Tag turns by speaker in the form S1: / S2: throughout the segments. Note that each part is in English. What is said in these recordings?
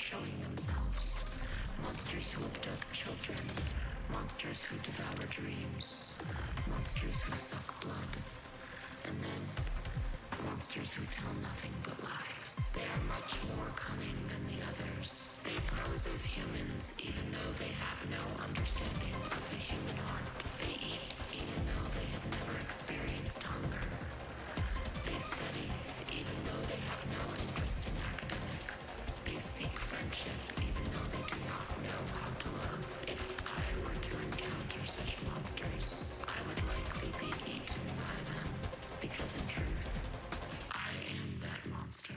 S1: showing themselves. Monsters who abduct children. Monsters who devour dreams. Monsters who suck blood. And then, monsters who tell nothing but lies. They are much more cunning than the others. They pose as humans even though they have no understanding of the human heart. They eat even though they have never experienced hunger. They study even though they have no interest in academics. They seek friendship even though they do not know how to love. If I were to encounter such monsters, I would likely be eaten by them. Because in truth, I am that monster.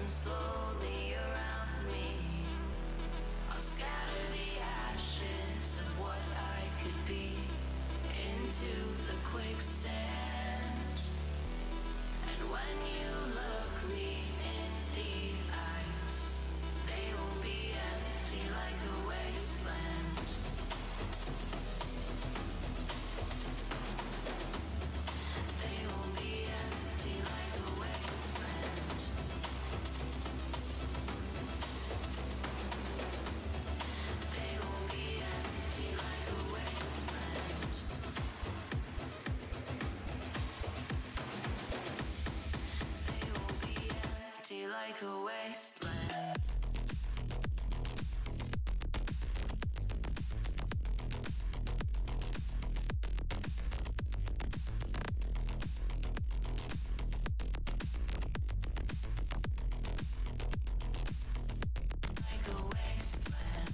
S1: slowly around me. I'll scatter the ashes of what I could be into the quicksand. And when you look me in the eyes, they will be empty like a wasteland. They will be empty like a wasteland. They will be empty like a wasteland. They will be empty like a wasteland. Like a wasteland.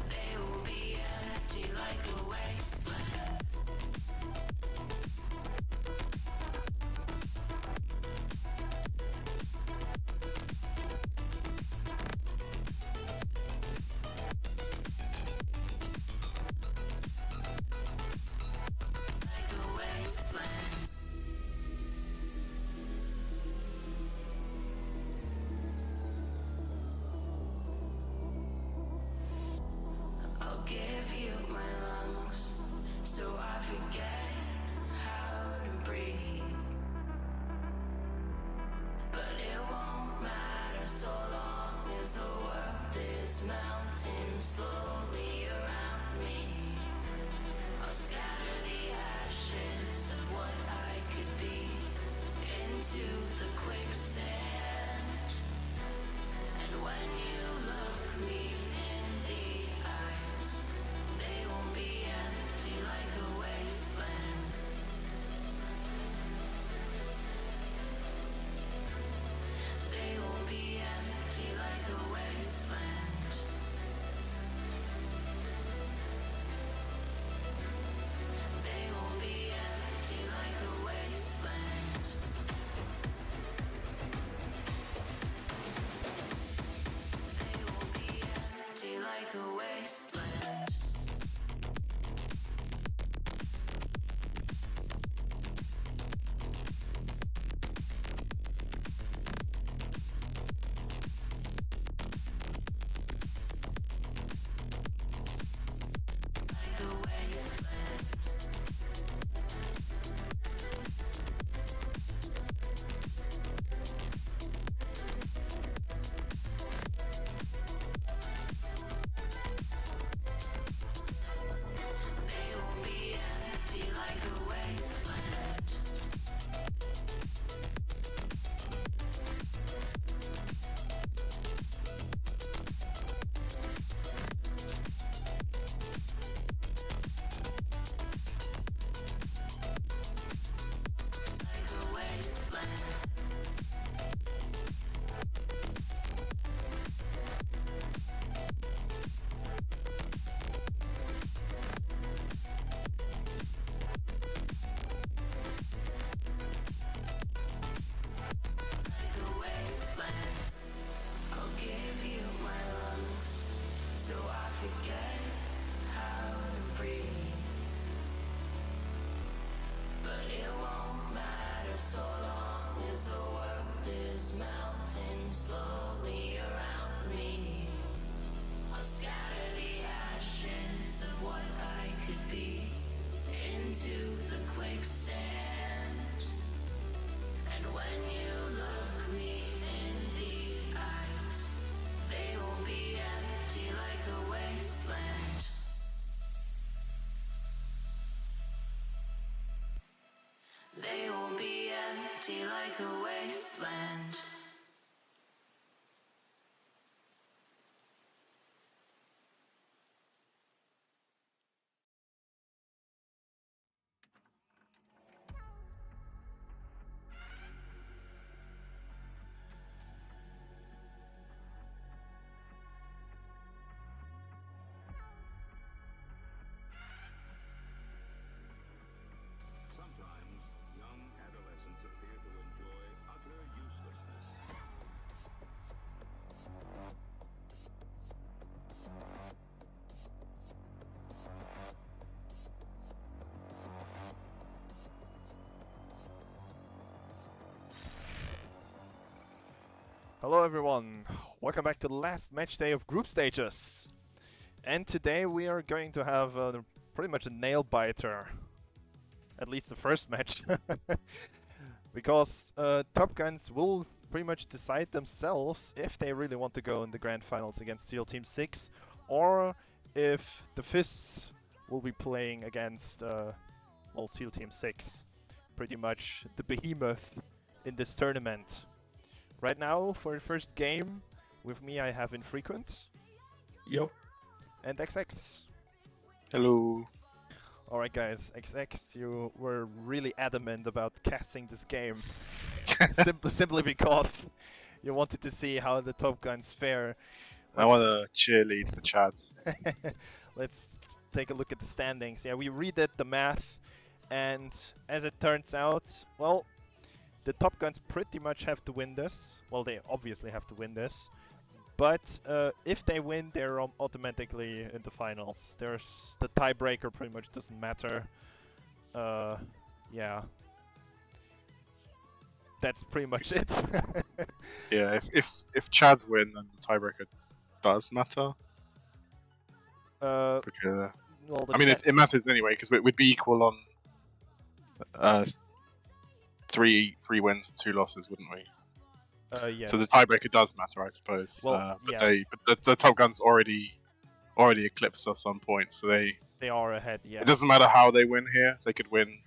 S1: They will be empty like a wasteland. Like a wasteland. I'll give you my lungs so I forget how to breathe. But it won't matter so long as the world is melting slowly around me. I'll scatter the ashes of what I could be into the quicksand. And when you look me in the eyes, they will be empty like a wasteland. They will be empty like a wasteland.
S2: Hello everyone, welcome back to the last match day of group stages. And today we are going to have pretty much a nail biter. At least the first match. Because Top Guns will pretty much decide themselves if they really want to go in the grand finals against SEAL Team 6 or if the Fists will be playing against SEAL Team 6. Pretty much the behemoth in this tournament. Right now, for the first game, with me I have Infrequent.
S3: Yep.
S2: And XX.
S4: Hello.
S2: Alright guys, XX, you were really adamant about casting this game. simply because you wanted to see how the Top Guns fare.
S4: I want to cheerlead for Chads.
S2: Let's take a look at the standings. Yeah, we redid the math, and as it turns out, well, the Top Guns pretty much have to win this. Well, they obviously have to win this. But if they win, they're automatically in the finals. There's the tiebreaker pretty much doesn't matter. Yeah. That's pretty much it.
S4: Yeah, if Chads win, then the tiebreaker does matter. Because,
S2: well,
S4: I mean, it matters anyway because we'd be equal on three wins and 2 losses, wouldn't we?
S2: Yes.
S4: So the tiebreaker does matter, I suppose.
S2: Well,
S4: but
S2: yeah.
S4: the Top Guns already eclipsed us on points, so
S2: they are ahead. Yeah.
S4: It doesn't matter how they win here; they could win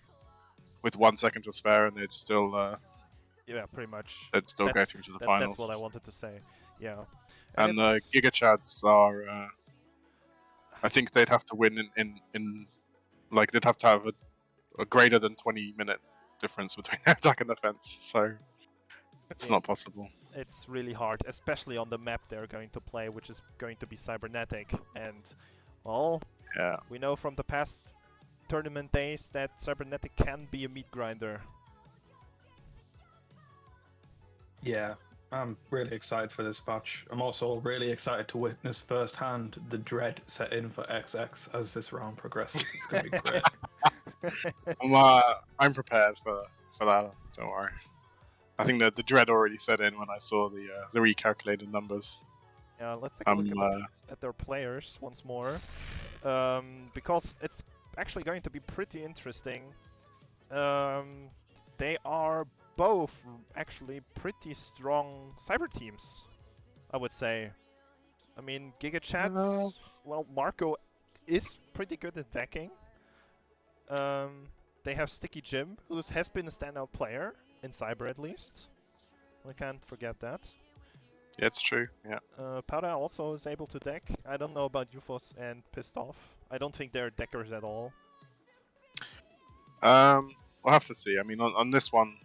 S4: with 1 second to spare, and they'd still
S2: yeah, pretty much.
S4: They'd still go through to the finals.
S2: That's what I wanted to say. Yeah.
S4: And Giga Chads are. I think they'd have to win in like they'd have to have a greater than 20-minute difference between their attack and defense. So it's not possible.
S2: It's really hard, especially on the map they're going to play, which is going to be cybernetic. And well,
S4: yeah,
S2: we know from the past tournament days that cybernetic can be a meat grinder.
S3: Yeah, I'm really excited for this match. I'm also really excited to witness firsthand the dread set in for XX as this round progresses. It's going to be great.
S4: I'm prepared for that. Don't worry. I think that the dread already set in when I saw the recalculated numbers.
S2: Yeah, let's take a look at their players once more, because it's actually going to be pretty interesting. They are both actually pretty strong cyber teams, I would say. I mean, Giga Chads, well, Marco is pretty good at decking. They have Sticky Jim, who has been a standout player, in cyber at least. We can't forget that.
S4: Yeah, it's true, yeah.
S2: Powder also is able to deck. I don't know about Ufos and Pissed Off. I don't think they're deckers at all.
S4: We'll have to see. I mean, on this one,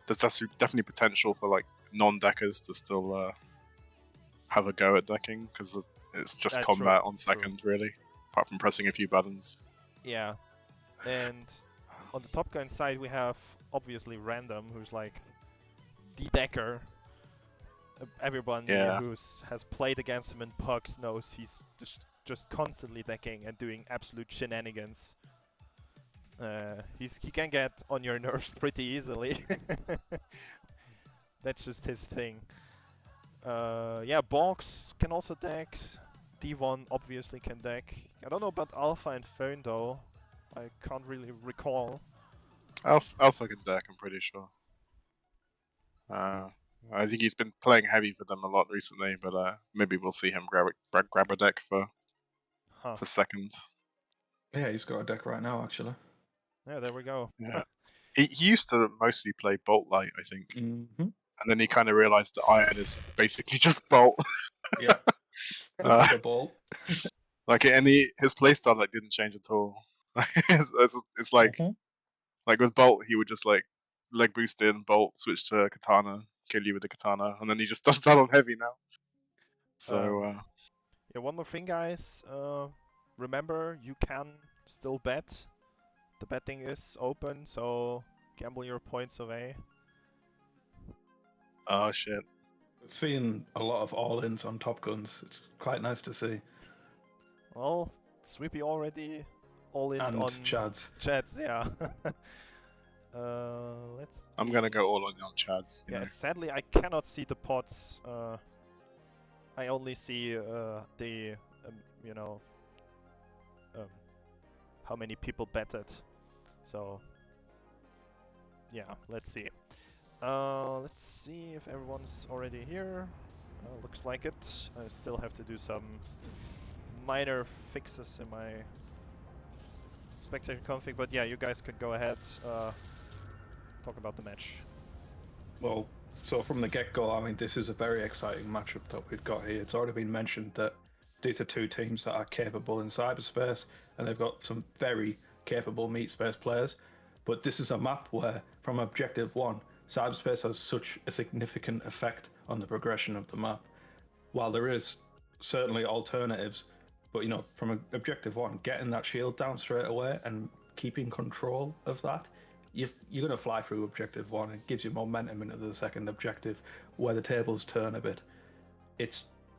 S4: there's definitely potential for like non-deckers to still have a go at decking because it's just combat on second, really, apart from pressing a few buttons.
S2: Yeah, and on the Top Gun side, we have obviously Random, who's like the decker. Everyone who has played against him in pucks knows he's just constantly decking and doing absolute shenanigans. He can get on your nerves pretty easily. That's just his thing. Yeah, Box can also deck. D1 obviously can deck. I don't know about Alpha and Phone though. I can't really recall.
S4: Alpha can deck, I'm pretty sure. I think he's been playing heavy for them a lot recently, but maybe we'll see him grab a deck for second.
S3: Yeah, he's got a deck right now, actually.
S2: Yeah, there we go.
S4: Yeah. He used to mostly play Bolt Light, I think.
S3: Mm-hmm.
S4: And then he kind of realized that Iron is basically just Bolt.
S3: Yeah. The Bolt.
S4: Like, and his playstyle like didn't change at all. It's like like with Bolt, he would just like leg boost in, Bolt, switch to Katana, kill you with the Katana, and then he just does that on heavy now. So
S2: yeah, one more thing, guys. Remember, you can still bet. The betting is open, so gamble your points away.
S4: Oh shit!
S3: We've seen a lot of all-ins on Top Guns. It's quite nice to see.
S2: Well, Sweepy already all in
S3: and
S2: on
S3: Chads.
S2: Chads, yeah. Let's.
S4: I'm gonna go all on Chads. You
S2: Yeah,
S4: know.
S2: sadly I cannot see the pods. I only see the you know how many people betted. So yeah, let's see. Let's see if everyone's already here. Looks like it. I still have to do some minor fixes in my spectator config, but yeah, you guys can go ahead. Talk about the match.
S3: Well, so from the get-go, I mean, this is a very exciting matchup that we've got here. It's already been mentioned that these are two teams that are capable in cyberspace, and they've got some very capable meat space players. But this is a map where, from Objective 1, cyberspace has such a significant effect on the progression of the map. While there is certainly alternatives, but you know, from Objective 1, getting that shield down straight away and keeping control of that, you're going to fly through Objective 1. It gives you momentum into the second objective where the tables turn a bit.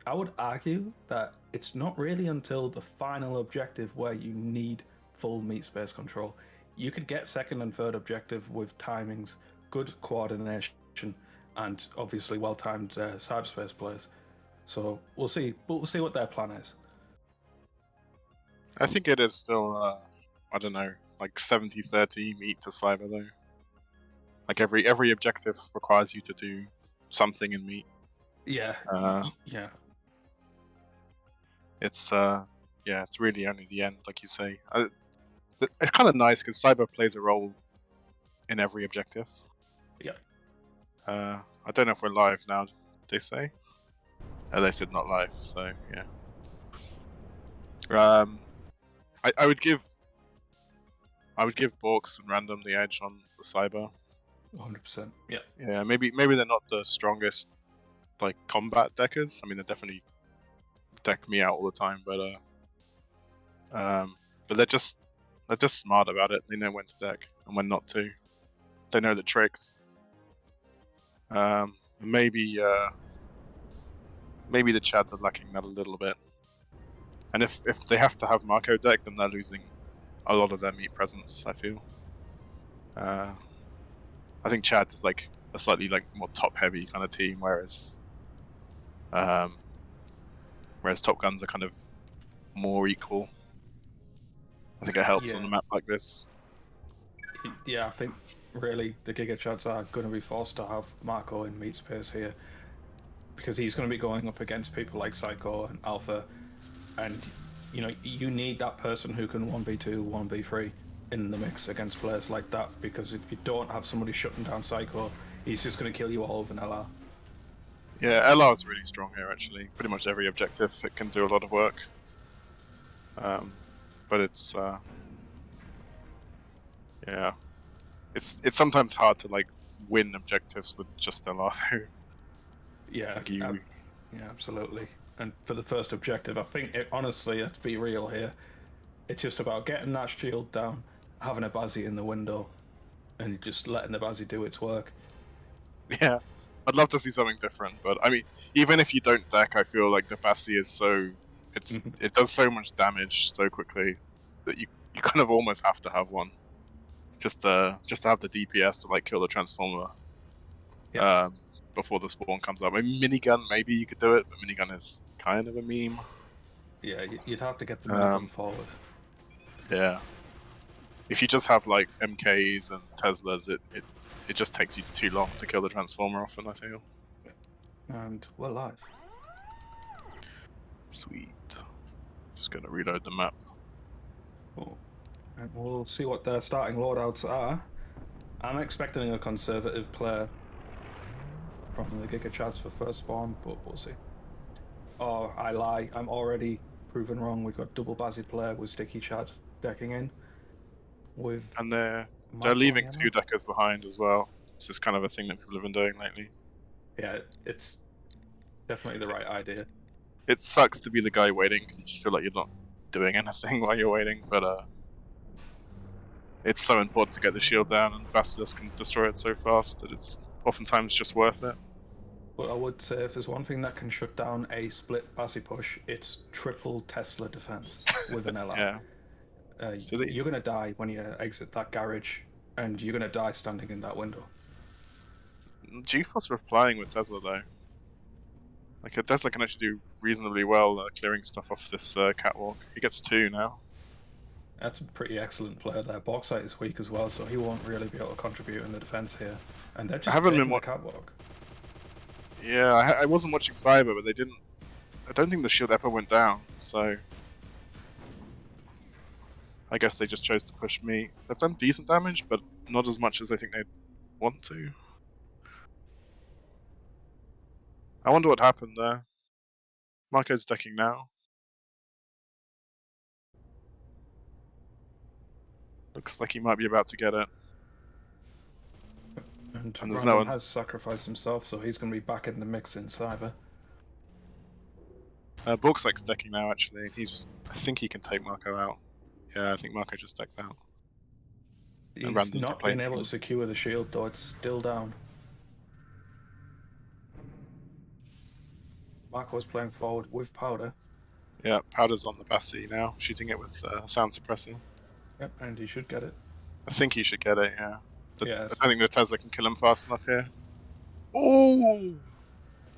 S3: I would argue that it's not really until the final objective where you need full meat space control. You could get second and third objective with timings, good coordination, and obviously well-timed cyberspace players. So we'll see. We'll see what their plan is.
S4: I think it is still, I don't know, like 70-30 meat to cyber though. Like every objective requires you to do something in meat.
S3: Yeah.
S4: Yeah. It's it's really only the end, like you say. It's kind of nice because cyber plays a role in every objective.
S3: Yeah.
S4: I don't know if we're live now. They say. They said not live, so yeah. I would give Borks and Random the edge on the cyber.
S3: 100%. Yeah.
S4: Yeah, maybe they're not the strongest like combat deckers. I mean, they definitely deck me out all the time, but they're just smart about it. They know when to deck and when not to. They know the tricks. Maybe the Chads are lacking that a little bit. And if they have to have Marco deck, then they're losing a lot of their meat presence, I feel. I think Chads is like a slightly like more top heavy kind of team, whereas Top Guns are kind of more equal. I think it helps on a map like this.
S3: Yeah, I think really the Giga Chads are going to be forced to have Marco in meat space here because he's going to be going up against people like Psycho and Alpha, and you know you need that person who can 1v2, 1v3 in the mix against players like that, because if you don't have somebody shutting down Psycho, he's just going to kill you all with an LR.
S4: Yeah, LR is really strong here actually. Pretty much every objective it can do a lot of work. But it's yeah, it's sometimes hard to like win objectives with just LR.
S3: Yeah,
S4: like
S3: yeah, absolutely. And for the first objective, I think honestly, let's be real here, it's just about getting that shield down, having a Bazzi in the window, and just letting the Bazzi do its work.
S4: Yeah, I'd love to see something different, but I mean, even if you don't deck, I feel like the Bazzi is so it does so much damage so quickly that you kind of almost have to have one, just to have the DPS to like kill the Transformer.
S3: Yeah.
S4: Before the spawn comes up. I mean, minigun, maybe you could do it, but minigun is kind of a meme.
S3: Yeah, you'd have to get the minigun forward.
S4: Yeah. If you just have like MKs and Teslas, it just takes you too long to kill the Transformer often, I feel.
S3: And we're live.
S4: Sweet. Just gonna reload the map.
S3: Cool. And we'll see what their starting loadouts are. I'm expecting a conservative player from the Giga Chads for first spawn, but we'll see. Oh, I lie. I'm already proven wrong. We've got double Bazzi player with Sticky Chad decking in.
S4: And they're leaving two deckers behind as well. This is kind of a thing that people have been doing lately.
S3: Yeah, it's definitely the right idea.
S4: It sucks to be the guy waiting because you just feel like you're not doing anything while you're waiting, but it's so important to get the shield down, and Basilisk can destroy it so fast that it's oftentimes just worth it.
S3: But I would say if there's one thing that can shut down a split Bazzi push, it's triple Tesla defense with an LR.
S4: Yeah.
S3: You're going to die when you exit that garage and you're going to die standing in that window.
S4: GeForce replying with Tesla though. Like Tesla can actually do reasonably well clearing stuff off this catwalk. He gets 2 now.
S3: That's a pretty excellent player there. Bauxite is weak as well, so he won't really be able to contribute in the defense here. And they're just
S4: haven't been
S3: taking the catwalk.
S4: Yeah, I wasn't watching Cyber, but they didn't. I don't think the shield ever went down, so I guess they just chose to push me. They've done decent damage, but not as much as I think they'd want to. I wonder what happened there. Marco's decking now. Looks like he might be about to get it.
S3: And
S4: there's
S3: Random
S4: no one.
S3: has sacrificed himself, so he's going to be back in the mix in Cyber.
S4: Borksik's decking now, actually. I think he can take Marco out. Yeah, I think Marco just decked out.
S3: He's not been able to secure the shield, though. It's still down. Marco's playing forward with Powder.
S4: Yeah, Powder's on the Bassi now, shooting it with sound suppressor.
S3: Yep, and he should get it.
S4: I think he should get it, yeah.
S3: Yeah.
S4: I don't think the Tesla can kill him fast enough here. Oh!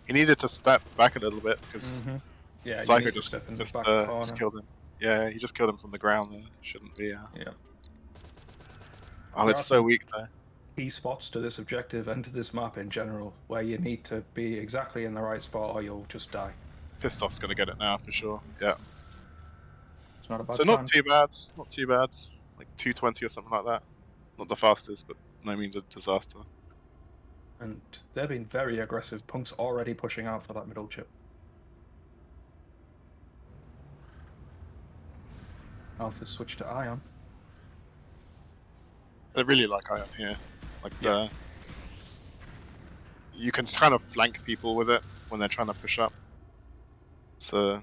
S4: He needed to step back a little bit because
S3: yeah,
S4: Psycho just killed him. Yeah, he just killed him from the ground there. Shouldn't be.
S3: Yeah.
S4: Oh, it's so weak there.
S3: Key spots to this objective and to this map in general, where you need to be exactly in the right spot or you'll just die.
S4: Pissed Off's gonna get it now for sure. Yeah.
S3: It's not a bad
S4: So not too bad. Not too bad. Like 220 or something like that. Not the fastest, but no means a disaster.
S3: And they're being very aggressive. Punk's already pushing out for that middle chip. Alpha switch to Ion.
S4: I really like Ion here. Like you can kind of flank people with it when they're trying to push up. It's a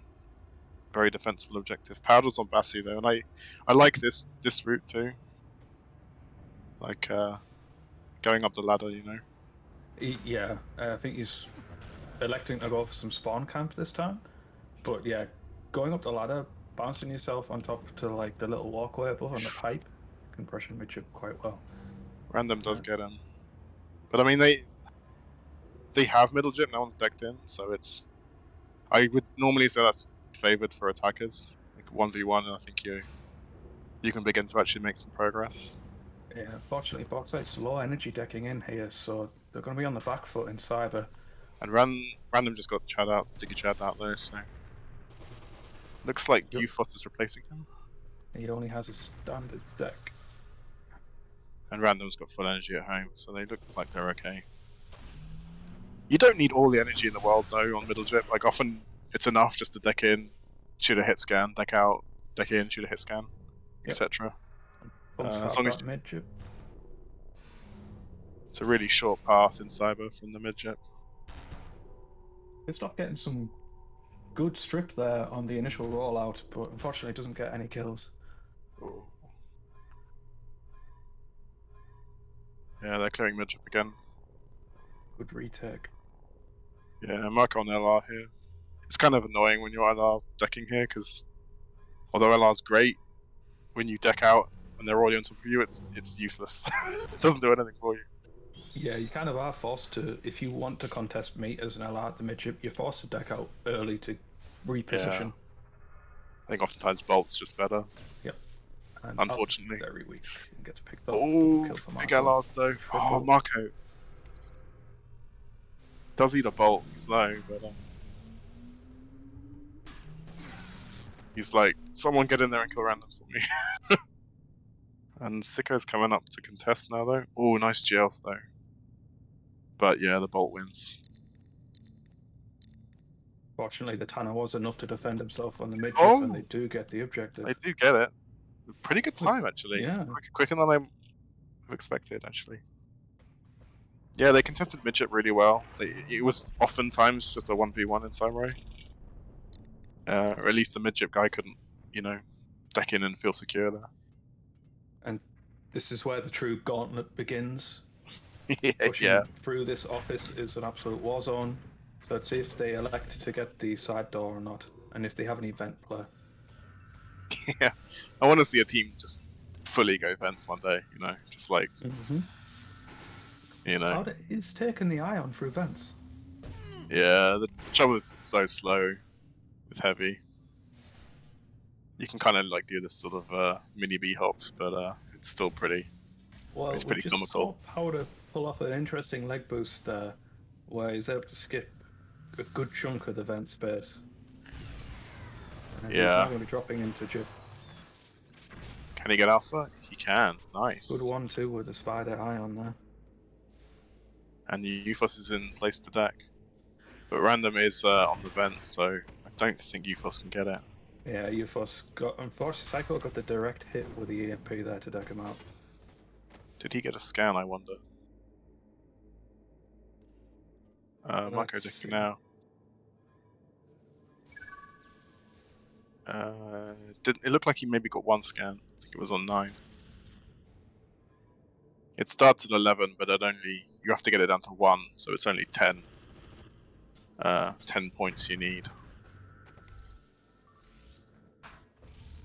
S4: very defensible objective. Powder's on Bassi though, and I like this route too. Like going up the ladder, you know.
S3: Yeah, I think he's electing to go for some spawn camp this time. But yeah, going up the ladder, bouncing yourself on top to like the little walkway above on the pipe, can pressure midship quite well.
S4: Random does get in, but I mean they have middle jip. No one's decked in, so it's. I would normally say that's favored for attackers. Like 1v1, I think you can begin to actually make some progress.
S3: Yeah, unfortunately, Bauxite's low energy decking in here, so they're going to be on the back foot in Cyber.
S4: And Random just got Chad out, Sticky Chad out there, so looks like UFOS is replacing him.
S3: He only has a standard deck.
S4: And Random's got full energy at home, so they look like they're okay. You don't need all the energy in the world though on middle jip. Like often it's enough just to deck in, shoot a hit scan, deck out, deck in, shoot a hit scan, etc. As long as
S3: mid-jip.
S4: It's a really short path in Cyber from the mid-jip.
S3: It's not getting some good strip there on the initial rollout, but unfortunately doesn't get any kills.
S4: Ooh. Yeah, they're clearing mid-jip again.
S3: Good retake.
S4: Yeah, Marco on LR here. It's kind of annoying when you're LR decking here, because although LR's great, when you deck out and they're already on top of you, it's useless. It doesn't do anything for you.
S3: Yeah, you kind of are forced to, if you want to contest meat as an LR at the midship, you're forced to deck out early to reposition.
S4: Yeah. I think oftentimes Bolt's just better.
S3: Yep. And
S4: unfortunately.
S3: Very weak. And gets picked up.
S4: Oh, big LRs though. Oh, Marco. Does eat a Bolt, he's low, but he's like, someone get in there and kill Random for me. And Sicko's coming up to contest now though. Oh, nice GLs though. But yeah, the Bolt wins.
S3: Fortunately, the Tanner was enough to defend himself on the midship, and they do get the objective.
S4: They do get it. Pretty good time actually.
S3: Yeah.
S4: Quicker than I would have expected actually. Yeah, they contested midship really well. It was oftentimes just a 1v1 in Samurai. Or at least the midship guy couldn't, you know, deck in and feel secure there.
S3: And this is where the true gauntlet begins.
S4: Yeah.
S3: Through this office is an absolute war zone. So let's see if they elect to get the side door or not, and if they have an event player.
S4: Yeah, I want to see a team just fully go vents one day. You know, just like you know.
S3: How is taking the Ion through vents?
S4: Yeah, the trouble is it's so slow with heavy. You can kind of like do this sort of mini B hops, but it's still pretty.
S3: Well,
S4: It's
S3: we
S4: pretty
S3: just
S4: comical.
S3: saw Powder pull off an interesting leg boost there, where he's able to skip a good chunk of the vent space. And he's now
S4: Yeah.
S3: going to be dropping into Jib.
S4: Can he get alpha? He can. Nice.
S3: Good 1-2 with the Spider Ion there.
S4: And Euphos is in place to deck. But random is on the vent, so I don't think Euphos can get it.
S3: Yeah, Euphos got, unfortunately, Psycho got the direct hit with the EMP there to deck him out.
S4: Did he get a scan, I wonder? Marco
S3: Let's
S4: decking
S3: see.
S4: now. It looked like he maybe got one scan. I think it was on 9. It starts at 11, but you have to get it down to 1, so it's only 10. 10 points you need.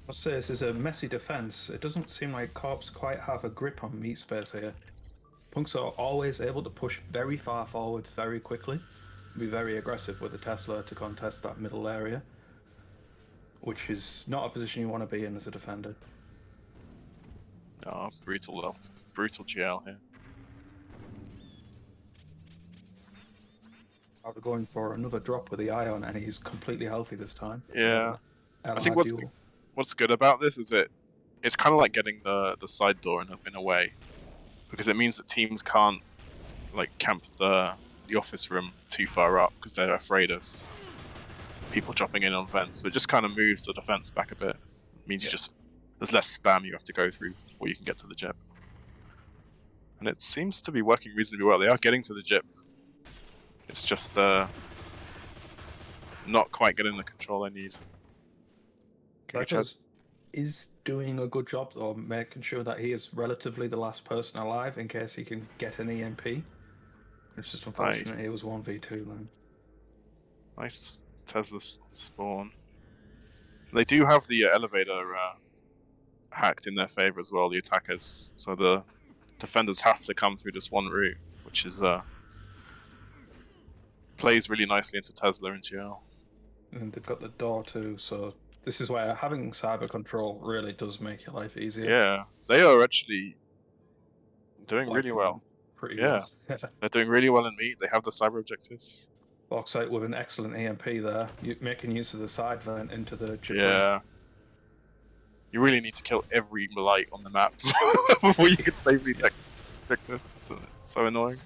S3: I'll say this is a messy defense. It doesn't seem like Corps quite have a grip on meat space here. Punks are always able to push very far forwards very quickly, be very aggressive with the Tesla to contest that middle area, which is not a position you want to be in as a defender.
S4: Oh, brutal GL here.
S3: After going for another drop with the Ion, and he's completely healthy this time.
S4: Yeah. I think
S3: LR
S4: what's good about this is it's kind of like getting the side door in a way, because it means that teams can't like camp the office room too far up because they're afraid of people dropping in on vents. So it just kind of moves the defense back a bit. It means there's less spam you have to go through before you can get to the jib. And it seems to be working reasonably well. They are getting to the jib. It's just not quite getting the control they need.
S3: Psychos is doing a good job of making sure that he is relatively the last person alive in case he can get an EMP. It's just unfortunate he was 1v2 then.
S4: Nice Tesla spawn. They do have the elevator hacked in their favor as well, the attackers. So the defenders have to come through this one route, which is plays really nicely into Tesla and GL.
S3: And they've got the door too, so this is why having cyber control really does make your life easier.
S4: Yeah, they are actually doing really well.
S3: Pretty
S4: good. They're doing really well in meat. They have the cyber objectives.
S3: Bauxite with an excellent EMP there, making use of the side vent into the chip.
S4: Yeah. You really need to kill every light on the map before you can safely deck Victor. It's so annoying.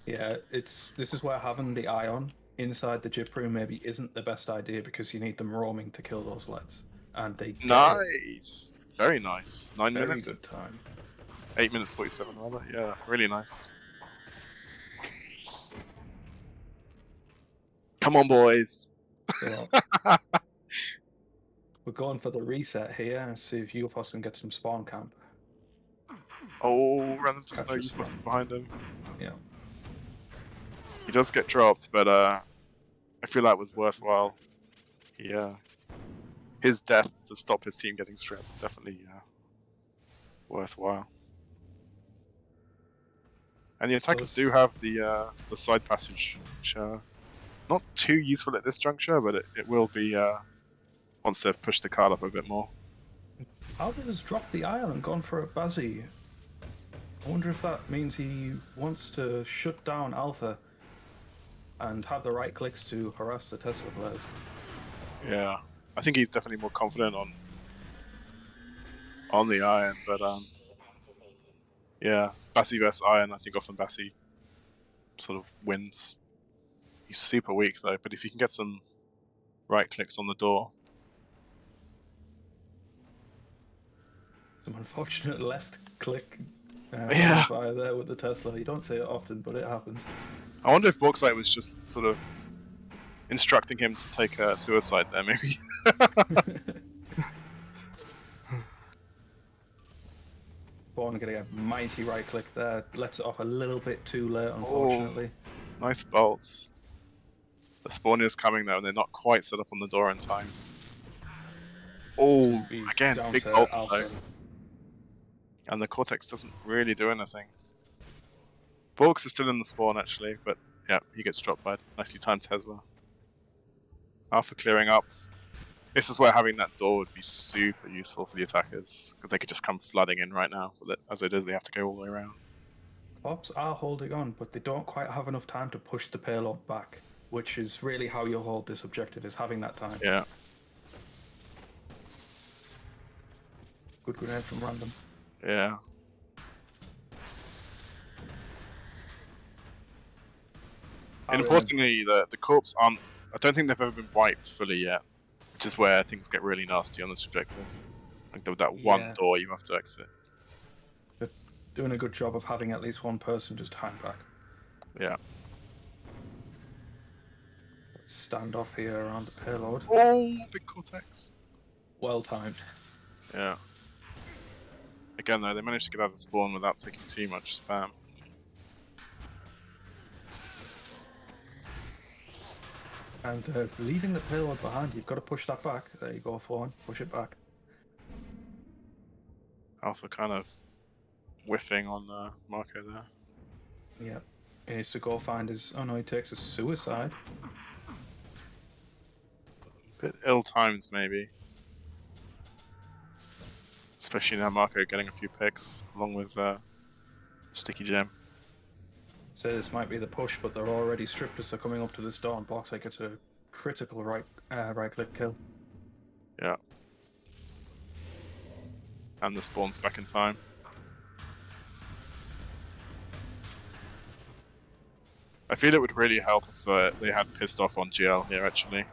S3: Yeah, this is where having the Ion inside the Jip room maybe isn't the best idea because you need them roaming to kill those LEDs. And they
S4: nice. Very nice. 9 minutes.
S3: Very good time.
S4: 8 minutes 47 rather. Yeah, really nice. Come on, boys.
S3: So, we're going for the reset here and see if Euphos can get some spawn camp.
S4: Oh, random to know Euphos is behind him.
S3: Yeah.
S4: He does get dropped, but I feel that was worthwhile. Yeah. His death to stop his team getting stripped, definitely worthwhile. And the attackers do have the side passage, which not too useful at this juncture, but it will be once they've pushed the card up a bit more.
S3: Albert has dropped the Ion and gone for a Bazzi. I wonder if that means he wants to shut down Alpha and have the right clicks to harass the Tesla players.
S4: Yeah, I think he's definitely more confident on the Iron, but yeah, Bassi vs Iron, I think often Bassi sort of wins. He's super weak though, but if you can get some right clicks on the door.
S3: Some unfortunate left click
S4: Yeah.
S3: fire there with the Tesla. You don't see it often, but it happens.
S4: I wonder if Bauxite was just sort of instructing him to take a suicide there, maybe.
S3: Born getting a mighty right click there. Lets it off a little bit too late, unfortunately.
S4: Oh, nice bolts. The spawn is coming though, and they're not quite set up on the door in time. Oh, again, big bolt though. And the Cortex doesn't really do anything. Borks is still in the spawn actually, but yeah, he gets dropped by a nicely timed Tesla. Alpha clearing up. This is where having that door would be super useful for the attackers, because they could just come flooding in right now. But as it is, they have to go all the way around.
S3: Corps are holding on, but they don't quite have enough time to push the payload back, which is really how you hold this objective, is having that time.
S4: Yeah.
S3: Good grenade from random.
S4: Yeah. And importantly, the corps aren't. I don't think they've ever been wiped fully yet, which is where things get really nasty on this objective. Like that one door you have to exit.
S3: They're doing a good job of having at least one person just hang back.
S4: Yeah.
S3: Standoff here around the payload.
S4: Oh, big Cortex.
S3: Well timed.
S4: Yeah. Again, though, they managed to get out of the spawn without taking too much spam.
S3: And leaving the payload behind, you've got to push that back. There you go, Fawn. Push it back.
S4: Alpha kind of whiffing on Marco there.
S3: Yeah. He needs to go find his... Oh no, he takes a suicide.
S4: Bit ill-timed, maybe. Especially now Marco getting a few picks, along with Sticky Gem.
S3: So this might be the push, but they're already stripped as they're coming up to this door, and Box gets a critical right-click kill.
S4: Yeah. And the spawn's back in time. I feel it would really help if they had pissed off on GL here, actually.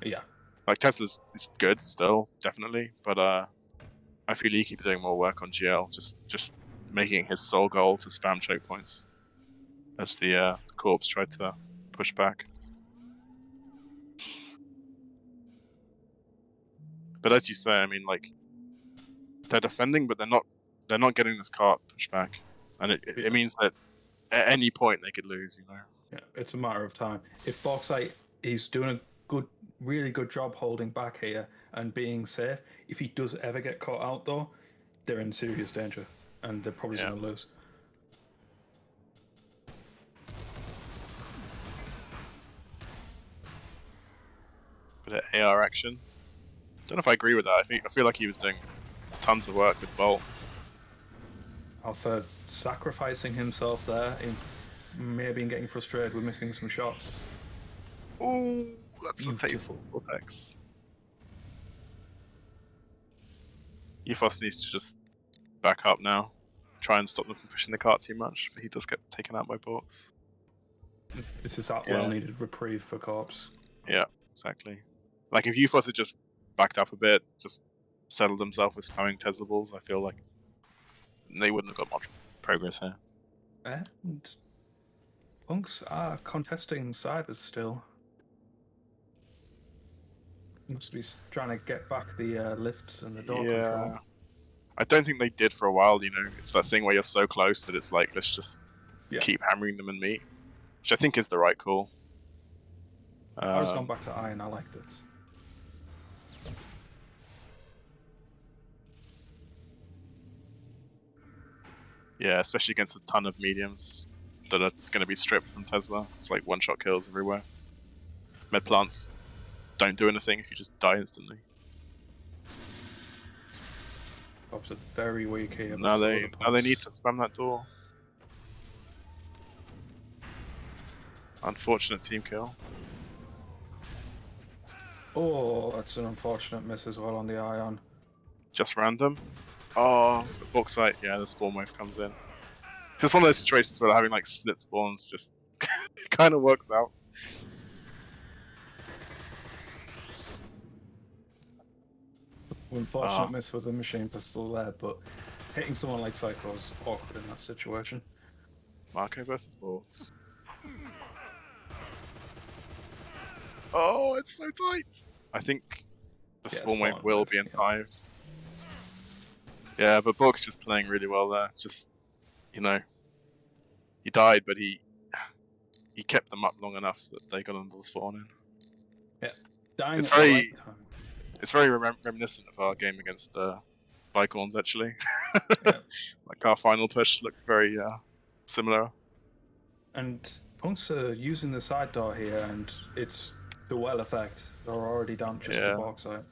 S3: Yeah.
S4: Like, Tesla's is good still, definitely, but I feel he could be doing more work on GL, just making his sole goal to spam choke points as the corps tried to push back. But as you say, I mean, like, they're defending, but they're not getting this cart pushed back, and it means that at any point they could lose, you know.
S3: Yeah, it's a matter of time. If Boxite is doing a really good job holding back here and being safe, if he does ever get caught out though, they're in serious danger, and they're probably going to lose.
S4: Bit of AR action. Don't know if I agree with that. I feel like he was doing tons of work with Bolt.
S3: Alpha sacrificing himself there, maybe getting frustrated with missing some shots.
S4: Oh, that's a
S3: Beautiful.
S4: tasteful Cortex. Ethos needs to just back up now. Try and stop them from pushing the cart too much, but he does get taken out by Borks.
S3: This is that well-needed reprieve for Corpse.
S4: Yeah, exactly. Like, if Ethos had just backed up a bit, just settled himself with spamming Tesla balls, I feel like they wouldn't have got much progress here.
S3: And Punks are contesting Cybers still. Must be trying to get back the lifts and the door control.
S4: I don't think they did for a while, you know. It's that thing where you're so close that it's like, let's just keep hammering them and meet. Which I think is the right call.
S3: I was gone back to Iron, I like this.
S4: Yeah, especially against a ton of mediums that are going to be stripped from Tesla. It's like one-shot kills everywhere. Med plants don't do anything if you just die instantly.
S3: Cops are very weak here.
S4: Now they need to spam that door. Unfortunate team kill.
S3: Oh, that's an unfortunate miss as well on the Ion.
S4: Just random. Oh, the Bauxite, yeah, the spawn wave comes in. It's just one of those situations where having like split spawns just kind of works out.
S3: Unfortunate miss with a machine pistol there, but hitting someone like Psycho is awkward in that situation.
S4: Marco versus Borks. Oh, it's so tight! I think the spawn wave will be in 5. Yeah, but Bork's just playing really well there. Just, you know, he died, but he kept them up long enough that they got under the spawn in.
S3: Yeah, dying
S4: it's
S3: at
S4: very,
S3: the right time.
S4: It's very reminiscent of our game against Bicorns actually.
S3: Yeah.
S4: Like our final push looked very similar.
S3: And punks are using the side door here, and it's the well effect. They're already down just the
S4: Yeah.
S3: bauxite.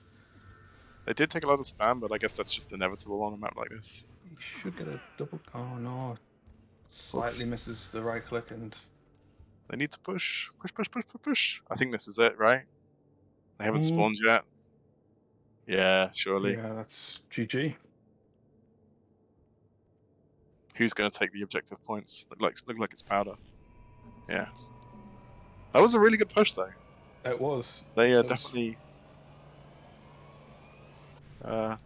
S4: They did take a lot of spam, but I guess that's just inevitable on a map like this.
S3: You should get a double. Oh no! Slightly misses the right click, and
S4: They need to push. Push. I think this is it, right? They haven't spawned yet. Yeah, surely.
S3: Yeah, that's GG.
S4: Who's going to take the objective points? Look like it's Powder. Yeah. That was a really good push, though.
S3: It was.
S4: They
S3: It was-
S4: definitely... I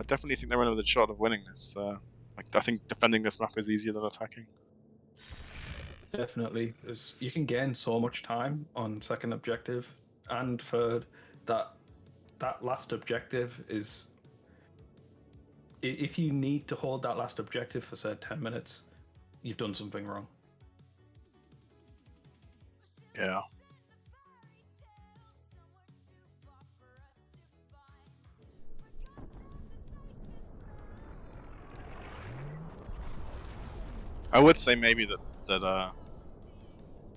S4: definitely think they're in with a shot of winning this. I think defending this map is easier than attacking.
S3: Definitely. You can gain so much time on second objective and third. That last objective is... If you need to hold that last objective for, say, 10 minutes, you've done something wrong.
S4: Yeah. I would say maybe that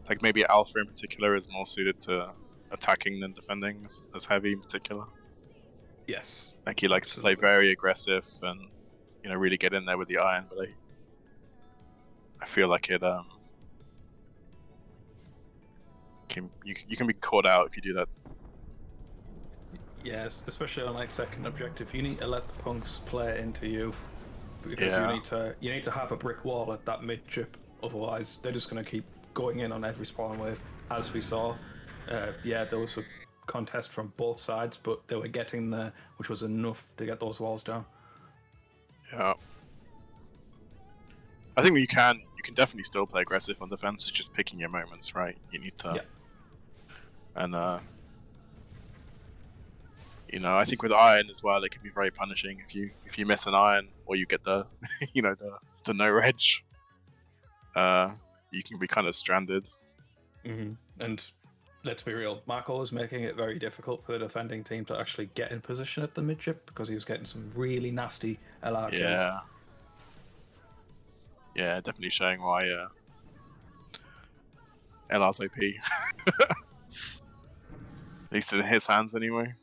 S4: like maybe Alpha in particular is more suited to attacking than defending, as Heavy in particular.
S3: Yes.
S4: Like he likes to play very aggressive and really get in there with the iron, but I feel like it you can be caught out if you do that.
S3: Yes, especially on like second objective, you need to let the punks play into you, because
S4: Yeah.
S3: you need to have a brick wall at that mid chip. Otherwise, they're just going to keep going in on every spawn wave, as we saw. Yeah, there was a contest from both sides, but they were getting there, which was enough to get those walls down.
S4: Yeah. I think you can definitely still play aggressive on defense. It's just picking your moments, right? You need to.
S3: Yeah.
S4: And I think with iron as well, it can be very punishing if you miss an iron or you get the the no reg. You can be kind of stranded.
S3: Mm-hmm. And let's be real, Marco was making it very difficult for the defending team to actually get in position at the mid chip, because he was getting some really nasty LR kills.
S4: Yeah. Yeah, definitely showing why LR's OP. At least in his hands, anyway.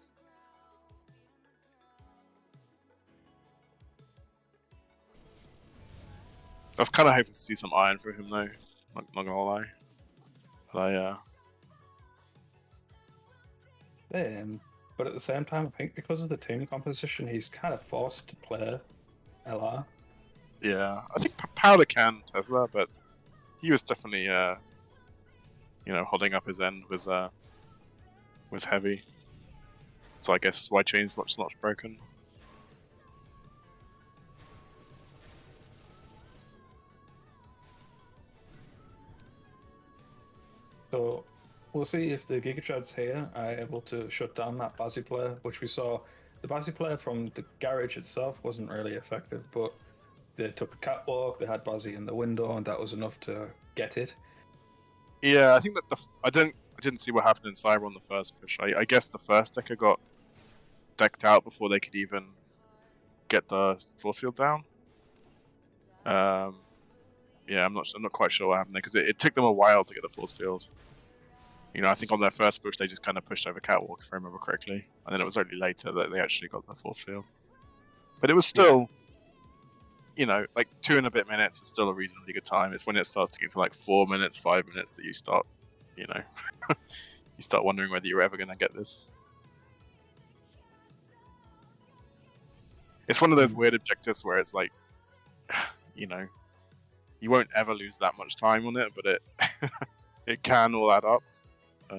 S4: I was kind of hoping to see some iron for him, though. Not gonna lie. But
S3: but at the same time, I think because of the team composition, he's kind of forced to play LR.
S4: yeah, I think Powder can Tesla, but he was definitely, holding up his end with Heavy. So I guess why chain's not broken.
S3: So we'll see if the Gigatrads here are able to shut down that Bazzi player, which we saw. The Bazzi player from the garage itself wasn't really effective, but they took a catwalk, they had Bazzi in the window, and that was enough to get it.
S4: Yeah, I think that I didn't see what happened in Cyber on the first push. I guess the first decker got decked out before they could even get the force field down. Yeah, I'm not quite sure what happened there, because it took them a while to get the force field. I think on their first push they just kind of pushed over catwalk, if I remember correctly, and then it was only later that they actually got the force field. But it was still, like 2 and a bit minutes is still a reasonably good time. It's when it starts to get to like 4 minutes, 5 minutes that you start, you start wondering whether you're ever going to get this. It's one of those weird objectives where it's like, you won't ever lose that much time on it, but it can all add up. I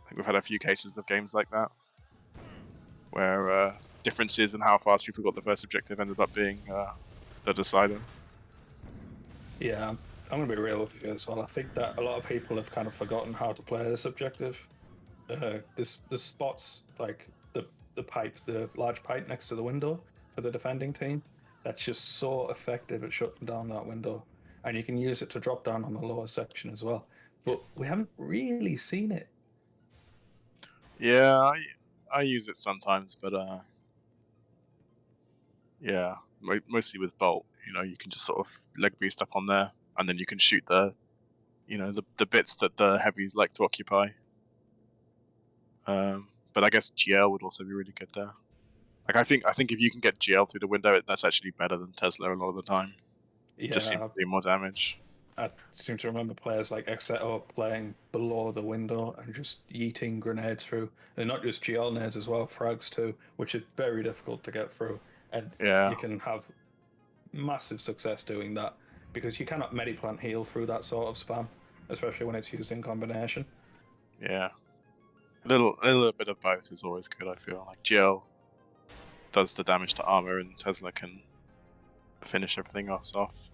S4: think we've had a few cases of games like that, where differences in how fast people got the first objective ended up being the decider.
S3: Yeah, I'm going to be real with you as well. I think that a lot of people have kind of forgotten how to play this objective. The spots, like the pipe, the large pipe next to the window for the defending team, that's just so effective at shutting down that window. And you can use it to drop down on the lower section as well. But we haven't really seen it.
S4: Yeah, I use it sometimes, but Yeah, mostly with Bolt. You know, you can just sort of leg boost up on there, and then you can shoot the, the bits that the heavies like to occupy. But I guess GL would also be really good there. Like I think if you can get GL through the window, that's actually better than Tesla a lot of the time. It just seems
S3: Yeah,
S4: to do more damage.
S3: I seem to remember players like Exeto playing below the window and just yeeting grenades through, and not just GL nades as well, frags too, which is very difficult to get through. And
S4: Yeah,
S3: you can have massive success doing that because you cannot mediplant heal through that sort of spam, especially when it's used in combination.
S4: yeah. A little bit of both is always good. I feel like GL does the damage to armor, and Tesla can finish everything else off.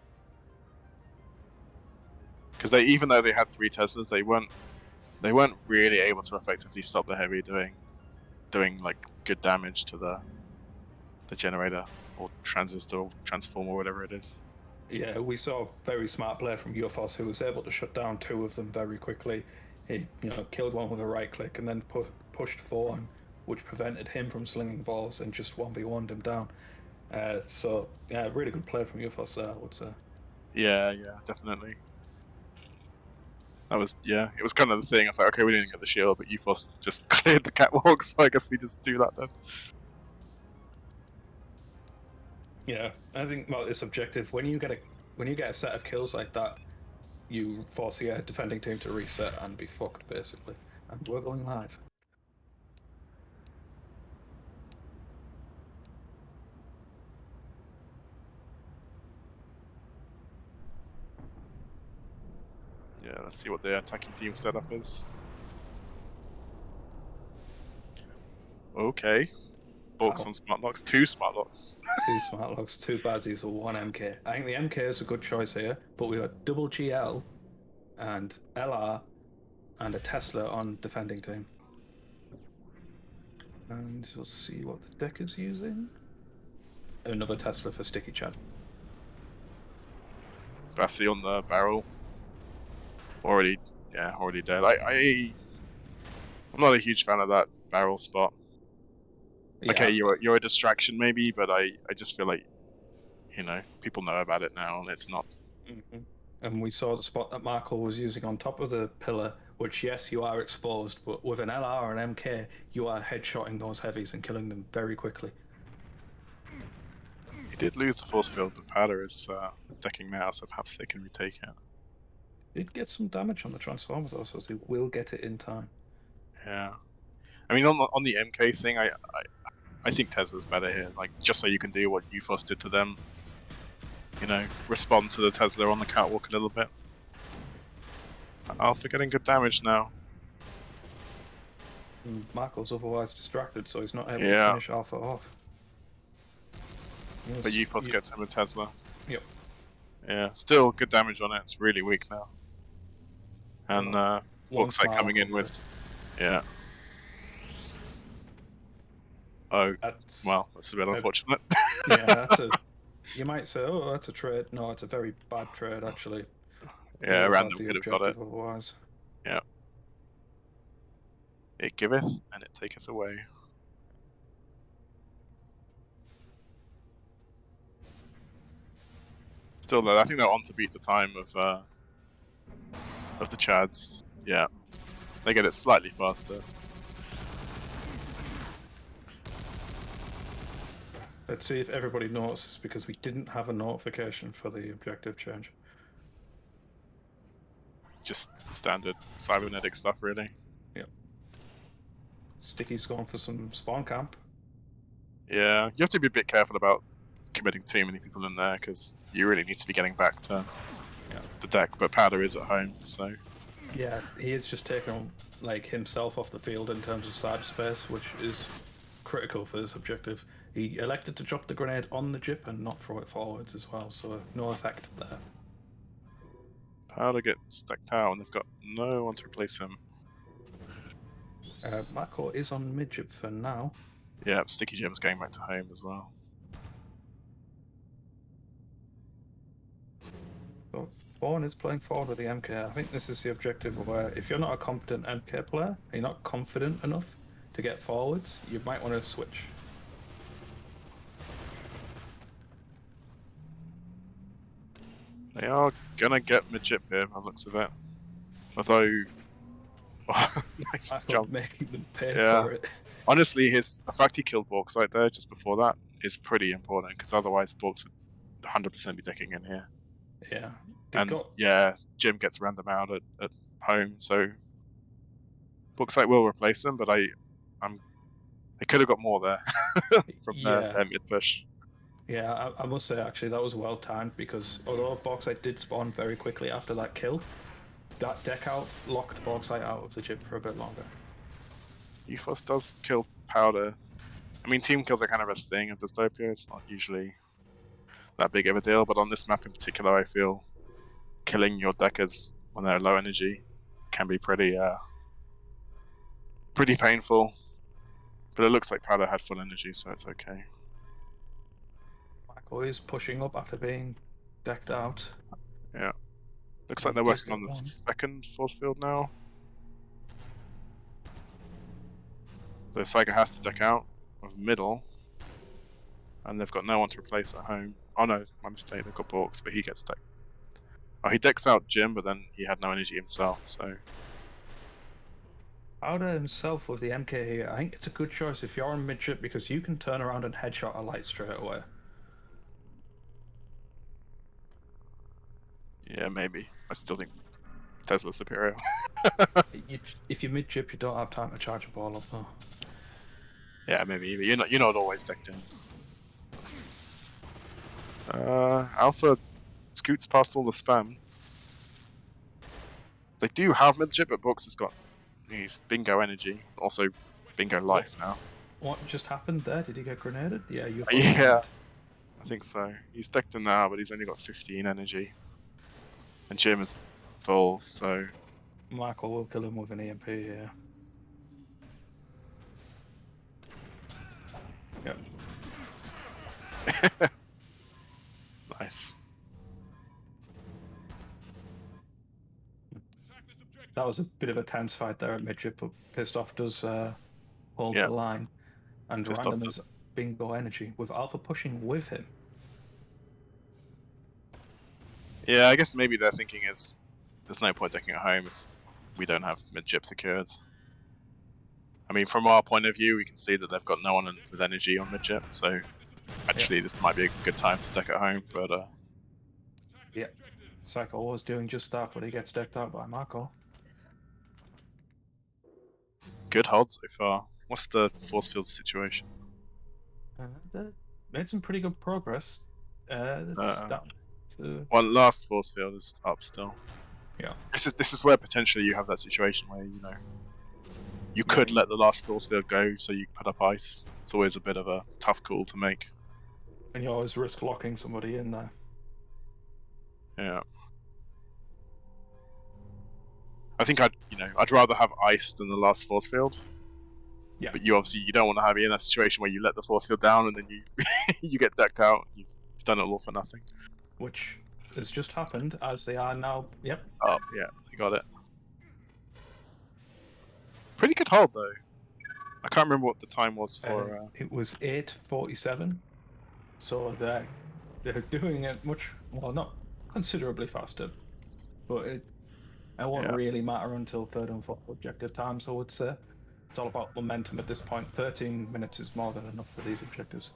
S4: Because even though they had 3 Teslas, they weren't really able to effectively stop the heavy doing like good damage to the generator or transistor or transformer or whatever it is.
S3: Yeah, we saw very smart play from Yufos who was able to shut down 2 of them very quickly. He killed one with a right click and then pushed 4 on, which prevented him from slinging balls and just 1v1'd him down. So yeah, really good play from Yufos there, I would say.
S4: Yeah, definitely. That was it was kind of the thing. I was like, okay, we didn't get the shield, but UFOS just cleared the catwalk, so I guess we just do that then.
S3: Yeah, I think about this objective, when you get a set of kills like that, you force the defending team to reset and be fucked basically. And we're going live.
S4: Yeah, let's see what the attacking team setup is. Okay. Bulks on smart locks, 2 smart locks.
S3: 2 smart locks, 2 Bazzies, or 1 MK. I think the MK is a good choice here, but we got double GL and LR and a Tesla on defending team. And we'll see what the deck is using. Another Tesla for Sticky Chad.
S4: Bassi on the barrel. Already dead. I'm not a huge fan of that barrel spot.
S3: Yeah.
S4: Okay, you're a distraction maybe, but I just feel like, people know about it now, and it's not.
S3: Mm-hmm. And we saw the spot that Marco was using on top of the pillar, which, yes, you are exposed, but with an LR or an MK, you are headshotting those heavies and killing them very quickly.
S4: He did lose the force field, but Powder is decking now, so perhaps they can retake it.
S3: Did get some damage on the Transformer though, so they will get it in time.
S4: Yeah. I mean, on the MK thing, I think Tesla's better here. Like, just so you can do what UFOS did to them. Respond to the Tesla on the catwalk a little bit. Alpha getting good damage now.
S3: And Marco's otherwise distracted, so he's not able to finish Alpha off.
S4: But UFOS gets him a Tesla.
S3: Yep.
S4: Yeah, still good damage on it. It's really weak now. And looks like coming in with... Yeah. Oh, well, that's a bit unfortunate.
S3: Yeah, you might say, oh, that's a trade. No, it's a very bad trade, actually.
S4: Yeah, random could have got it.
S3: Otherwise.
S4: Yeah. It giveth and it taketh away. Still though, I think they're on to beat the time of the Chads. Yeah. They get it slightly faster.
S3: Let's see if everybody notices, because we didn't have a notification for the objective change.
S4: Just standard cybernetic stuff, really.
S3: Yep. Sticky's going for some spawn camp.
S4: Yeah, you have to be a bit careful about committing too many people in there, because you really need to be getting back to the deck, but Powder is at home, so...
S3: Yeah, he is just taking himself off the field in terms of cyberspace, which is critical for this objective. He elected to drop the grenade on the Jip and not throw it forwards as well, so no effect there.
S4: Powder gets stacked out, and they've got no one to replace him.
S3: Marco is on mid-Jip for now.
S4: Yeah, Sticky Jim's going back to home as well.
S3: So Vaughn is playing forward with the MK. I think this is the objective where if you're not a competent MK player, you're not confident enough to get forwards, you might want to switch.
S4: They are gonna get mid-chip here, by the looks of it. Although, nice
S3: I was
S4: jump.
S3: making them pay
S4: Yeah.
S3: for it.
S4: Honestly, the fact he killed Borksite there just before that is pretty important, because otherwise Borks would 100% be decking in here.
S3: Yeah. They
S4: And
S3: got
S4: yeah, Jim gets random out at home, so Borksite will replace him, but they could have got more there from their mid push.
S3: Yeah, I must say actually that was well timed, because although Bauxite did spawn very quickly after that kill, that deck out locked Bauxite out of the chip for a bit longer.
S4: Ethos does kill Powder. I mean, team kills are kind of a thing of Dystopia. It's not usually that big of a deal, but on this map in particular, I feel killing your deckers when they're low energy can be pretty painful. But it looks like Powder had full energy, so it's okay.
S3: Michael is pushing up after being decked out.
S4: Yeah. Looks
S3: He
S4: like they're
S3: does
S4: working
S3: get
S4: on the
S3: one.
S4: second force field now. The Psycho has to deck out of middle. And they've got no one to replace at home. Oh no, my mistake, they've got Borks, but he gets decked. Oh, he decks out Jim, but then he had no energy himself, so...
S3: Powder himself with the MK here, I think it's a good choice if you're on mid-chip, because you can turn around and headshot a light straight away.
S4: Yeah, maybe. I still think Tesla's superior.
S3: If you're mid-chip, you don't have time to charge a ball up though.
S4: Yeah, maybe. But you're not always decked in. Alpha scoots past all the spam. They do have mid-chip, but Borks has got his bingo energy. Also, bingo life now.
S3: What just happened there? Did he get grenaded? Yeah, you're
S4: Yeah, I think so. He's decked in now, but he's only got 15 energy. And Jim is full, so...
S3: Michael will kill him with an EMP here. Yep.
S4: Nice.
S3: That was a bit of a tense fight there at midship, but Pissed Off does hold the line. And
S4: Pissed
S3: Random
S4: Off
S3: is bingo energy, with Alpha pushing with him.
S4: Yeah, I guess maybe their thinking is there's no point decking at home if we don't have mid-chip secured. I mean, from our point of view, we can see that they've got no one with energy on mid-chip, so actually this might be a good time to deck at home, but...
S3: Yeah, Psycho was doing just that, but he gets decked out by Marco.
S4: Good hold so far. What's the force field situation?
S3: They made some pretty good progress. Down to...
S4: Well, last force field is up still.
S3: Yeah.
S4: This is where potentially you have that situation where, you know, you could let the last force field go so you put up ice. It's always a bit of a tough call to make.
S3: And you always risk locking somebody in there.
S4: Yeah. I think I'd rather have ice than the last force field.
S3: Yeah.
S4: But you don't want to be in that situation where you let the force field down and then you you get decked out. You've done it all for nothing.
S3: Which has just happened, as they are now. Yep.
S4: Oh yeah, they got it. Pretty good hold though. I can't remember what the time was for.
S3: It was 8:47, so they're doing it not considerably faster, but it won't really matter until third and fourth objective times. I would say it's all about momentum at this point. 13 minutes is more than enough for these objectives.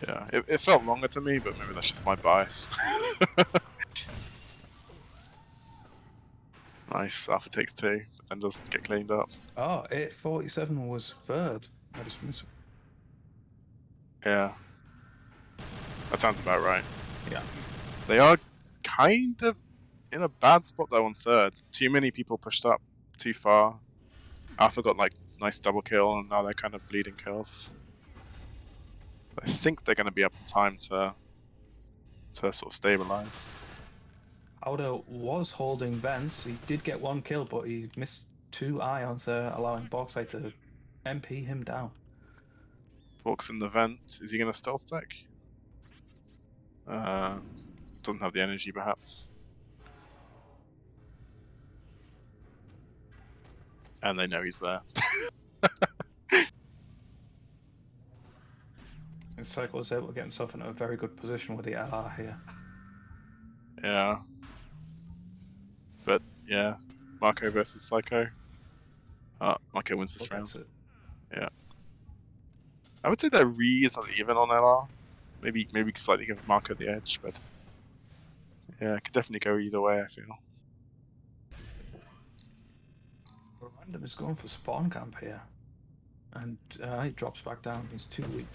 S4: Yeah, it felt longer to me, but maybe that's just my bias. Nice, Alpha takes 2, but then does get cleaned up.
S3: Oh, 8:47 was third. I just missed.
S4: Yeah. That sounds about right.
S3: Yeah.
S4: They are kind of in a bad spot though on third. Too many people pushed up too far. Alpha got like nice double kill and now they're kind of bleeding kills. I think they're going to be up in time to sort of stabilize.
S3: Powder was holding vents. He did get 1 kill, but he missed 2 ions there, allowing Bauxite to MP him down.
S4: Walks in the vent. Is he going to stealth deck? Doesn't have the energy, perhaps. And they know he's there.
S3: And Cycle was able to get himself into a very good position with the LR here.
S4: Yeah. But yeah, Marco versus Psycho. Marco wins this
S3: Well,
S4: round.
S3: that's it.
S4: Yeah. I would say they're reasonably even on LR. Maybe slightly give Marco the edge, but yeah, it could definitely go either way, I feel.
S3: Random is going for spawn camp here. And he drops back down. He's too weak.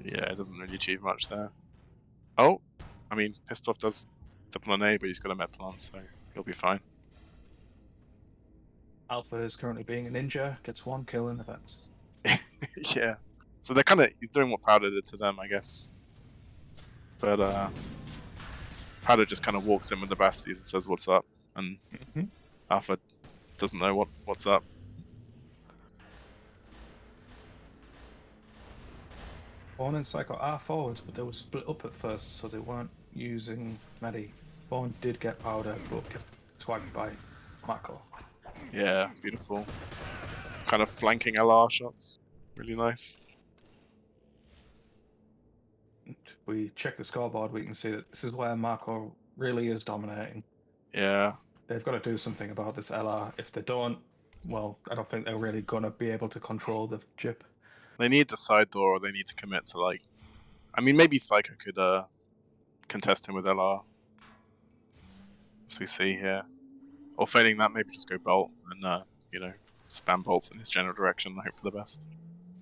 S4: Yeah, it doesn't really achieve much there. Oh, I mean, Pissed Off does double an A, but he's got a Met Plant, so he'll be fine.
S3: Alpha is currently being a ninja, gets 1 kill in events.
S4: Yeah. So they're he's doing what Powder did to them, I guess. But Powder just kind of walks in with the Basties and says, "What's up?" And Alpha doesn't know what's up.
S3: Born and Psycho are forwards, but they were split up at first, so they weren't using Medi. Born did get Powder, but gets swiped by Mako.
S4: Yeah, beautiful. Kind of flanking LR shots. Really nice.
S3: If we check the scoreboard, we can see that this is where Mako really is dominating.
S4: Yeah.
S3: They've got to do something about this LR. If they don't, well, I don't think they're really going to be able to control the chip.
S4: They need the side door, or they need to commit to, like... I mean, maybe Psycho could contest him with LR. As we see here. Or failing that, maybe just go Bolt and, spam bolts in his general direction and hope for the best.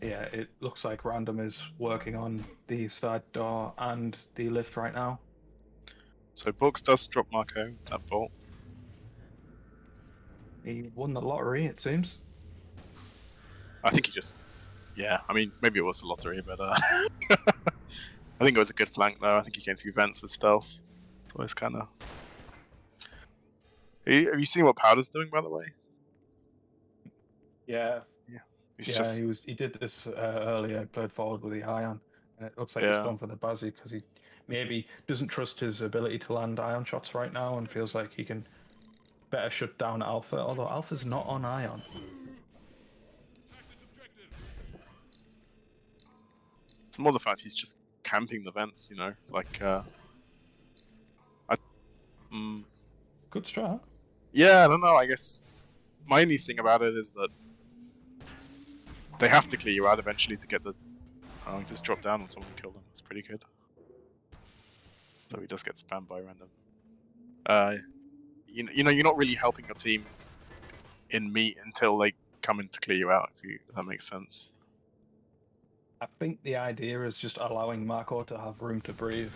S3: Yeah, it looks like Random is working on the side door and the lift right now.
S4: So Books does drop Marco that bolt.
S3: He won the lottery, it seems.
S4: I think he just... Yeah, I mean, maybe it was the lottery, but I think it was a good flank, though. I think he came through vents with stealth. It's always kind of... Have you seen what Powder's doing, by the way?
S3: Yeah.
S4: He's
S3: He did this earlier, played forward with the Ion. And it looks like he's gone for the Bazzi because he maybe doesn't trust his ability to land Ion shots right now and feels like he can better shut down Alpha, although Alpha's not on Ion.
S4: It's more the fact he's just camping the vents, like,
S3: Good strat.
S4: Yeah, I don't know, I guess my only thing about it is that they have to clear you out eventually to get the... Oh, he just dropped down on someone and killed him. That's pretty good. Though he does get spammed by Random. You're not really helping your team in meat until they come in to clear you out, if that makes sense.
S3: I think the idea is just allowing Marco to have room to breathe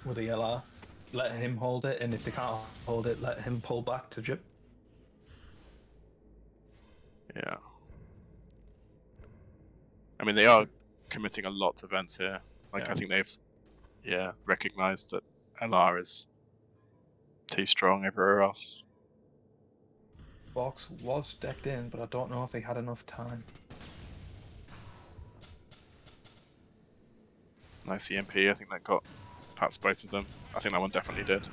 S3: with the LR. Let him hold it, and if they can't hold it, let him pull back to Jip.
S4: Yeah. I mean, they are committing a lot to vents here. Like, I think they've, recognized that LR is too strong everywhere else.
S3: Box was decked in, but I don't know if he had enough time.
S4: Nice EMP, I think that got past both of them. I think that one definitely did.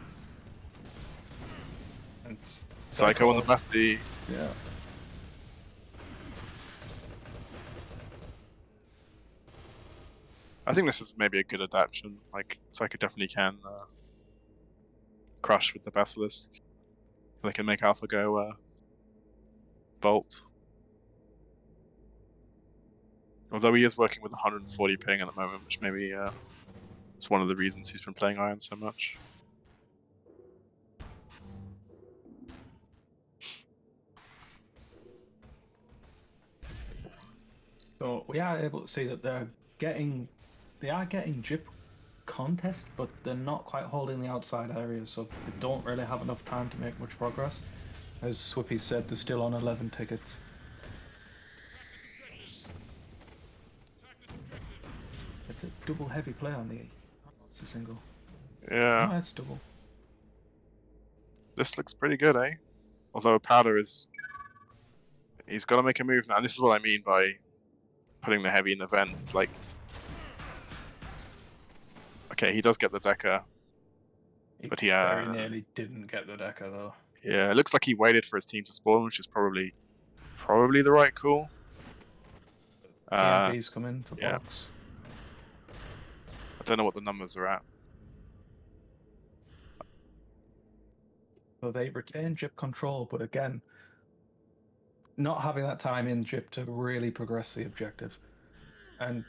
S3: And
S4: Psycho on the Basti.
S3: Yeah.
S4: I think this is maybe a good adaptation. Like, Psycho definitely can crush with the Basilisk. They can make Alpha go Bolt. Although he is working with 140 ping at the moment, which maybe is one of the reasons he's been playing Iron so much.
S3: So we are able to see that they are getting Jip contest, but they're not quite holding the outside areas, so they don't really have enough time to make much progress. As Swippy said, they're still on 11 tickets. It's a double heavy play on the E. It's a single.
S4: Yeah.
S3: No, it's double.
S4: This looks pretty good, eh? Although Powder is... He's got to make a move now. And this is what I mean by putting the heavy in the vent. It's like... Okay, he does get the Decker. But he
S3: very nearly didn't get the Decker, though.
S4: Yeah, it looks like he waited for his team to spawn, which is probably the right call.
S3: EMP's come in for Box.
S4: I don't know what the numbers are at.
S3: So they retain Jip control, but again, not having that time in Jip to really progress the objective. And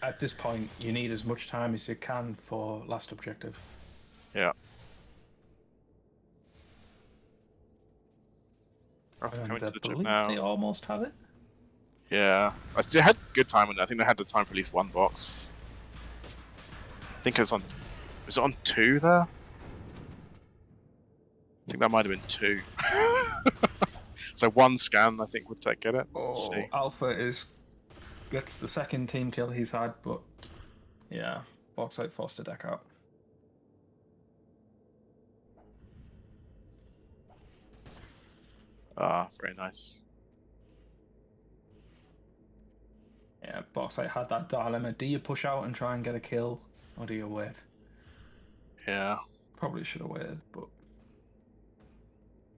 S3: at this point, you need as much time as you can for last objective.
S4: Yeah. After
S3: And
S4: coming
S3: I
S4: to the Jip
S3: believe
S4: now.
S3: they almost have it.
S4: Yeah. They had good time on it. I think they had the time for at least one box. I think it was on... Was it on 2 there? I think that might have been 2. So 1 scan, I think, would get it. Let's see.
S3: Alpha gets the second team kill he's had, but yeah, Bauxite forced a deck out.
S4: Ah, very nice.
S3: Yeah, Bauxite had that dilemma. Do you push out and try and get a kill, or do you wait?
S4: Yeah.
S3: Probably should have waited, but...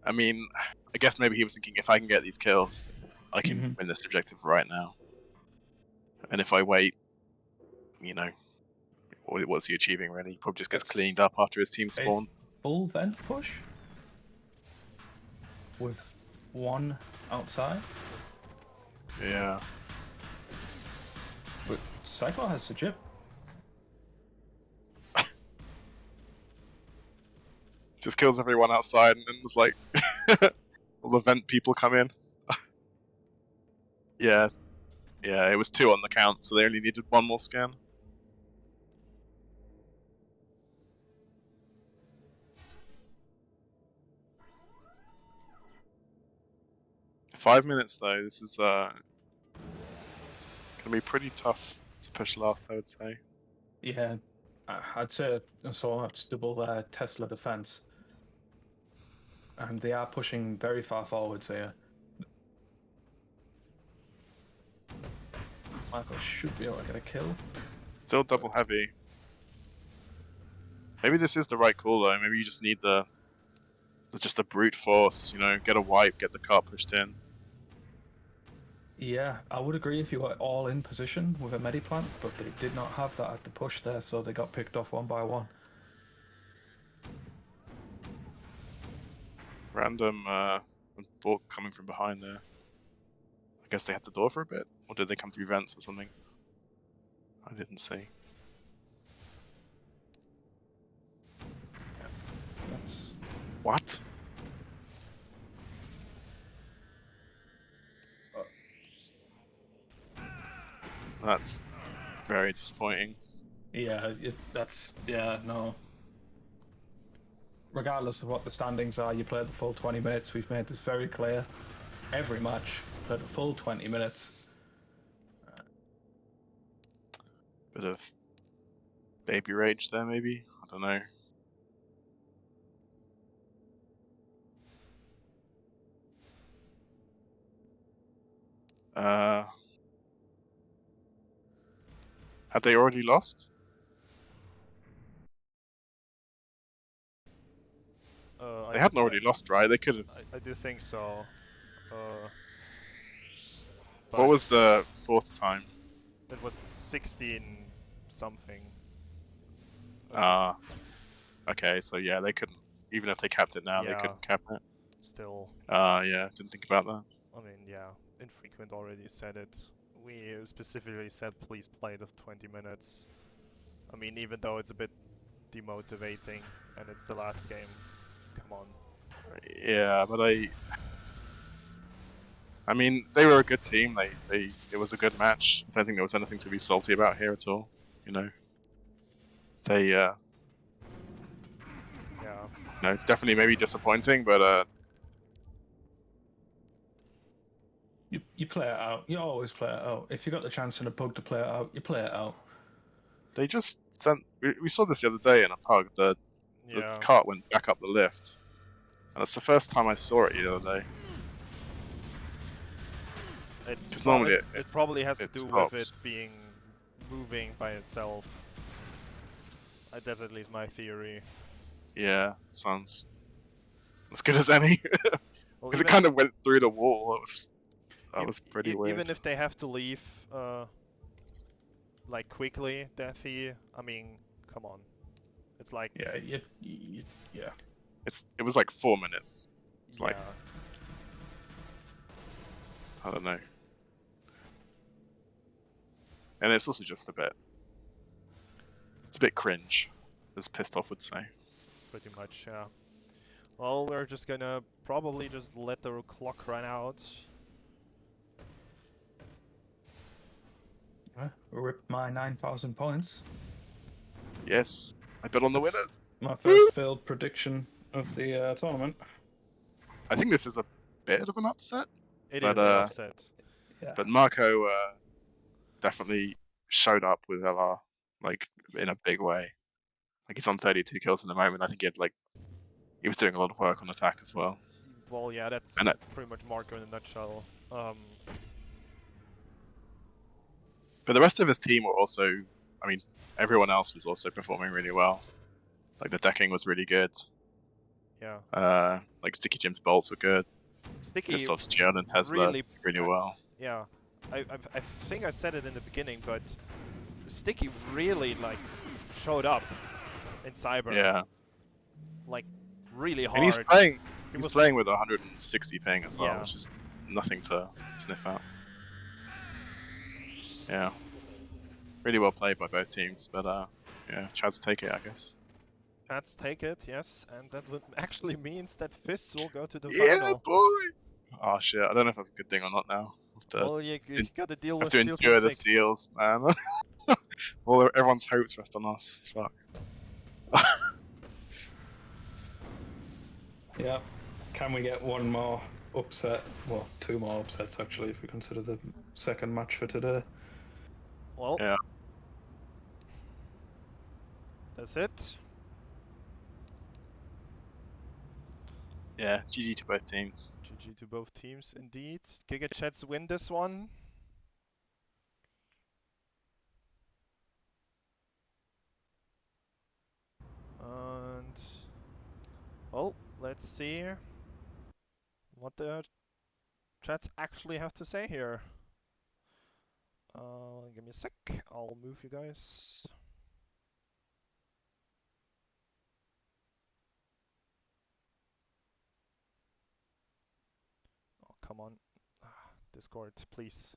S4: I mean, I guess maybe he was thinking, if I can get these kills, I can win this objective right now. And if I wait, you know, what's he achieving really? He probably just gets cleaned up after his team spawn.
S3: Full vent push? With 1 outside?
S4: Yeah.
S3: But Cyclo has the Jip.
S4: Just kills everyone outside and then it's like all the vent people come in. Yeah. Yeah, it was 2 on the count, so they only needed 1 more scan. Five minutes though, this is gonna be pretty tough to push last, I would say.
S3: Yeah, I'd say so much double their Tesla defense. And they are pushing very far forwards here. Michael should be able to get a kill.
S4: Still double heavy. Maybe this is the right call though. Maybe you just need just the brute force. You know, get a wipe, get the cart pushed in.
S3: Yeah, I would agree if you were all in position with a Mediplant, but they did not have that at the push there, so they got picked off 1 by 1.
S4: Random bolt coming from behind there. I guess they had the door for a bit, or did they come through vents or something? I didn't see.
S3: That's...
S4: What? That's very disappointing.
S3: Yeah, no. Regardless of what the standings are, you played the full 20 minutes. We've made this very clear. Every match, played the full 20 minutes.
S4: Bit of baby rage there, maybe? I don't know. Had they already lost? They hadn't already lost, right? They could have.
S2: I do think so.
S4: What was the 4th time?
S2: It was 16 something.
S4: Okay, so yeah, they couldn't. Even if they capped it now, they couldn't cap it.
S2: Still.
S4: Yeah, didn't think about that.
S2: I mean, yeah, Infrequent already said it. We specifically said please play the 20 minutes. I mean, even though it's a bit demotivating and it's the last game, come on.
S4: Yeah, but I mean, they were a good team. It was a good match. I don't think there was anything to be salty about here at all. You know, they
S2: Yeah.
S4: no, definitely maybe disappointing, but
S3: You play it out. You always play it out. If you got the chance in a pug to play it out, you play it out.
S4: they just sent. We saw this the other day in a pug. The cart went back up the lift, and it's the first time I saw it the other day.
S2: It's
S4: normally
S2: it probably has to do
S4: stops.
S2: with it being moving by itself. That's at least my theory.
S4: Yeah, sounds as good as any.
S2: Well,
S4: Because it kind of went through the wall. That was pretty weird.
S2: Even if they have to leave, like quickly, Deathy, I mean, come on. It's like...
S3: Yeah, yeah.
S4: It was like 4 minutes. It's like
S2: Yeah.
S4: I don't know. And it's also just a bit. It's a bit cringe, as Pissed Off would say.
S2: Pretty much, yeah. Well, we're just gonna probably just let the clock run out.
S3: Rip my 9,000 points.
S4: Yes, I bet on the
S3: That's
S4: winners.
S3: my first failed prediction of the tournament.
S4: I think this is a bit of an upset.
S2: It
S4: But,
S2: is an upset.
S3: Yeah.
S4: But Marco definitely showed up with LR, like, in a big way. Like, he's on 32 kills in the moment. I think he was doing a lot of work on attack as well.
S2: Well, yeah, that's
S4: And
S2: pretty much Marco in a nutshell.
S4: But the rest of his team were also, I mean, everyone else was also performing really well. Like, the decking was really good.
S2: Yeah.
S4: Like, Sticky Jim's bolts were good.
S2: Sticky
S4: Pissed Off's Geode and Tesla really well.
S2: Yeah. I think I said it in the beginning, but Sticky really, like, showed up in Cyber.
S4: Yeah.
S2: Like, really hard.
S4: And he's playing with 160 ping as well,
S2: Yeah.
S4: which is nothing to sniff at. Yeah. Really well played by both teams, but yeah, Chad's take it, I guess.
S2: Let's take it, yes, and that would actually means that Fists will go to the
S4: Yeah,
S2: final.
S4: boy! Oh shit, I don't know if that's a good thing or not now.
S2: Well, you gotta deal with
S4: to
S2: Seal
S4: endure
S2: Team
S4: the
S2: 6.
S4: seals, man. Well, everyone's hopes rest on us. Fuck.
S3: Yeah. Can we get one more upset? Well, two more upsets actually, if we consider the second match for today.
S2: Well,
S4: Yeah.
S2: That's it.
S4: Yeah, GG to both teams.
S2: GG to both teams, indeed. Giga Chats win this one. And well, let's see what the chats actually have to say here. Give me a sec. I'll move you guys. Oh, come on. Discord, please.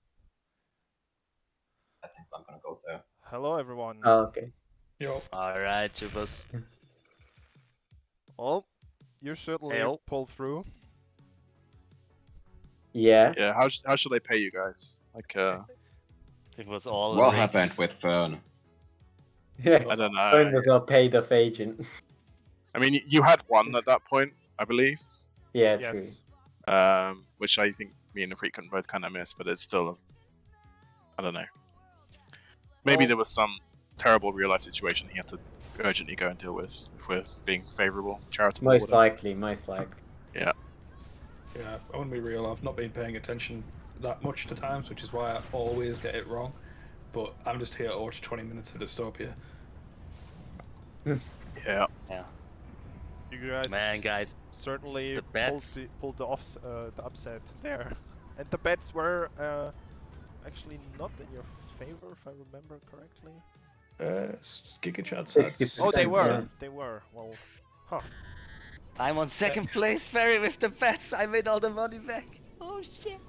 S5: I think I'm gonna go there.
S2: Hello, everyone.
S6: Oh, okay.
S3: Yo.
S7: Alright, Chubas.
S2: Well, you certainly
S7: Heyo.
S2: pulled through.
S6: Yeah.
S4: Yeah, how should I pay you guys? Like,
S7: It was all
S5: What
S7: rigged.
S5: happened with Fern?
S6: Yeah.
S4: I don't know.
S6: Phone was our paid off agent.
S4: I mean, you had one at that point, I believe.
S6: Yeah,
S2: Yes.
S4: Which I think me and the Frequent both kind of missed, but it's still, I don't know. Maybe
S2: Well-
S4: there was some terrible real life situation he had to urgently go and deal with, if we're being favourable, charitable.
S6: Most
S4: whatever.
S6: likely, most likely.
S3: Yeah, I want to be real, I've not been paying attention that much to times, which is why I always get it wrong. But I'm just here to watch 20 minutes of Dystopia.
S4: Yeah.
S2: You guys
S7: Man, guys.
S2: certainly
S7: The bets.
S2: pulled the upset there. And the bets were actually not in your favor, if I remember correctly.
S3: Giga Chad said
S6: 60%.
S2: Oh, they were.
S6: 60%.
S2: They were. Well, huh.
S7: I'm on second place, Ferry, with the bets. I made all the money back. Oh shit.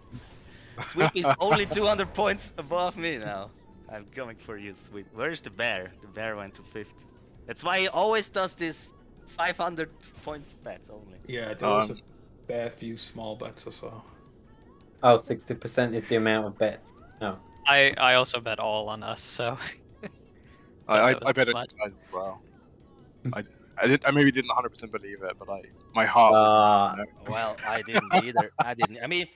S7: Sweep is only 200 points above me now. I'm coming for you, Sweep. Where's the bear? The bear went to 5th. That's why he always does this 500 points bets only.
S3: Yeah, there was a bare few small bets or so.
S6: Oh, 60% is the amount of bets. Oh.
S8: I also bet all on us, so
S4: I
S8: that was
S4: bet on
S8: much.
S4: you guys as well. I maybe didn't 100% believe it, but my heart was.
S7: Well, I didn't either. I mean,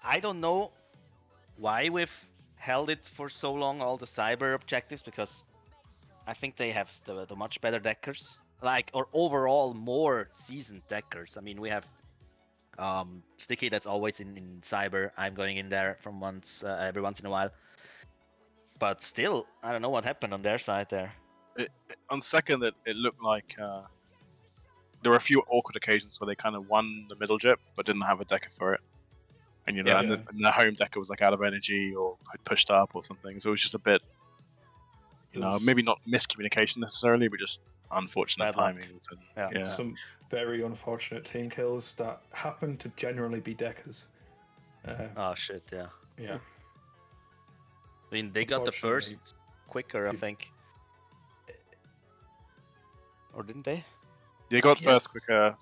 S7: I don't know why we've held it for so long, all the cyber objectives, because I think they have the much better deckers. Like, or overall more seasoned deckers. I mean, we have Sticky that's always in cyber. I'm going in there from every once in a while. But still, I don't know what happened on their side there.
S4: On second, it looked like there were a few awkward occasions where they kind of won the middle jip but didn't have a decker for it, and you know,
S3: Yeah.
S4: and the home decker was like out of energy or had pushed up or something. So it was just a bit, you know, maybe not miscommunication necessarily, but just unfortunate
S7: Bad luck.
S4: timings. And,
S7: Yeah.
S3: Some very unfortunate team kills that happen to generally be deckers.
S7: Oh shit, yeah.
S3: Yeah.
S7: I mean, they got the
S3: Unfortunately,
S7: first quicker, I
S3: you-
S7: think. Or didn't they?
S4: They got
S3: Yeah.
S4: first quicker.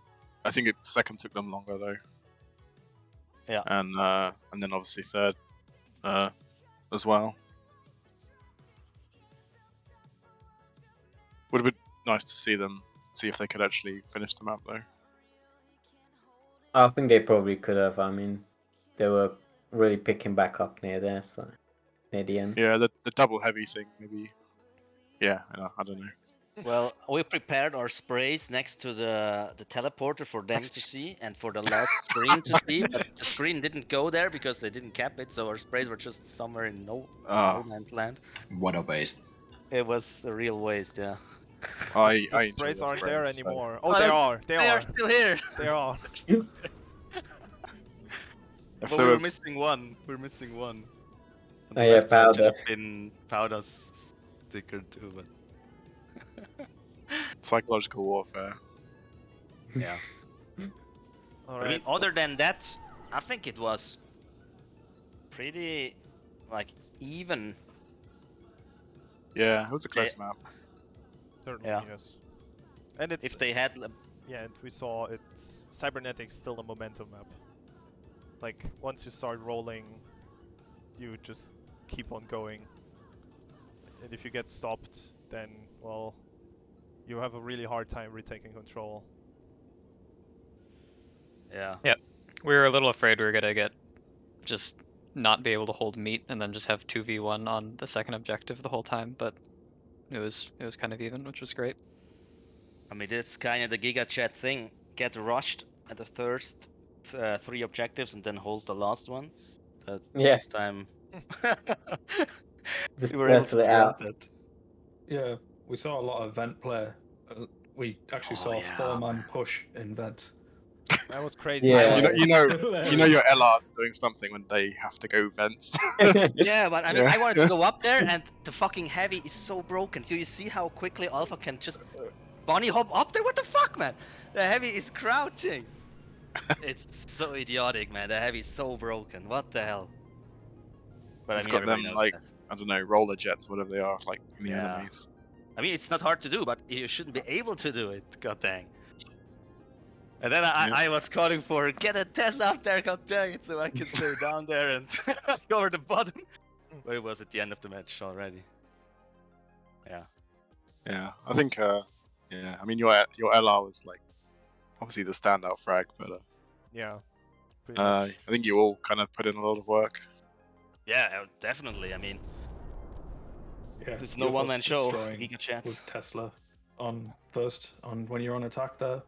S4: I think second took them longer though.
S7: Yeah.
S4: And then obviously third as well. Would have been nice to see if they could actually finish the map though.
S6: I think they probably could have. I mean, they were really picking back up near there, so near the end.
S4: Yeah, the double heavy thing maybe. Yeah, I don't know.
S7: Well, we prepared our sprays next to the teleporter for them to see and for the last screen to see, but the screen didn't go there because they didn't cap it, so our sprays were just somewhere in no man's land.
S5: What a waste.
S7: It was a real waste, yeah.
S4: I
S2: The
S4: enjoy
S2: sprays
S4: the
S2: aren't there
S4: sprays, so-
S2: anymore. Oh, they are. They
S7: are
S2: are.
S7: still here.
S2: They are.
S4: If
S7: But
S4: there
S7: we were
S4: was-
S7: missing one. We're missing one. On
S6: Oh,
S7: the
S6: yeah,
S7: left side should
S6: powder.
S7: have been powder's sticker too, but
S4: psychological warfare.
S7: yeah.
S2: All
S7: I mean,
S2: right.
S7: other than that, I think it was pretty like even.
S4: Yeah, it was a close map.
S2: Certainly,
S7: Yeah.
S2: yes. And it's
S7: If they had,
S2: yeah, and we saw it's cybernetics still a momentum map. Like once you start rolling, you just keep on going. And if you get stopped, then well, you have a really hard time retaking control.
S7: yeah,
S8: We were a little afraid we were gonna get just not be able to hold meat and then just have 2v1 on the second objective the whole time, but it was kind of even, which was great.
S7: I mean it's kind of the Giga Chat thing. Get rushed at the first 3 objectives and then hold the last one. But
S6: Yeah.
S7: this time,
S6: Just
S7: we were able to
S6: battle it
S7: prevent
S6: out.
S7: that.
S3: Yeah, we saw a lot of vent play. We actually saw a
S7: yeah.
S3: 4-man push in vent.
S2: That was crazy.
S6: Yeah.
S4: You know your LR's doing something when they have to go vents.
S7: Yeah, but I mean,
S4: Yeah.
S7: I wanted to go up there, and the fucking heavy is so broken. Do you see how quickly Alpha can just bunny hop up there? What the fuck, man? The heavy is crouching. It's so idiotic, man. The heavy is so broken. What the hell? But
S4: It's
S7: I mean,
S4: got
S7: everybody
S4: them
S7: knows
S4: like
S7: that.
S4: I don't know, roller jets, whatever they are, like in the
S7: Yeah.
S4: enemies.
S7: I mean, it's not hard to do, but you shouldn't be able to do it. God dang. And then I was calling for get a Tesla up there, god dang it, so I can stay down there and cover the bottom. But it was at the end of the match already. Yeah.
S4: Yeah, I think. Yeah, I mean your LR was like obviously the standout frag, but
S2: Yeah. Pretty much.
S4: I think you all kind of put in a lot of work.
S7: Yeah, definitely. I mean,
S3: Yeah,
S7: there's no
S3: UFO's
S7: one-man show.
S3: destroying
S7: Giga Chat.
S3: with Tesla on when you're on attack there.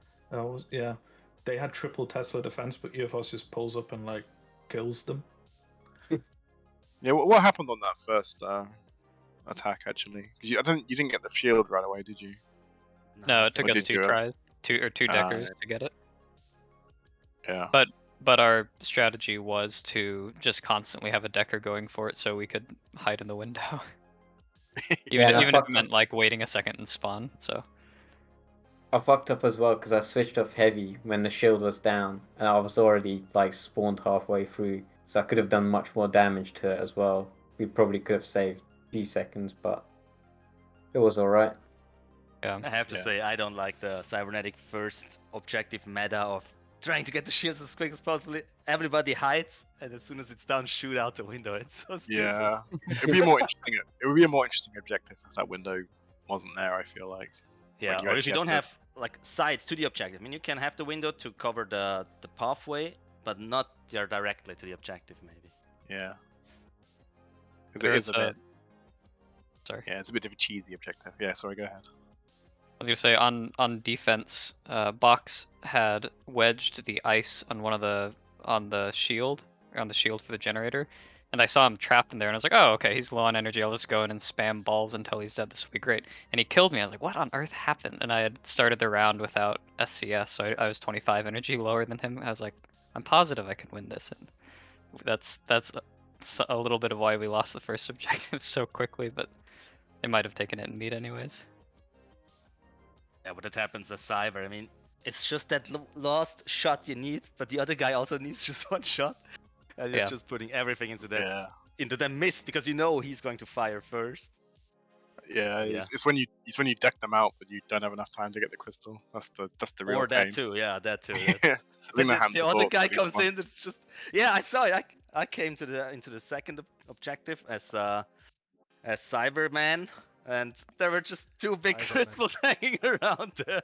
S3: Yeah, they had triple Tesla defense, but UFOs just pulls up and like kills them.
S4: Yeah, what happened on that first attack actually? Because you didn't get the shield right away, did you?
S8: No, it took
S4: Or
S8: us
S4: did
S8: 2
S4: you?
S8: tries, two deckers
S4: yeah.
S8: to get it.
S4: Yeah.
S8: But our strategy was to just constantly have a decker going for it so we could hide in the window.
S6: Yeah, and I
S8: even if it
S6: fucked
S8: meant
S6: up.
S8: like waiting a second and spawn, so.
S6: I fucked up as well because I switched off heavy when the shield was down, and I was already like spawned halfway through, so I could have done much more damage to it as well. We probably could have saved a few seconds, but it was alright.
S8: Yeah.
S7: I have to
S4: Yeah.
S7: say, I don't like the cybernetic first objective meta of trying to get the shields as quick as possible. Everybody hides, and as soon as it's done, shoot out the window. It's so stupid.
S4: Yeah. It'd be more interesting. It would be a more interesting objective if that window wasn't there. I feel like.
S7: Yeah,
S4: Like, you
S7: or if
S4: actually
S7: you don't
S4: have
S7: have like sides to the objective. I mean, you can have the window to cover the pathway, but not directly to the objective, maybe.
S4: Yeah. Because
S8: There
S4: it is
S8: was
S4: a bit.
S8: Sorry.
S4: Yeah, it's a bit of a cheesy objective. Yeah. Sorry. Go ahead.
S8: I was gonna say on defense, Box had wedged the ice on on the shield for the generator, and I saw him trapped in there, and I was like, oh okay, he's low on energy. I'll just go in and spam balls until he's dead. This will be great. And he killed me. I was like, what on earth happened? And I had started the round without SCS, so I was 25 energy lower than him. I was like, I'm positive I can win this, and that's a little bit of why we lost the first objective so quickly, but they might have taken it in meat anyways.
S7: Yeah, but it happens as Cyber. I mean, it's just that last shot you need, but the other guy also needs just one shot, and you're
S8: Yeah.
S7: just putting everything into that
S4: Yeah.
S7: into the miss because you know he's going to fire first.
S4: Yeah,
S7: Yeah.
S4: it's when you deck them out, but you don't have enough time to get the crystal. That's the real
S7: Or that
S4: pain.
S7: too, yeah, that too.
S4: Yeah. I think the hands
S7: The
S4: are
S7: other
S4: bought
S7: guy
S4: at least
S7: comes
S4: one.
S7: in. It's just yeah. I saw it. I came to the into the second objective as Cyberman, and there were just two big
S2: Cyberman.
S7: crystals hanging around there.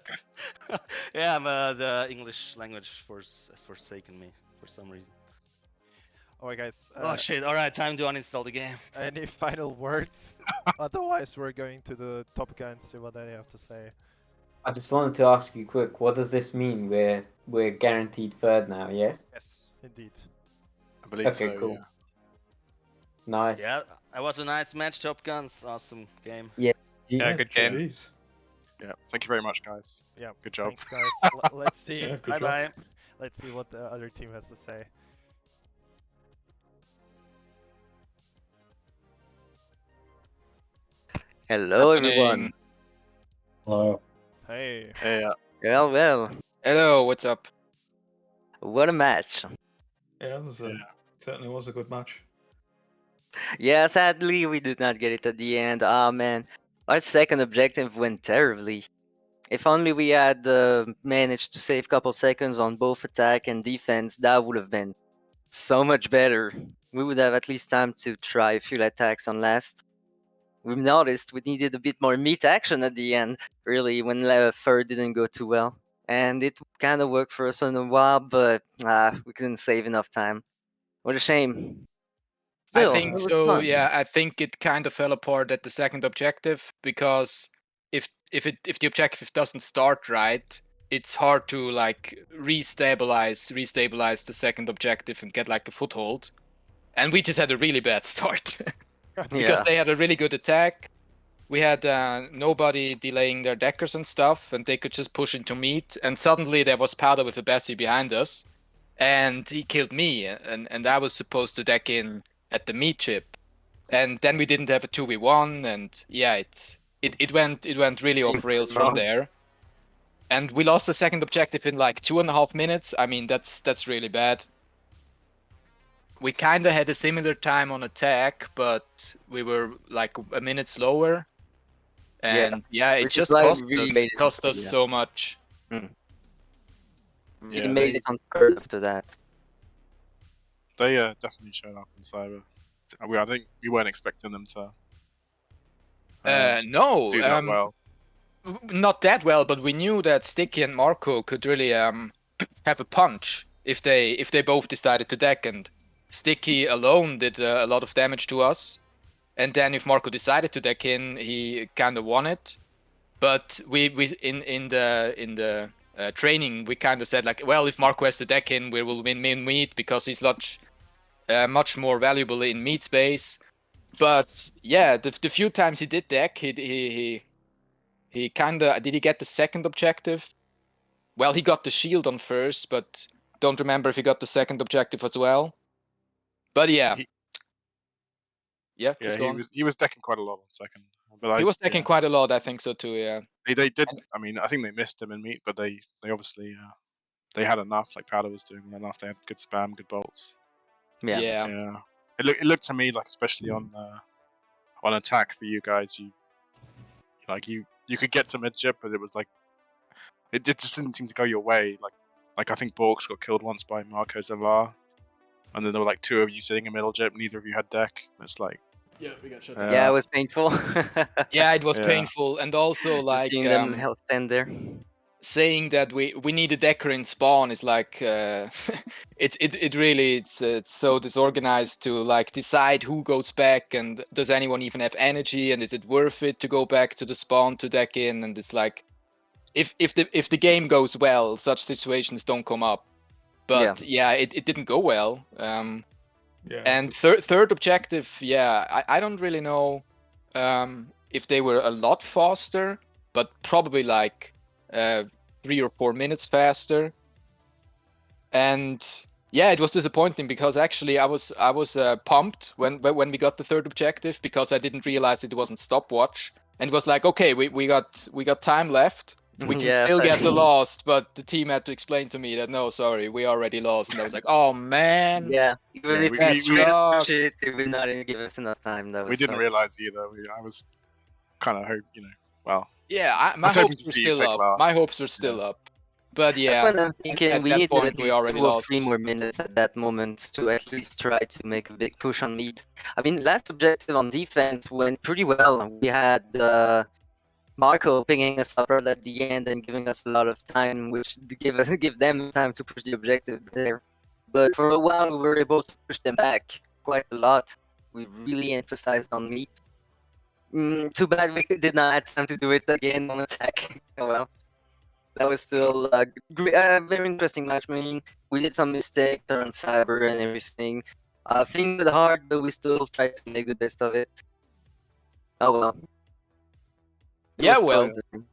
S7: Yeah, the English language has forsaken me for some reason.
S2: Alright, guys.
S7: Oh shit! All right, time to uninstall the game.
S2: Any final words? Otherwise, we're going to the Top Gun and see what they have to say.
S6: I just wanted to ask you quick, what does this mean? We're guaranteed third now, yeah?
S2: Yes, indeed.
S4: I believe
S6: Okay,
S4: so.
S6: cool.
S4: Yeah.
S6: Nice.
S7: Yeah, that was a nice match. Top Guns, awesome game.
S8: Yeah, good game.
S3: GGs.
S4: Yeah. Thank you very much, guys.
S2: Yeah.
S4: Good job.
S2: Thanks, guys. Let's see.
S3: Yeah, good
S7: Bye
S3: job.
S7: bye.
S2: Let's see what the other team has to say.
S9: Hello, everyone.
S3: Hello.
S2: Hey.
S4: Hey,
S9: Well. Hello, what's up? What a match.
S3: Yeah, it was certainly was a good match.
S9: Yeah, sadly, we did not get it at the end. Ah, man. Our second objective went terribly. If only we had managed to save a couple seconds on both attack and defense, that would have been so much better. We would have at least time to try a few attacks on last. We've noticed we needed a bit more meat action at the end, really, when third didn't go too well. And it kind of worked for us in a while, but we couldn't save enough time. What a shame. Still,
S10: I think
S9: it was
S10: so.
S9: fun.
S10: Yeah, I think it kind of fell apart at the second objective because if the objective doesn't start right, it's hard to like restabilize the second objective and get like a foothold. And we just had a really bad start because
S9: Yeah.
S10: they had a really good attack. We had nobody delaying their deckers and stuff, and they could just push into meat. And suddenly there was Powder with a Bessie behind us, and he killed me. And I was supposed to deck in at the meat chip, and then we didn't have a 2v1, and yeah, it went really off rails from there. And we lost the second objective in like 2.5 minutes. I mean, that's really bad. We kind of had a similar time on attack, but we were like a minute slower. And yeah, it
S9: Which is
S10: just
S9: why
S10: cost
S9: we really
S10: us,
S9: made it
S10: cost
S9: to-
S10: us
S9: yeah.
S10: so much.
S9: We
S4: Yeah,
S9: made
S4: they-
S9: it on third after that.
S4: they definitely showed up in Cyber. I think we weren't expecting them to
S10: No,
S4: do that well.
S10: not that well, but we knew that Sticky and Marco could really have a punch if they both decided to deck, and Sticky alone did a lot of damage to us, and then if Marco decided to deck in, he kind of won it. But we in the training we kind of said like, well, if Marco has to deck in, we will win meat because he's much more valuable in meat space. But yeah, the few times he did deck, he kind of did he get the second objective? Well, he got the shield on first, but don't remember if he got the second objective as well. But yeah,
S4: Yeah,
S10: just go on.
S4: he was decking quite a lot on second. But
S10: He was decking quite a lot, I think so too. Yeah,
S4: They did. I mean, I think they missed him in meat, but they obviously they had enough. Like Powder was doing enough. They had good spam, good bolts.
S9: Yeah.
S4: Yeah. It looked to me like, especially on attack for you guys, you could get to mid chip, but it was like it just didn't seem to go your way. Like I think Borks got killed once by Marco Zemlar, and then there were like two of you sitting in middle chip. Neither of you had deck. It's like
S11: Yeah, we got shut
S9: Yeah, it was painful.
S10: yeah, it was
S4: Yeah.
S10: painful, and also like
S9: Seeing them hell stand there.
S10: saying that we need a decker in spawn is like it really it's so disorganized to like decide who goes back, and does anyone even have energy, and is it worth it to go back to the spawn to deck in? And it's like if the game goes well, such situations don't come up. But yeah, it didn't go well.
S3: Yeah.
S10: And third objective, yeah, I don't really know if they were a lot faster, but probably like 3 or 4 minutes faster. And yeah, it was disappointing because actually I was pumped when we got the third objective, because I didn't realize it wasn't stopwatch, and it was like, okay, we got time left. We can
S9: Yeah,
S10: still get the
S9: sadly.
S10: lost, but the team had to explain to me that no, sorry, we already lost, and I was like, oh man,
S9: Yeah, even
S4: Yeah,
S9: if
S4: we-
S9: we
S10: that
S4: we-
S9: push it,
S10: sucks.
S9: they would not give us enough time. That
S4: We
S9: was
S4: didn't realize either. I was kind of well,
S10: Yeah,
S4: I
S10: my
S4: was hoping
S10: hopes
S4: to
S10: were
S4: see you
S10: still
S4: take
S10: up.
S4: last.
S10: My hopes were still up, but
S9: That's
S10: yeah,
S9: what I'm thinking. We
S10: that
S9: needed
S10: point
S9: at
S10: we
S9: least
S10: already
S9: 2 or
S10: lost.
S9: 3 more minutes at that moment to at least try to make a big push on meat. I mean, last objective on defense went pretty well. We had Marco picking us up right at the end and giving us a lot of time, which give them time to push the objective there. But for a while, we were able to push them back quite a lot. We really emphasized on meat. Too bad we did not have time to do it again on attack. Oh well. That was still a very interesting match. I mean, we did some mistakes on Cyber and everything. Things were hard, but we still tried to make the best of it. Oh well. It
S10: Yeah,
S9: was still
S10: well,
S9: interesting.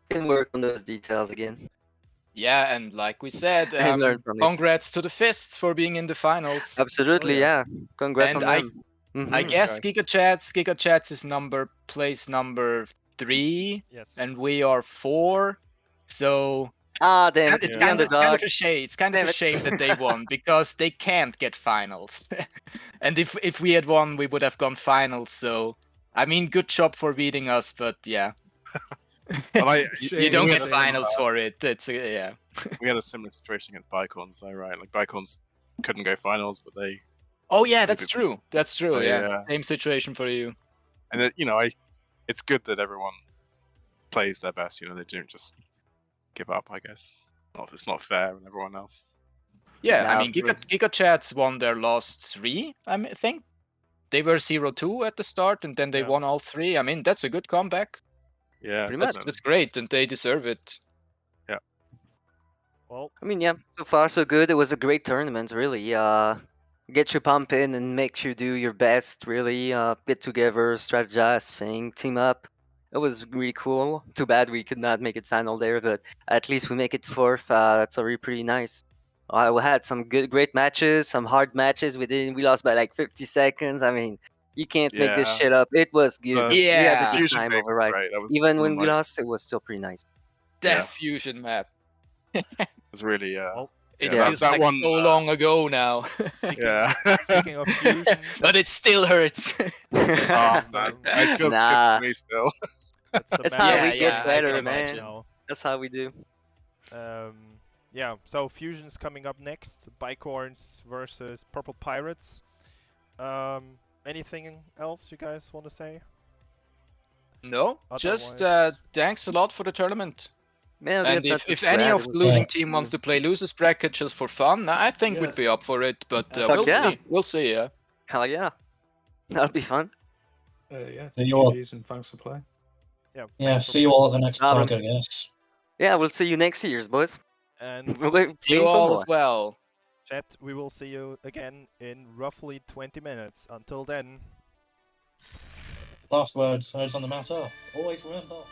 S9: Can work on those details again.
S10: yeah, and like we said,
S9: And learn from it.
S10: congrats to the Fists for being in the finals.
S9: Absolutely,
S2: yeah.
S9: yeah. Congrats
S10: And
S9: on them.
S10: I
S9: Mhm.
S10: guess
S4: guys.
S10: Giga Chats is place number 3,
S2: Yes.
S10: and we are 4. So
S9: Ah, damn it.
S10: it's
S9: The
S10: kind of
S9: underdog.
S10: a shame. It's kind of
S9: Damn
S10: a
S9: it.
S10: shame that they won because they can't get finals. And if we had won, we would have gone finals. So I mean, good job for beating us, but yeah,
S4: Well,
S10: you don't
S4: we
S10: get
S4: had a
S10: finals
S4: similar-
S10: for it. It's yeah.
S4: We had a similar situation against Bicorns, though, right? Like Bicorns couldn't go finals, but they
S10: Oh yeah,
S4: They
S10: that's
S4: did-
S10: true. That's true.
S4: they,
S10: Yeah, same situation for you.
S4: and it's good that everyone plays their best. They don't just give up. I guess it's not fair on everyone else.
S10: Yeah, I
S9: Yeah,
S10: mean, Giga Chats won their last 3. I think they were 0-2 at the start, and then they
S2: Yeah.
S10: won all 3. I mean, that's a good comeback.
S4: Yeah,
S9: Pretty
S10: That's
S9: much.
S10: that's great, and they deserve it.
S2: Well,
S9: I mean, yeah, so far so good. It was a great tournament, really. Get you pumping and makes you do your best, really. Get together, strategize, think, team up. It was really cool. Too bad we could not make it final there, but at least we make it fourth. That's already pretty nice. We had some great matches, some hard matches. We lost by like 50 seconds. I mean, you can't make this
S4: Yeah.
S9: shit up. It was good. We had
S10: Yeah.
S9: a good
S4: Fusion
S9: time
S4: game
S9: over
S4: was
S9: Rise.
S4: great. That was
S9: Even
S4: one
S9: when
S4: of
S9: we
S4: my-
S9: lost, it was still pretty nice.
S10: That
S4: Yeah.
S10: fusion map.
S4: It was really
S2: well,
S10: It
S4: Yeah,
S10: feels
S4: that
S10: like
S4: one,
S10: so long ago now,
S4: yeah.
S2: speaking of fusion,
S10: but it still hurts.
S4: Oh,
S2: That's
S4: man.
S2: the-
S4: It feels
S9: Nah.
S4: good to me still.
S2: that's the
S9: That's
S2: map
S9: how
S10: Yeah,
S9: we
S2: that
S9: get
S10: yeah, I
S9: better,
S10: can
S9: man.
S10: imagine.
S2: now.
S9: That's how we do.
S2: Yeah, so Fusion's coming up next. Bicorns versus Purple Pirates. Anything else you guys want to say?
S10: No, just
S2: Otherwise-
S10: thanks a lot for the tournament.
S9: Man,
S10: And if any of the losing team wants to play losers bracket just for fun, I think we'd be
S3: Yes.
S10: up for it. But
S2: Fuck
S10: we'll
S9: yeah.
S10: see. We'll see. Yeah.
S9: Hell yeah. That'll be fun.
S3: Yeah,
S11: See you all.
S3: GGs and thanks for playing.
S2: Yeah.
S11: Yeah,
S2: thanks for
S11: see you all at the next
S9: Problem.
S11: talk, I guess.
S9: Yeah, we'll see you next year's, boys.
S2: And
S9: We're
S10: See you
S9: waiting for
S10: all
S9: more.
S10: as well.
S2: chat, we will see you again in roughly 20 minutes. Until then.
S11: Last words on the matter. Always remember.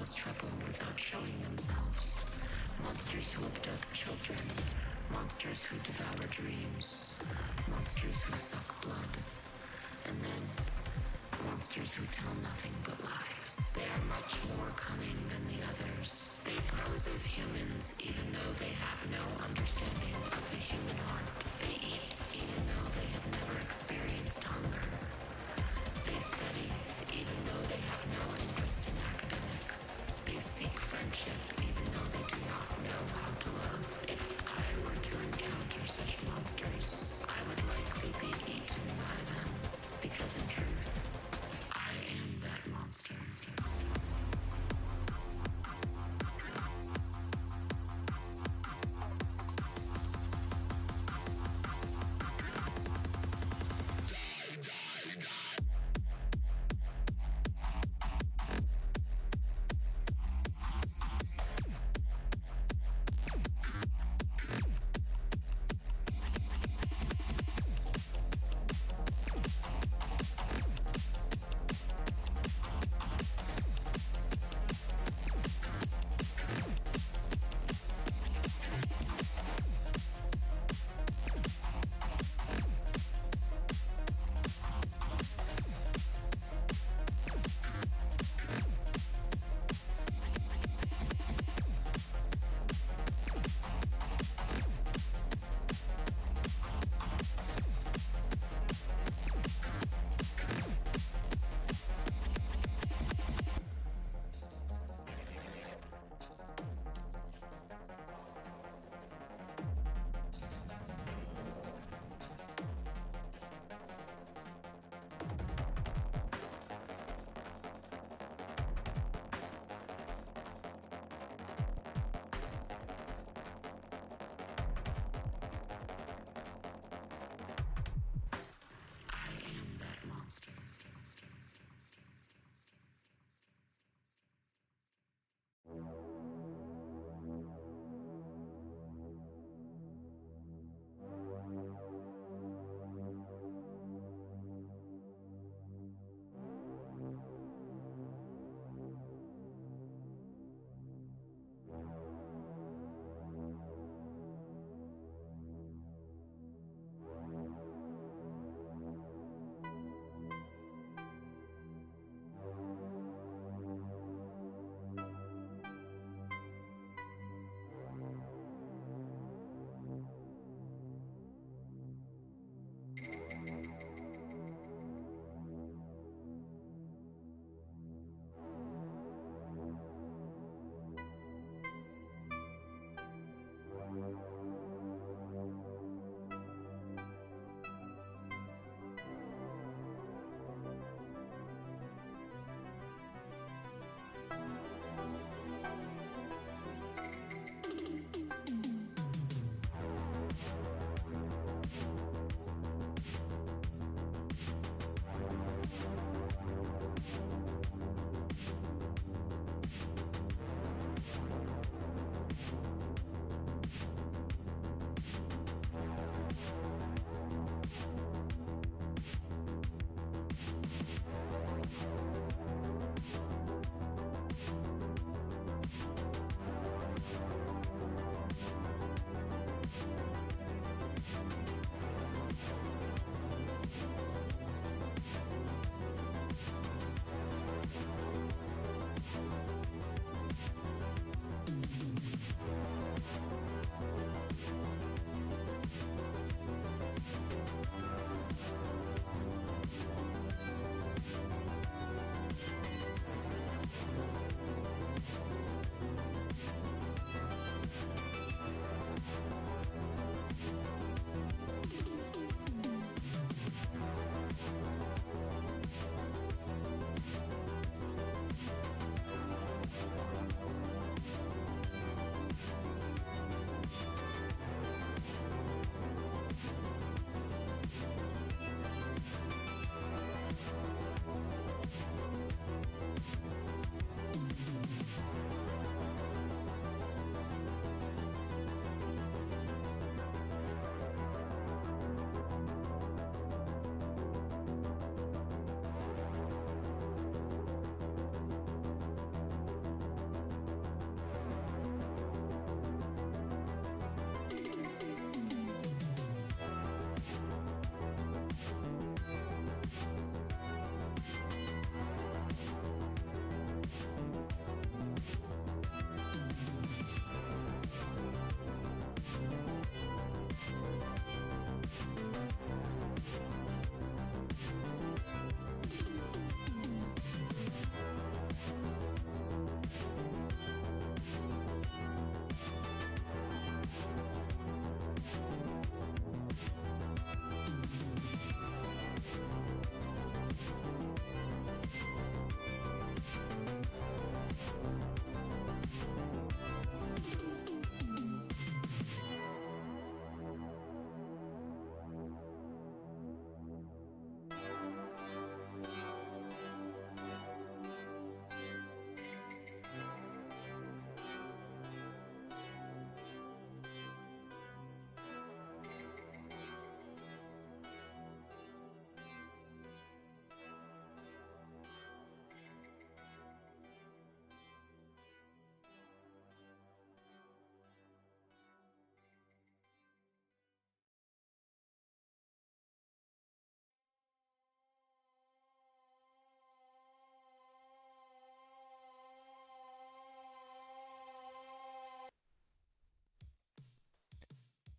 S1: cause trouble without showing themselves. Monsters who abduct children. Monsters who devour dreams. Monsters who suck blood. And then, monsters who tell nothing but lies. They are much more cunning than the others. They pose as humans even though they have no understanding of the human heart. They eat even though they have never experienced hunger. They study even though they have no interest in academics. They seek friendship even though they do not know how to love. If I were to encounter such monsters, I would likely be eaten by them. Because in truth, I am that monster.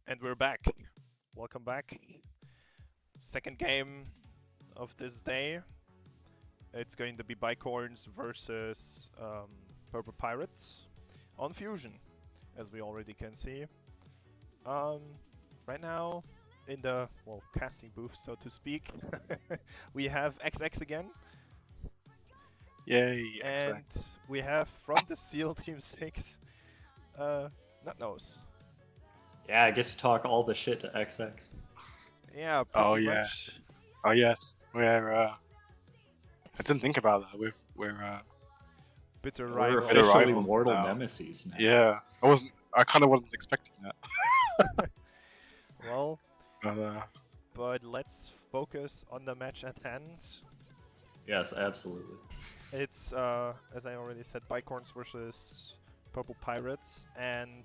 S2: And we're back. Welcome back. Second game of this day. It's going to be Bicorns versus Purple Pirates on Fusion, as we already can see. Right now, in the casting booth, so to speak, we have XX again.
S4: Yay!
S2: And
S4: XX.
S2: we have from the SEAL Team 6, Nutnose.
S12: Yeah, I get to talk all the shit to XX.
S2: Yeah,
S4: Oh,
S2: pretty
S4: yeah.
S2: much.
S4: Oh yes, we're. I didn't think about that. We're
S2: Bitter
S12: We're
S2: rival.
S4: Bitter
S12: officially
S4: rivals
S12: mortal
S4: now.
S12: nemesis now.
S4: Yeah, I kind of wasn't expecting that.
S2: Well,
S4: But
S2: but let's focus on the match at hand.
S12: Yes, absolutely.
S2: It's, as I already said, Bicorns versus Purple Pirates, and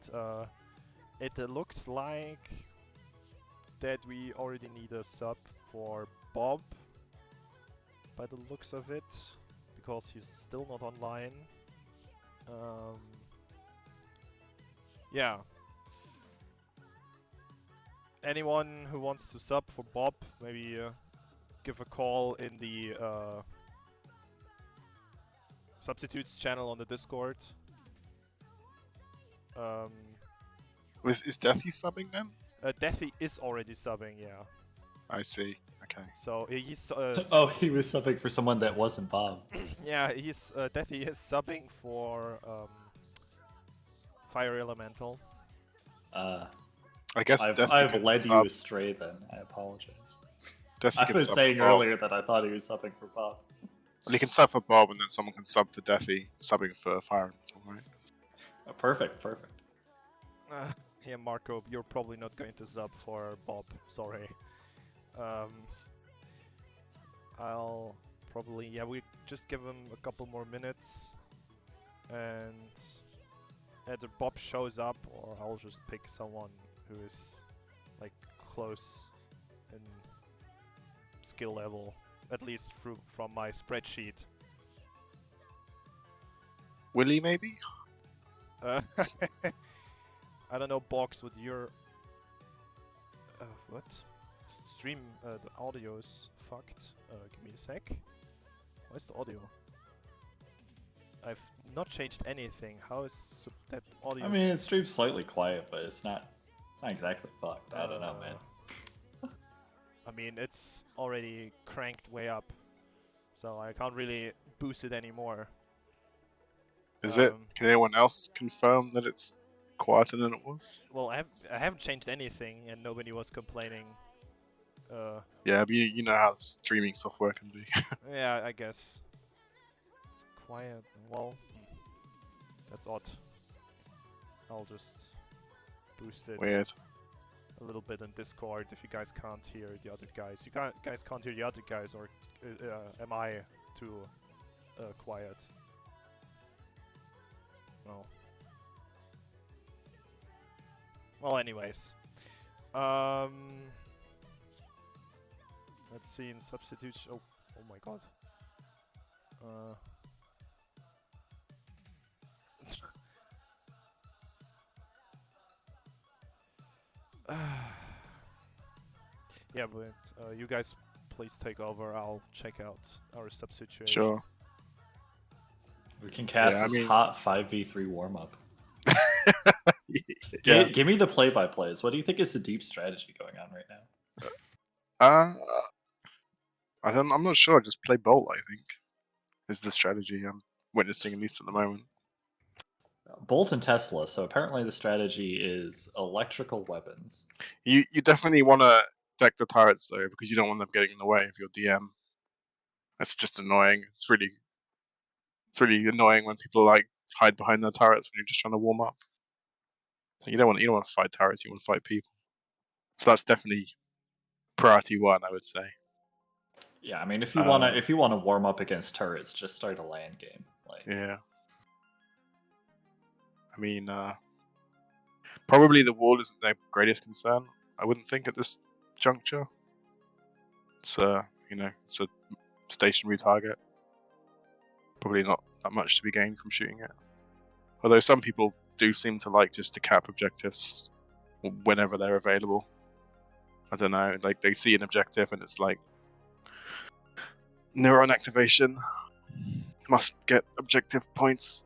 S2: it looked like that we already need a sub for Bob, by the looks of it, because he's still not online. Yeah. Anyone who wants to sub for Bob, maybe give a call in the substitutes channel on the Discord.
S4: is Deathy subbing then?
S2: Deathy is already subbing, yeah.
S4: I see. Okay.
S2: So he's
S12: Oh, he was subbing for someone that wasn't Bob.
S2: yeah, he's Deathy is subbing for Fire Elemental.
S4: I guess
S12: I've
S4: could
S12: led
S4: sub.
S12: you astray then. I apologize.
S4: Deathy
S12: I
S4: could
S12: was
S4: sub
S12: saying
S4: for Bob.
S12: earlier that I thought he was subbing for Bob.
S4: Well, he can sub for Bob, and then someone can sub for Deathy, subbing for Fire Elemental, right?
S12: Oh, perfect.
S2: Yeah, Marco, you're probably not going to sub for Bob. Sorry. I'll probably we just give him a couple more minutes, and either Bob shows up, or I'll just pick someone who is like close in skill level, at least from my spreadsheet.
S4: Willie, maybe?
S2: I don't know, Box, with your what? Stream, the audio's fucked. Give me a sec. Where's the audio? I've not changed anything. How is that audio?
S12: I mean, it streams slightly quiet, but it's not exactly fucked. I don't know, man.
S2: I mean, it's already cranked way up, so I can't really boost it anymore.
S4: Is it? Can anyone else confirm that it's quieter than it was?
S2: Well, I haven't changed anything, and nobody was complaining.
S4: Yeah, but you know how streaming software can be.
S2: Yeah, I guess. It's quiet. Well, that's odd. I'll just boost it
S4: Weird.
S2: a little bit in Discord if you guys can't hear the other guys. You guys can't hear the other guys, or am I too quiet? No. Well, anyways. Let's see in substitutes. Oh my god. Yeah, but you guys please take over. I'll check out our sub situation.
S4: Sure.
S12: We can cast
S4: Yeah, I
S12: this
S4: mean-
S12: hot 5v3 warm-up.
S4: Yeah.
S12: Give me the play-by-plays. What do you think is the deep strategy going on right now?
S4: I'm not sure. Just play Bolt, I think, is the strategy I'm witnessing, at least at the moment.
S12: Bolt and Tesla, so apparently the strategy is electrical weapons.
S4: You definitely want to deck the turrets, though, because you don't want them getting in the way of your DM. That's just annoying. It's really annoying when people like hide behind their turrets when you're just trying to warm up. So you don't want to fight turrets. You want to fight people. So that's definitely priority one, I would say.
S12: Yeah, I mean, if you wanna warm up against turrets, just start a land game. Like,
S4: Yeah. I mean, probably the wall isn't their greatest concern. I wouldn't think at this juncture. It's it's a stationary target. Probably not that much to be gained from shooting it. Although some people do seem to like just to cap objectives whenever they're available. I don't know, like they see an objective and it's like neuron activation, must get objective points.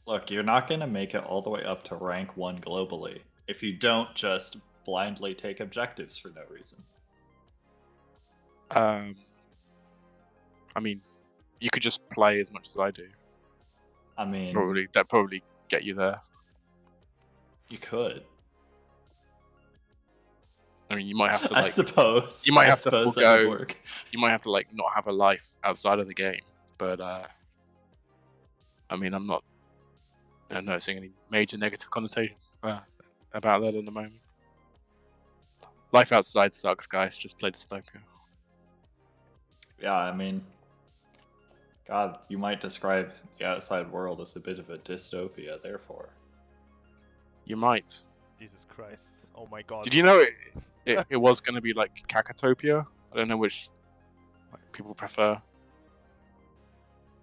S12: Look, you're not going to make it all the way up to rank 1 globally if you don't just blindly take objectives for no reason.
S4: I mean, you could just play as much as I do.
S12: I mean,
S4: That'd probably get you there.
S12: you could.
S4: I mean, you might have to
S12: I
S4: like.
S12: suppose.
S4: You might
S12: I
S4: have to
S12: suppose that would
S4: forgo.
S12: work.
S4: You might have to like not have a life outside of the game, but I mean, I'm not noticing any major negative connotation about that at the moment. Life outside sucks, guys. Just play Dystopia.
S12: Yeah, I mean, God, you might describe the outside world as a bit of a dystopia, therefore.
S4: You might.
S2: Jesus Christ. Oh my god.
S4: Did you know it was going to be like Cacotopia? I don't know which people prefer.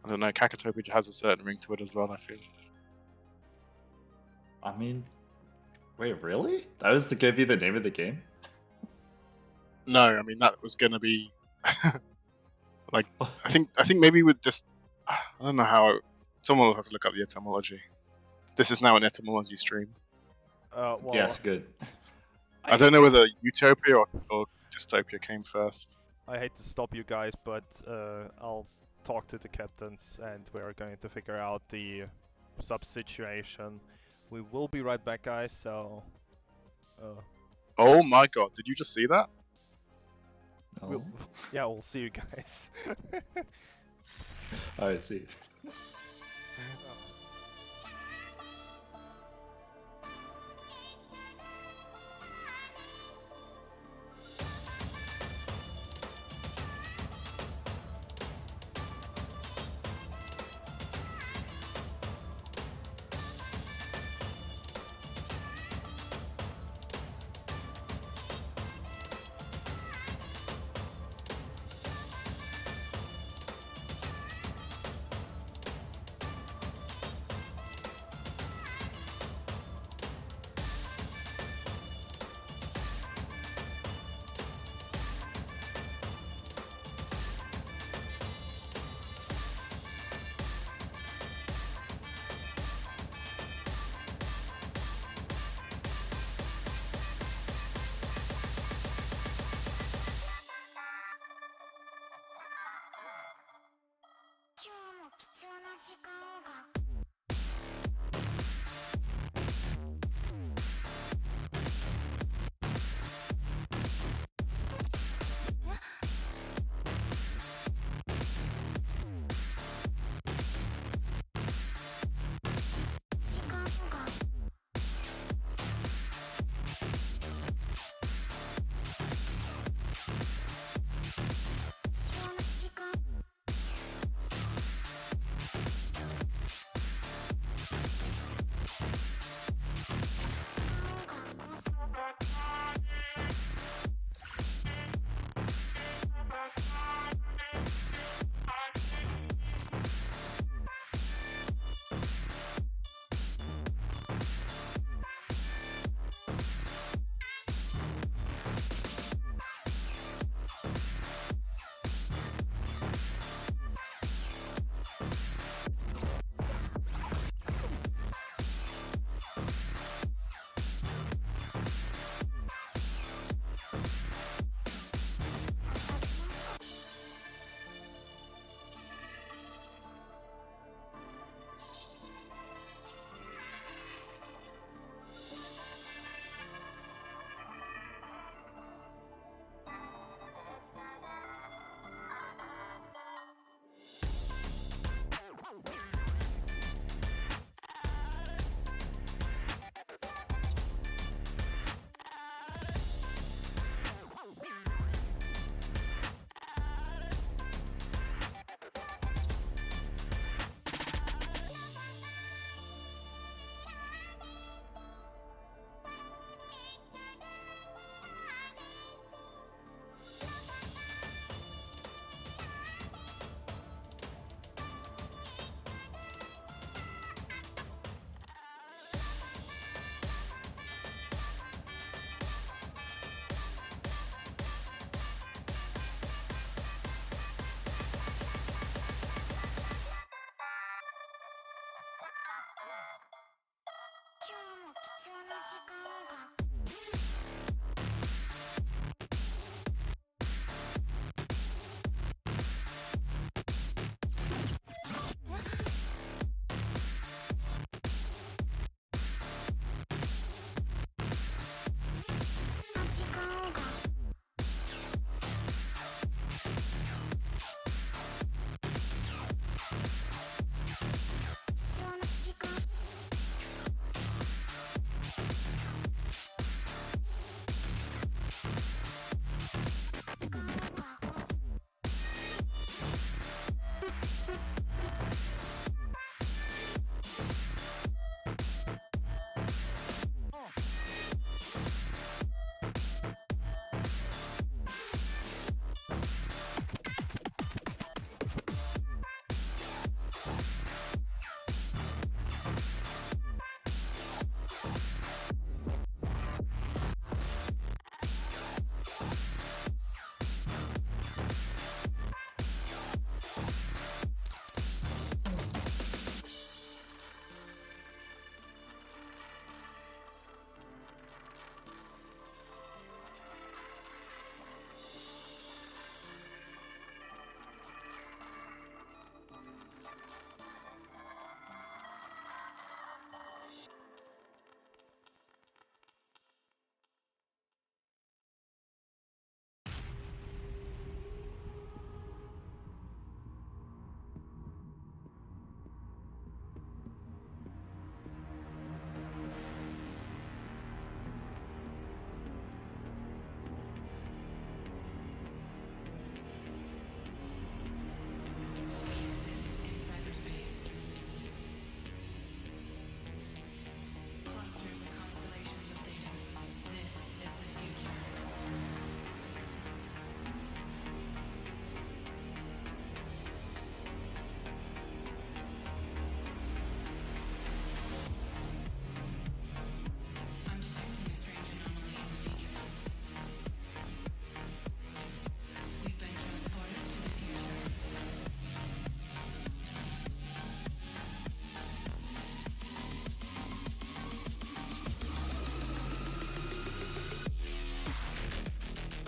S4: I don't know. Cacotopia has a certain ring to it as well, I feel.
S12: I mean, wait, really? That was to give you the name of the game?
S4: No, I mean that was going to be like I think maybe with this I don't know how someone will have to look up the etymology. This is now an etymology stream.
S2: Well,
S12: Yes, good.
S4: I don't know whether Utopia or Dystopia came first.
S2: I hate to stop you guys, but I'll talk to the captains and we're going to figure out the sub situation. We will be right back, guys, so...
S4: Oh my god, did you just see that?
S2: We'll see you guys.
S12: I see.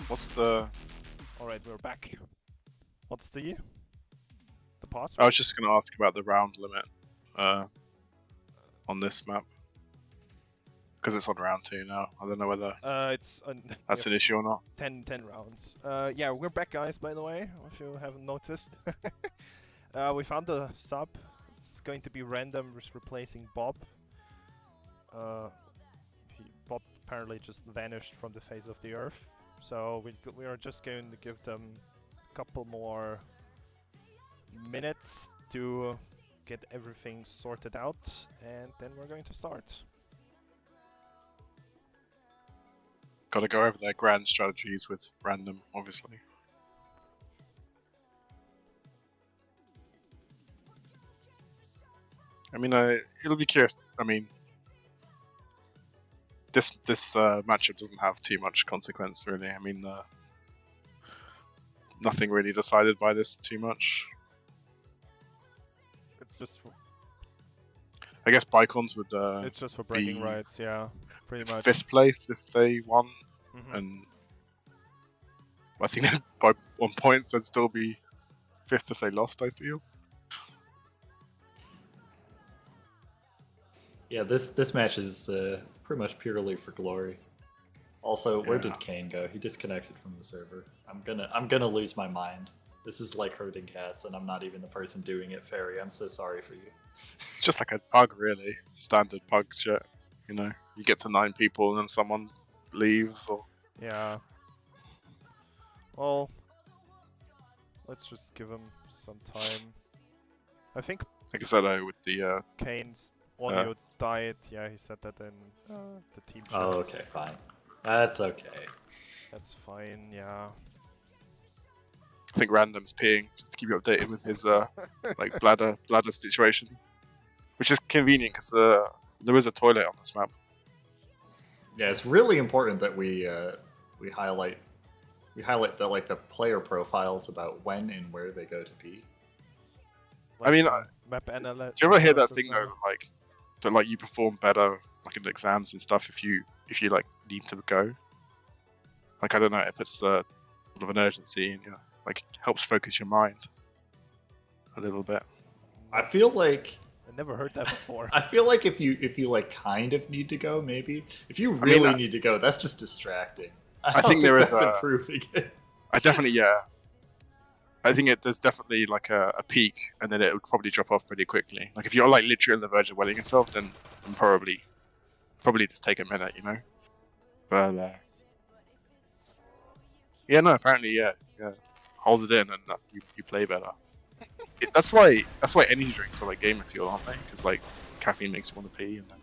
S4: What's the...
S2: Alright, we're back. What's the password?
S4: I was just going to ask about the round limit on this map. Because it's on round 2 now. I don't know whether
S2: it's
S4: that's an issue or not.
S2: 10 rounds. Yeah, we're back, guys, by the way, if you haven't noticed. We found a sub. It's going to be random, just replacing Bob. Bob apparently just vanished from the face of the earth. So we are just going to give them a couple more minutes to get everything sorted out, and then we're going to start.
S4: Got to go over their grand strategies with random, obviously. I mean, it'll be curious. I mean, this matchup doesn't have too much consequence, really. I mean, nothing really decided by this too much.
S2: It's just for...
S4: I guess Bicons would
S2: it's just for bragging rights, yeah, pretty much.
S4: 5th place if they won, and I think that by 1 point they'd still be 5th if they lost, I feel.
S12: Yeah, this match is pretty much purely for glory. Also, where
S4: Yeah.
S12: did Kane go? He disconnected from the server. I'm gonna lose my mind. This is like hurting cats, and I'm not even the person doing it, Fairy. I'm so sorry for you.
S4: It's just like a pug, really. Standard pug shit. You know, you get to 9 people and then someone leaves, or...
S2: Yeah. Well, let's just give him some time. I think...
S4: Like I said, with the...
S2: Kane's audio died. Yeah, he said that in the team chat.
S12: Oh, okay, fine. That's okay.
S2: That's fine, yeah.
S4: I think Random's peeing, just to keep you updated with his like bladder situation. Which is convenient, because there is a toilet on this map.
S12: Yeah, it's really important that we highlight the player profiles about when and where they go to pee.
S2: Like,
S4: mean,
S2: map
S4: do you ever hear that
S2: analysis
S4: thing
S2: now.
S4: though, that like you perform better like in exams and stuff if you like need to go? Like I don't know, it puts the sort of an urgency in you, like helps focus your mind a little bit.
S12: I feel like
S2: I never heard that before.
S12: I feel like if you like kind of need to go, maybe if you
S4: mean,
S12: really need to go, that's just distracting.
S4: I think there is
S12: that's
S4: a-
S12: improving it.
S4: I definitely I think there's definitely like a peak, and then it would probably drop off pretty quickly. Like if you're like literally on the verge of wetting yourself, then probably just take a minute, you know. But yeah, no, apparently yeah, hold it in and you play better. That's why energy drinks are like gamer fuel, aren't they? Because like caffeine makes you want to pee, and then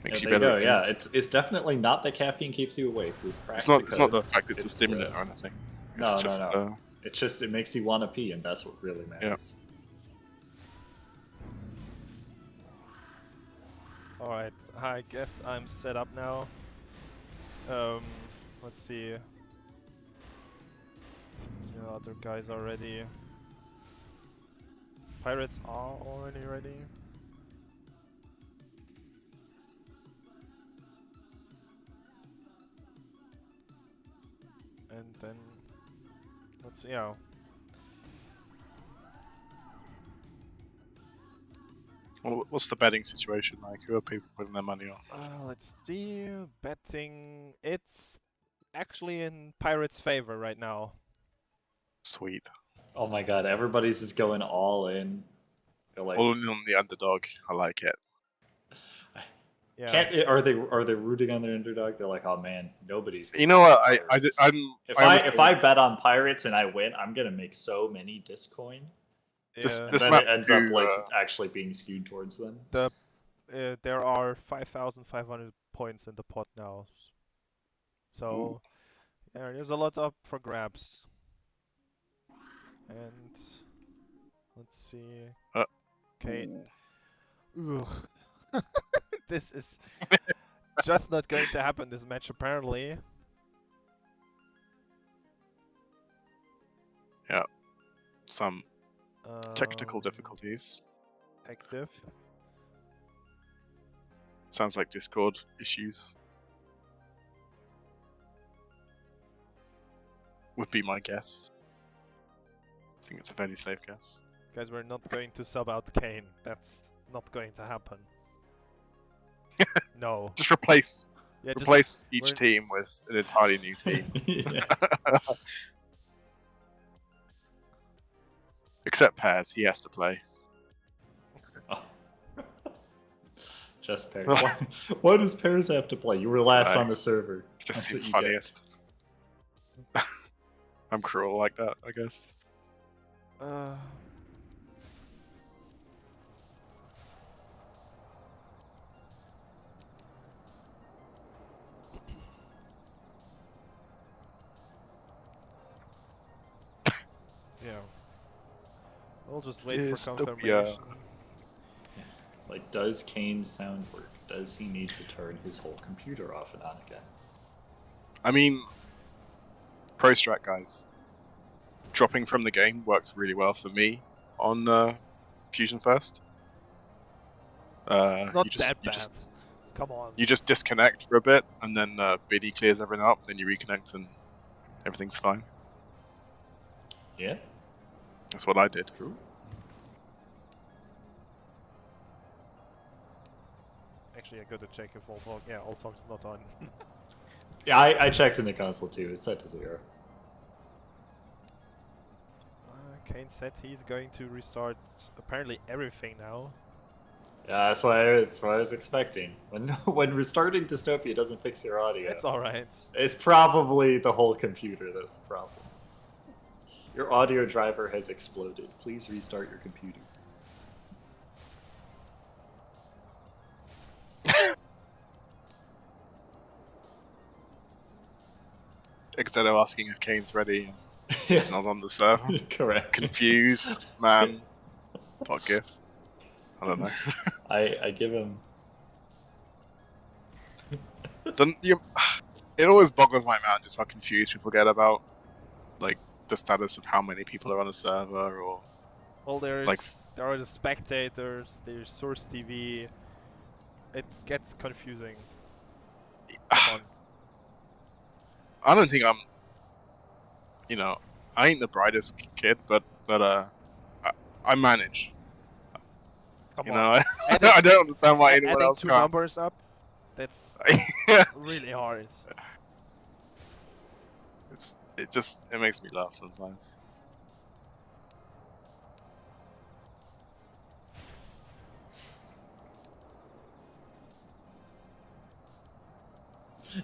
S4: makes
S12: Yeah,
S4: you
S12: there
S4: better.
S12: you go. Yeah, it's definitely not that caffeine keeps you awake.
S4: It's not the fact it's a stimulant or anything. It's
S12: No,
S4: just,
S12: no. It's just it makes you want to pee, and that's what really matters.
S2: Alright, I guess I'm set up now. Let's see. The other guys are ready. Pirates are already ready. And then let's see. Yeah.
S4: Well, what's the betting situation like? Who are people putting their money on?
S2: Let's see. Betting. It's actually in Pirates' favor right now.
S4: Sweet.
S12: Oh my god, everybody's just going all in. They're like,
S4: All in on the underdog. I like it.
S2: Yeah.
S12: are they rooting on their underdog? They're like, oh man, nobody's.
S4: You know what?
S12: If I bet on Pirates and I win, I'm gonna make so many Discoin.
S4: This
S12: And then
S4: map
S12: it ends up like actually being skewed towards them.
S2: There are 5,500 points in the pot now. So yeah, there's a lot up for grabs. And let's see. Okay. This is just not going to happen this match apparently.
S4: Yeah. Some technical difficulties.
S2: Active.
S4: Sounds like Discord issues. Would be my guess. I think it's a fairly safe guess.
S2: Guys, we're not going to sub out Kane. That's not going to happen. No.
S4: Just replace
S2: just,
S4: each team with an entirely new team. Except Pairs, he has to play.
S12: Just Pairs. Why does Pairs have to play? You were last on the server.
S4: Just seems funniest. I'm cruel like that, I guess.
S2: Yeah. We'll just wait for
S4: Dystopia.
S2: confirmation.
S12: It's like, does Kane's sound work? Does he need to turn his whole computer off and on again?
S4: I mean, pro strat guys, dropping from the game works really well for me on Fusion First.
S2: Not
S4: you just,
S2: that
S4: you
S2: bad.
S4: just
S2: Come on.
S4: you just disconnect for a bit, and then Biddy clears everything up. Then you reconnect, and everything's fine.
S12: Yeah,
S4: that's what I did.
S12: True.
S2: Actually, I gotta check if all talk. Yeah, all talk's not on.
S12: Yeah, I checked in the console too. It's set to 0.
S2: Kane said he's going to restart apparently everything now.
S12: Yeah, that's what I was expecting. When restarting Dystopia doesn't fix your audio,
S2: It's alright.
S12: It's probably the whole computer that's the problem. Your audio driver has exploded. Please restart your computer.
S4: Exedo asking if Kane's ready, and he's not on the server.
S12: Correct.
S4: Confused, man. What GIF? I don't know.
S12: I give him.
S4: It always boggles my mind just how confused people get about like the status of how many people are on a server, or
S2: Well,
S4: Like,
S2: there are the spectators, there's Source TV. It gets confusing. Come on.
S4: I don't think I'm. I ain't the brightest kid, but I manage.
S2: Come on.
S4: I
S2: Adding-
S4: I don't understand why anyone
S2: Adding
S4: else
S2: 2
S4: can't.
S2: numbers up, that's
S4: Yeah.
S2: really hard.
S4: It makes me laugh sometimes.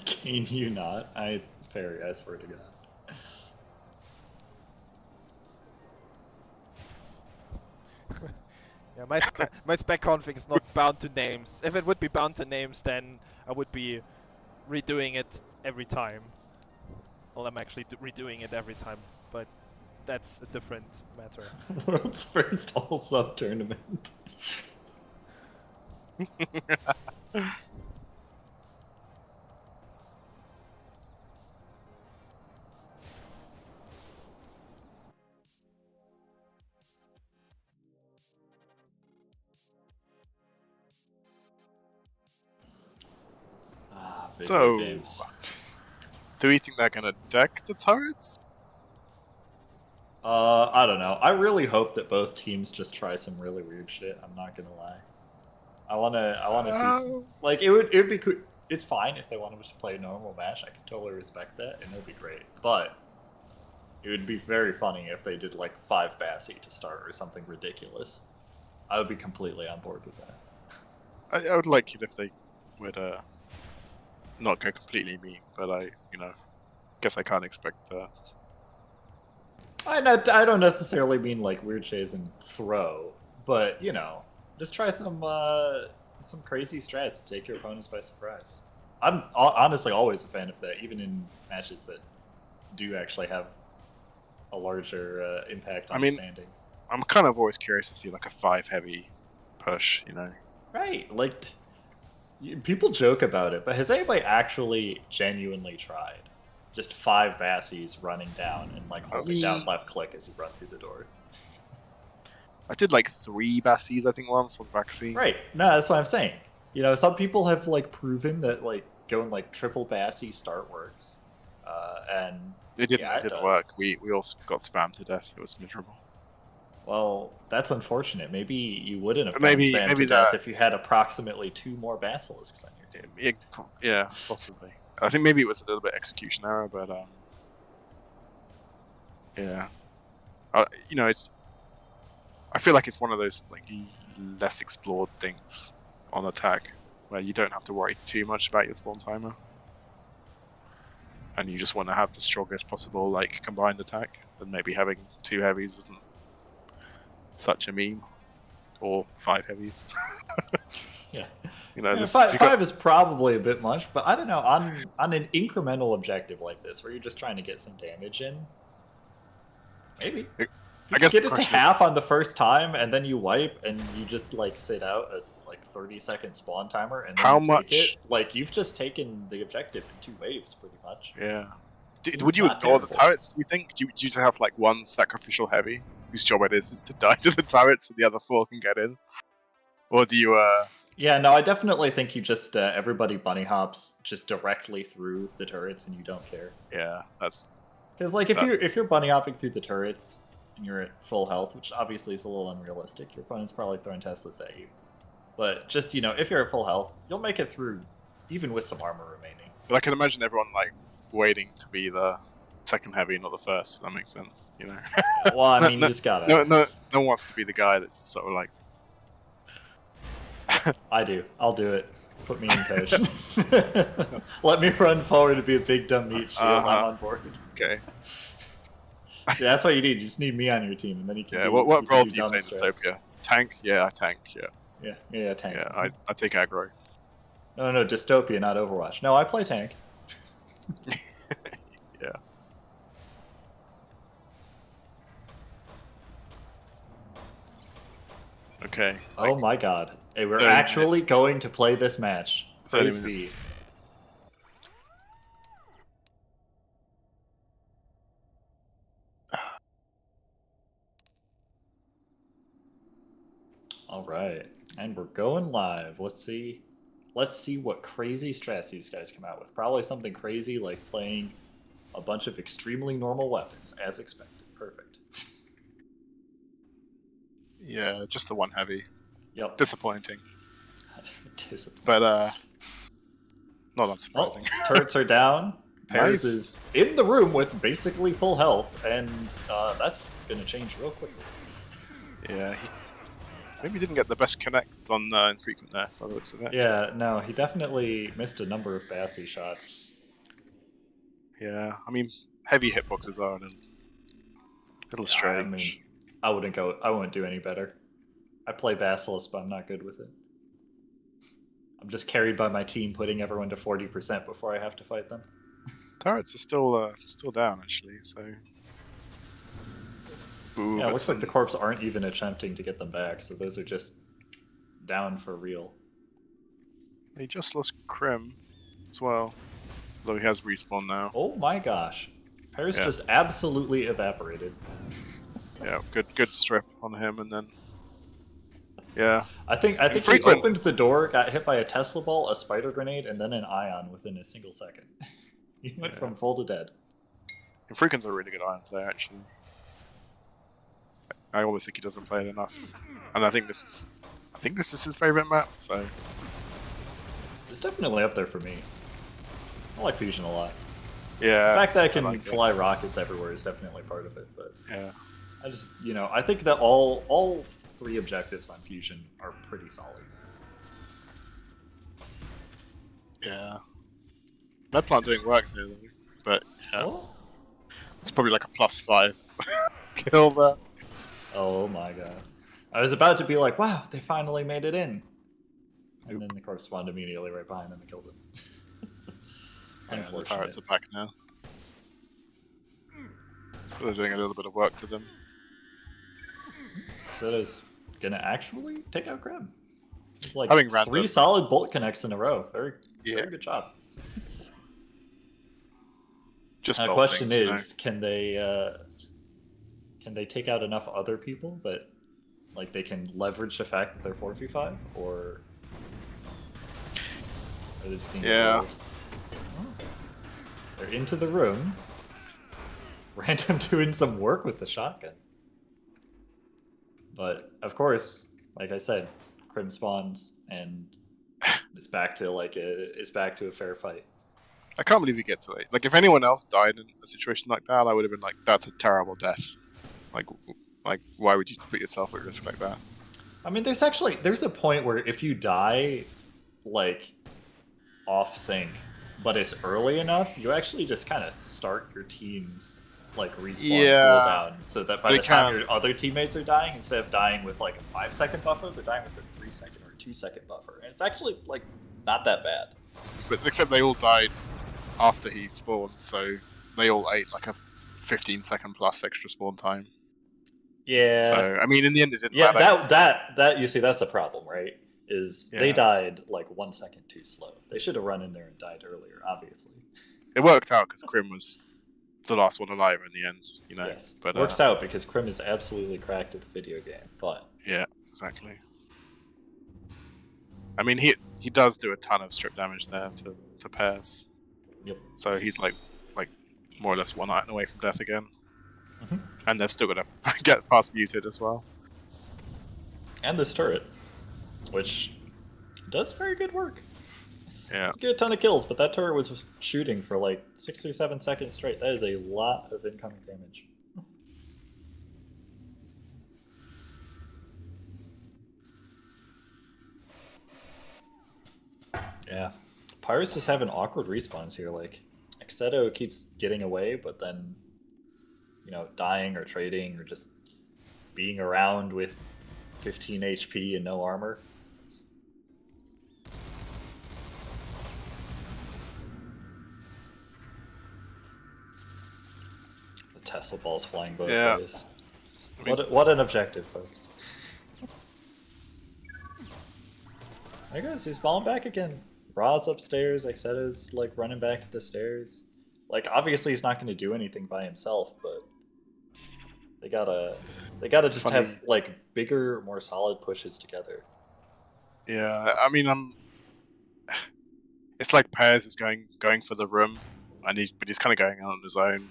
S12: Can you not? Fairy, I swear to God.
S2: Yeah, my spec config is not bound to names. If it would be bound to names, then I would be redoing it every time. Well, I'm actually redoing it every time, but that's a different matter.
S12: World's first all-sub tournament. Video
S4: So,
S12: games.
S4: do we think they're gonna deck the turrets?
S12: I don't know. I really hope that both teams just try some really weird shit. I'm not gonna lie. I wanna see some, like it would be cool. It's fine if they want to just play a normal match. I can totally respect that, and it would be great. But it would be very funny if they did like 5 Bassi to start or something ridiculous. I would be completely on board with that.
S4: I would like it if they would not go completely mean, but I guess I can't expect.
S12: I don't necessarily mean like weird chase and throw, but just try some crazy strats to take your opponents by surprise. I'm honestly always a fan of that, even in matches that do actually have a larger impact on the standings.
S4: I'm kind of always curious to see like a 5 heavy push,
S12: Right, like people joke about it, but has anybody actually genuinely tried? Just 5 Bassies running down and like holding down left click as you run through the door.
S4: I did like 3 Bassies, I think, once on Baxi.
S12: Right. No, that's what I'm saying. Some people have like proven that like going like triple Bassi start works, and
S4: it didn't.
S12: Yeah,
S4: it didn't work. We all got spammed to death. It was miserable.
S12: Well, that's unfortunate. Maybe you wouldn't have
S4: Maybe-
S12: gotten spammed
S4: maybe
S12: to death
S4: that-
S12: if you had approximately 2 more Basilisks on your team.
S4: Yeah, possibly. I think maybe it was a little bit execution error, but yeah. It's. I feel like it's one of those like less explored things on attack, where you don't have to worry too much about your spawn timer, and you just want to have the strongest possible like combined attack. And maybe having 2 heavies isn't such a meme, or 5 heavies.
S12: Yeah.
S4: Five
S12: is probably a bit much, but I don't know, on an incremental objective like this, where you're just trying to get some damage in, maybe.
S4: I guess
S12: get
S4: the
S12: it to
S4: question is-
S12: half on the first time, and then you wipe, and you just like sit out a like 30-second spawn timer, and then
S4: How
S12: you
S4: much-
S12: take it. Like you've just taken the objective in 2 waves, pretty much.
S4: Yeah.
S12: Seems
S4: Would you
S12: not
S4: ignore the
S12: terrible.
S4: turrets, do you think? Do you just have like one sacrificial heavy whose job it is to die to the turrets so the other 4 can get in? Or do you
S12: Yeah, no, I definitely think you just everybody bunny hops just directly through the turrets, and you don't care.
S4: Yeah, that's
S12: Because like if you're bunny hopping through the turrets and you're at full health, which obviously is a little unrealistic, your opponent's probably throwing Teslas at you. But just if you're at full health, you'll make it through, even with some armor remaining.
S4: But I can imagine everyone like waiting to be the second heavy, not the first. If that makes sense,
S12: Well, I mean, you just gotta.
S4: No one wants to be the guy that's just sort of like.
S12: I do. I'll do it. Put me in coach. Let me run forward to be a big dumb meat shield. I'm on board.
S4: Okay.
S12: Yeah, that's what you need. You just need me on your team, and then you can.
S4: Yeah.
S12: Do,
S4: What
S12: you can
S4: role
S12: do
S4: do you
S12: dumb
S4: play in
S12: strats.
S4: Dystopia? Tank? Yeah, I tank. Yeah.
S12: Yeah, tank.
S4: Yeah, I take aggro.
S12: No, Dystopia, not Overwatch. No, I play tank.
S4: Yeah. Okay.
S12: Oh my god. Hey, we're
S4: 30
S12: actually
S4: minutes.
S12: going to play this match.
S4: 30
S12: Praise
S4: minutes.
S12: be. right, and we're going live. Let's see what crazy strats these guys come out with. Probably something crazy like playing a bunch of extremely normal weapons, as expected. Perfect.
S4: Yeah, just the one heavy.
S12: Yep.
S4: Disappointing.
S12: Disappointing.
S4: But not unsurprising.
S12: Well, turrets are down. Paris
S4: Nice.
S12: is in the room with basically full health, and that's going to change real quickly.
S4: Yeah, he maybe didn't get the best connects on infrequent there, by the looks of it.
S12: Yeah, no, he definitely missed a number of Bassy shots.
S4: Yeah, I mean, heavy hitboxes are a little strange.
S12: I mean, I wouldn't do any better. I play Basilisk, but I'm not good with it. I'm just carried by my team, putting everyone to 40% before I have to fight them.
S4: Turrets are still down, actually, so... Ooh,
S12: Yeah, it looks like the corps aren't even attempting to get them back, so those are just down for real.
S4: He just lost Krim as well, though he has respawn now.
S12: Oh my gosh. Paris just absolutely evaporated.
S4: Yeah, good strip on him, and then... Yeah.
S12: I think he opened the door, got hit by a Tesla ball, a spider grenade, and then an ion within a single second. He went from full to dead.
S4: Infrequent's a really good iron player, actually. I always think he doesn't play it enough, and I think this is his favorite map. So
S12: it's definitely up there for me. I like Fusion a lot.
S4: Yeah.
S12: The fact that I can fly rockets everywhere is definitely part of it, but
S4: yeah,
S12: I just I think that all 3 objectives on Fusion are pretty solid.
S4: Yeah. Medplant doing work there, though, but yeah, it's probably like a +5 kill there.
S12: Oh my god. I was about to be like, wow, they finally made it in. And then the corpse spawned immediately right behind them and killed them.
S4: The turrets are back now. So they're doing a little bit of work to them.
S12: So is gonna actually take out Grim. It's like
S4: Having
S12: 3 solid bolt connects in a row. Very good job.
S4: Just
S12: the question is, can they take out enough other people that like they can leverage the fact that they're 4v5, or are they just gonna get rolled? They're into the room. Random doing some work with the shotgun. But of course, like I said, Crim spawns and it's back to a fair fight.
S4: I can't believe he gets away. Like, if anyone else died in a situation like that, I would have been like, that's a terrible death. Like, why would you put yourself at risk like that?
S12: I mean, there's a point where if you die, like, off sync, but it's early enough, you actually just kind of start your team's, like, respawn cooldown, so that by the time your other teammates are dying, instead of dying with, like, a 5-second buffer, they're dying with a 3-second or 2-second buffer. And it's actually, like, not that bad.
S4: But except they all died after he spawned, so they all ate, like, a 15-second plus extra spawn time.
S12: Yeah.
S4: So, I mean, in the end, it didn't matter.
S12: That you see, that's the problem, right? They died like 1 second too slow. They should have run in there and died earlier, obviously.
S4: It worked out because Crim was the last one alive in the end,
S12: Yes.
S4: But
S12: works out because Crim is absolutely cracked at the video game, but
S4: yeah, exactly. I mean, he does do a ton of strip damage there to pairs.
S12: Yep.
S4: So he's like more or less 1 item away from death again. And they're still gonna get past muted as well.
S12: And this turret, which does very good work.
S4: Yeah.
S12: It's a good ton of kills, but that turret was shooting for like 6 or 7 seconds straight. That is a lot of incoming damage. Yeah. Pirates just having awkward respawns here. Like, Exeto keeps getting away, but then, dying or trading or just being around with 15 HP and no armor. The Tesla ball's flying both ways. What an objective, folks. There he goes, he's falling back again. Ra's upstairs, Exeta's like running back to the stairs. Like, obviously he's not going to do anything by himself, but they gotta just have like bigger, more solid pushes together.
S4: Yeah, I mean, it's like Pears is going for the room, but he's kind of going on his own.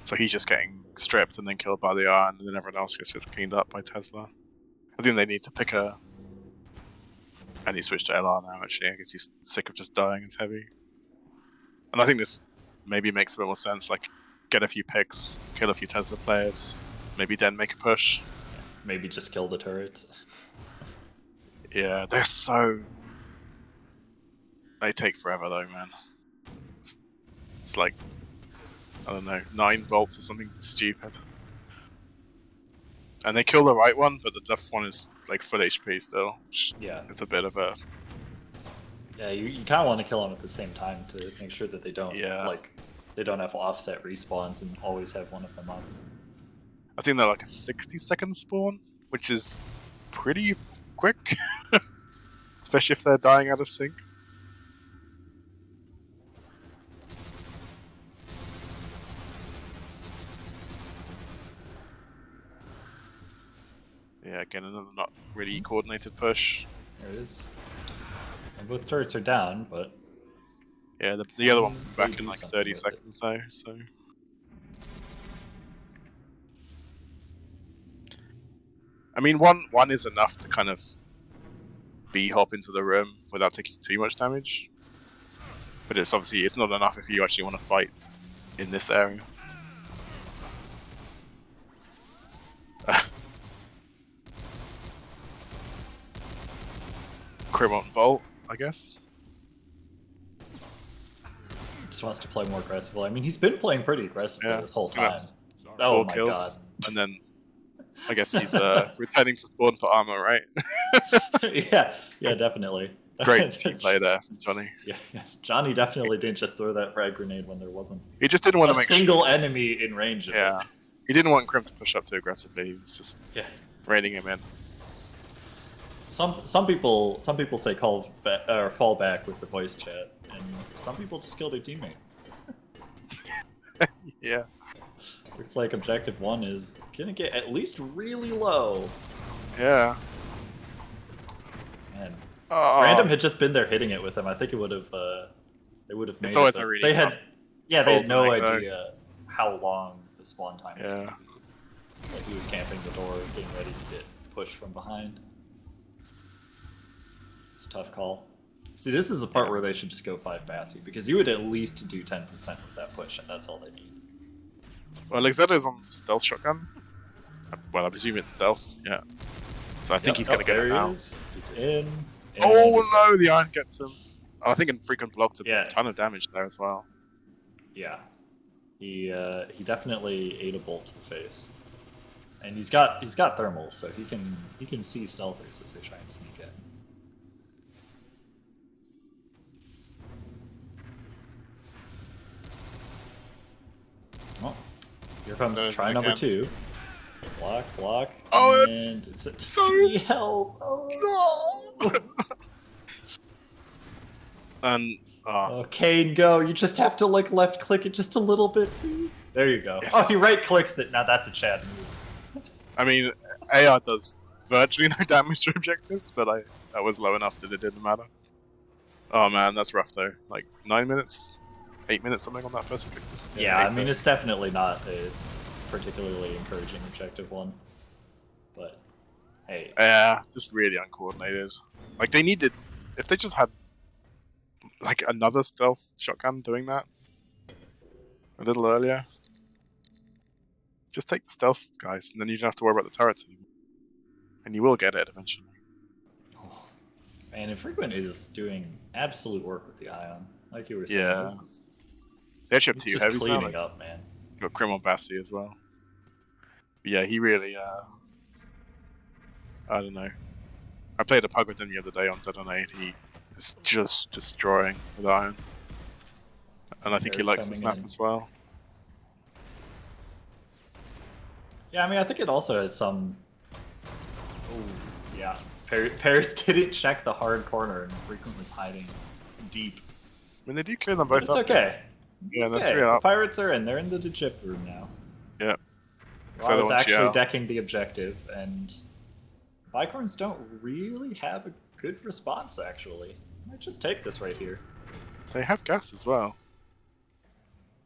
S4: So he's just getting stripped and then killed by the Iron, and then everyone else gets cleaned up by Tesla. I think they need to pick a. And he switched to LR now, actually. I guess he's sick of just dying as heavy. And I think this maybe makes a bit more sense. Like, get a few picks, kill a few Tesla players, maybe then make a push.
S12: Maybe just kill the turrets.
S4: Yeah, they're so. They take forever, though, man. It's like, I don't know, 9 volts or something stupid. And they kill the right one, but the left one is like full HP still.
S12: Yeah.
S4: It's a bit of a.
S12: Yeah, you kind of want to kill them at the same time to make sure that they don't
S4: Yeah.
S12: they don't have offset respawns and always have one of them up.
S4: I think they're like a 60-second spawn, which is pretty quick, especially if they're dying out of sync. Yeah, again, another not really coordinated push.
S12: There it is. And both turrets are down, but
S4: yeah, the other one
S12: they
S4: back
S12: do
S4: in like
S12: something
S4: 30
S12: with it.
S4: seconds though. So I mean, one is enough to kind of hop into the room without taking too much damage, but it's not enough if you actually want to fight in this area. Cremont Bolt, I guess.
S12: Just wants to play more aggressively. I mean, he's been playing pretty aggressively this whole time.
S4: That's
S12: Oh
S4: 4
S12: my
S4: kills,
S12: god.
S4: and then I guess he's returning to spawn for armor, right?
S12: yeah, definitely.
S4: Great team play there from Johnny.
S12: Yeah, Johnny definitely didn't just throw that frag grenade when there wasn't.
S4: He just didn't want
S12: a
S4: to make
S12: single enemy in range of
S4: Yeah,
S12: it.
S4: he didn't want Crim to push up too aggressively. He was just reining him in.
S12: Some people say fall back with the voice chat, and some people just kill their teammate.
S4: Yeah.
S12: Looks like objective 1 is gonna get at least really low.
S4: Yeah.
S12: And
S4: Oh.
S12: Random had just been there hitting it with him. I think it would have. They would have made.
S4: It's always
S12: it,
S4: a really
S12: they
S4: tough
S12: had. Yeah, they had no
S4: call to make,
S12: idea how long the spawn time was.
S4: Yeah.
S12: It's like he was camping the door, getting ready to get pushed from behind. It's a tough call. See, this is a part where they should just go 5 Bassi, because you would at least do 10% with that push, and that's all they need.
S4: Well, Exedo's on stealth shotgun. Well, I presume it's stealth. Yeah. So I think he's gonna get it now.
S12: He's in.
S4: Oh no, the Iron gets him. Oh, I think in frequent blocked a ton of damage there as well.
S12: Yeah. He definitely ate a bolt to the face. And he's got thermals, so he can see stealthers as they try and sneak in. Well, here comes
S4: So
S12: try number 2. Block.
S4: Oh,
S12: and it's at 3 health. Oh no!
S4: And
S12: oh, Kane, go! You just have to left click it just a little bit, please. There you go.
S4: Yes.
S12: Oh, he right clicks it. Now that's a Chad move.
S4: I mean, AR does virtually no damage to objectives, but that was low enough that it didn't matter. Oh man, that's rough though. Like 9 minutes, 8 minutes, something on that first objective.
S12: Yeah, I mean, it's definitely not a particularly encouraging objective 1. But hey.
S4: Yeah, just really uncoordinated. Like they needed, if they just had like another stealth shotgun doing that a little earlier. Just take the stealth, guys, and then you don't have to worry about the turrets anymore. And you will get it eventually.
S12: Oh, man, Infrequent is doing absolute work with the Ion. Like you were saying,
S4: Yeah. They actually have 2
S12: just
S4: heavies now.
S12: cleaning up, man.
S4: You got Crim on Bassi as well. But yeah, he really, I don't know. I played a pug with him the other day on Detonate. He is just destroying with Iron. And I think he
S12: There's
S4: likes this
S12: coming
S4: map
S12: in.
S4: as well.
S12: Yeah, I mean, I think it also has some. Oh, yeah. Paris didn't check the hard corner and Frequent was hiding deep.
S4: I mean, they do clear them
S12: But
S4: both
S12: it's
S4: up.
S12: okay.
S4: Yeah, that's
S12: Okay,
S4: real
S12: the
S4: up.
S12: Pirates are in. They're in the chip room now.
S4: Yeah. So
S12: Ra is actually
S4: yeah.
S12: decking the objective, and Bicorns don't really have a good response, actually. Might just take this right here.
S4: They have gas as well.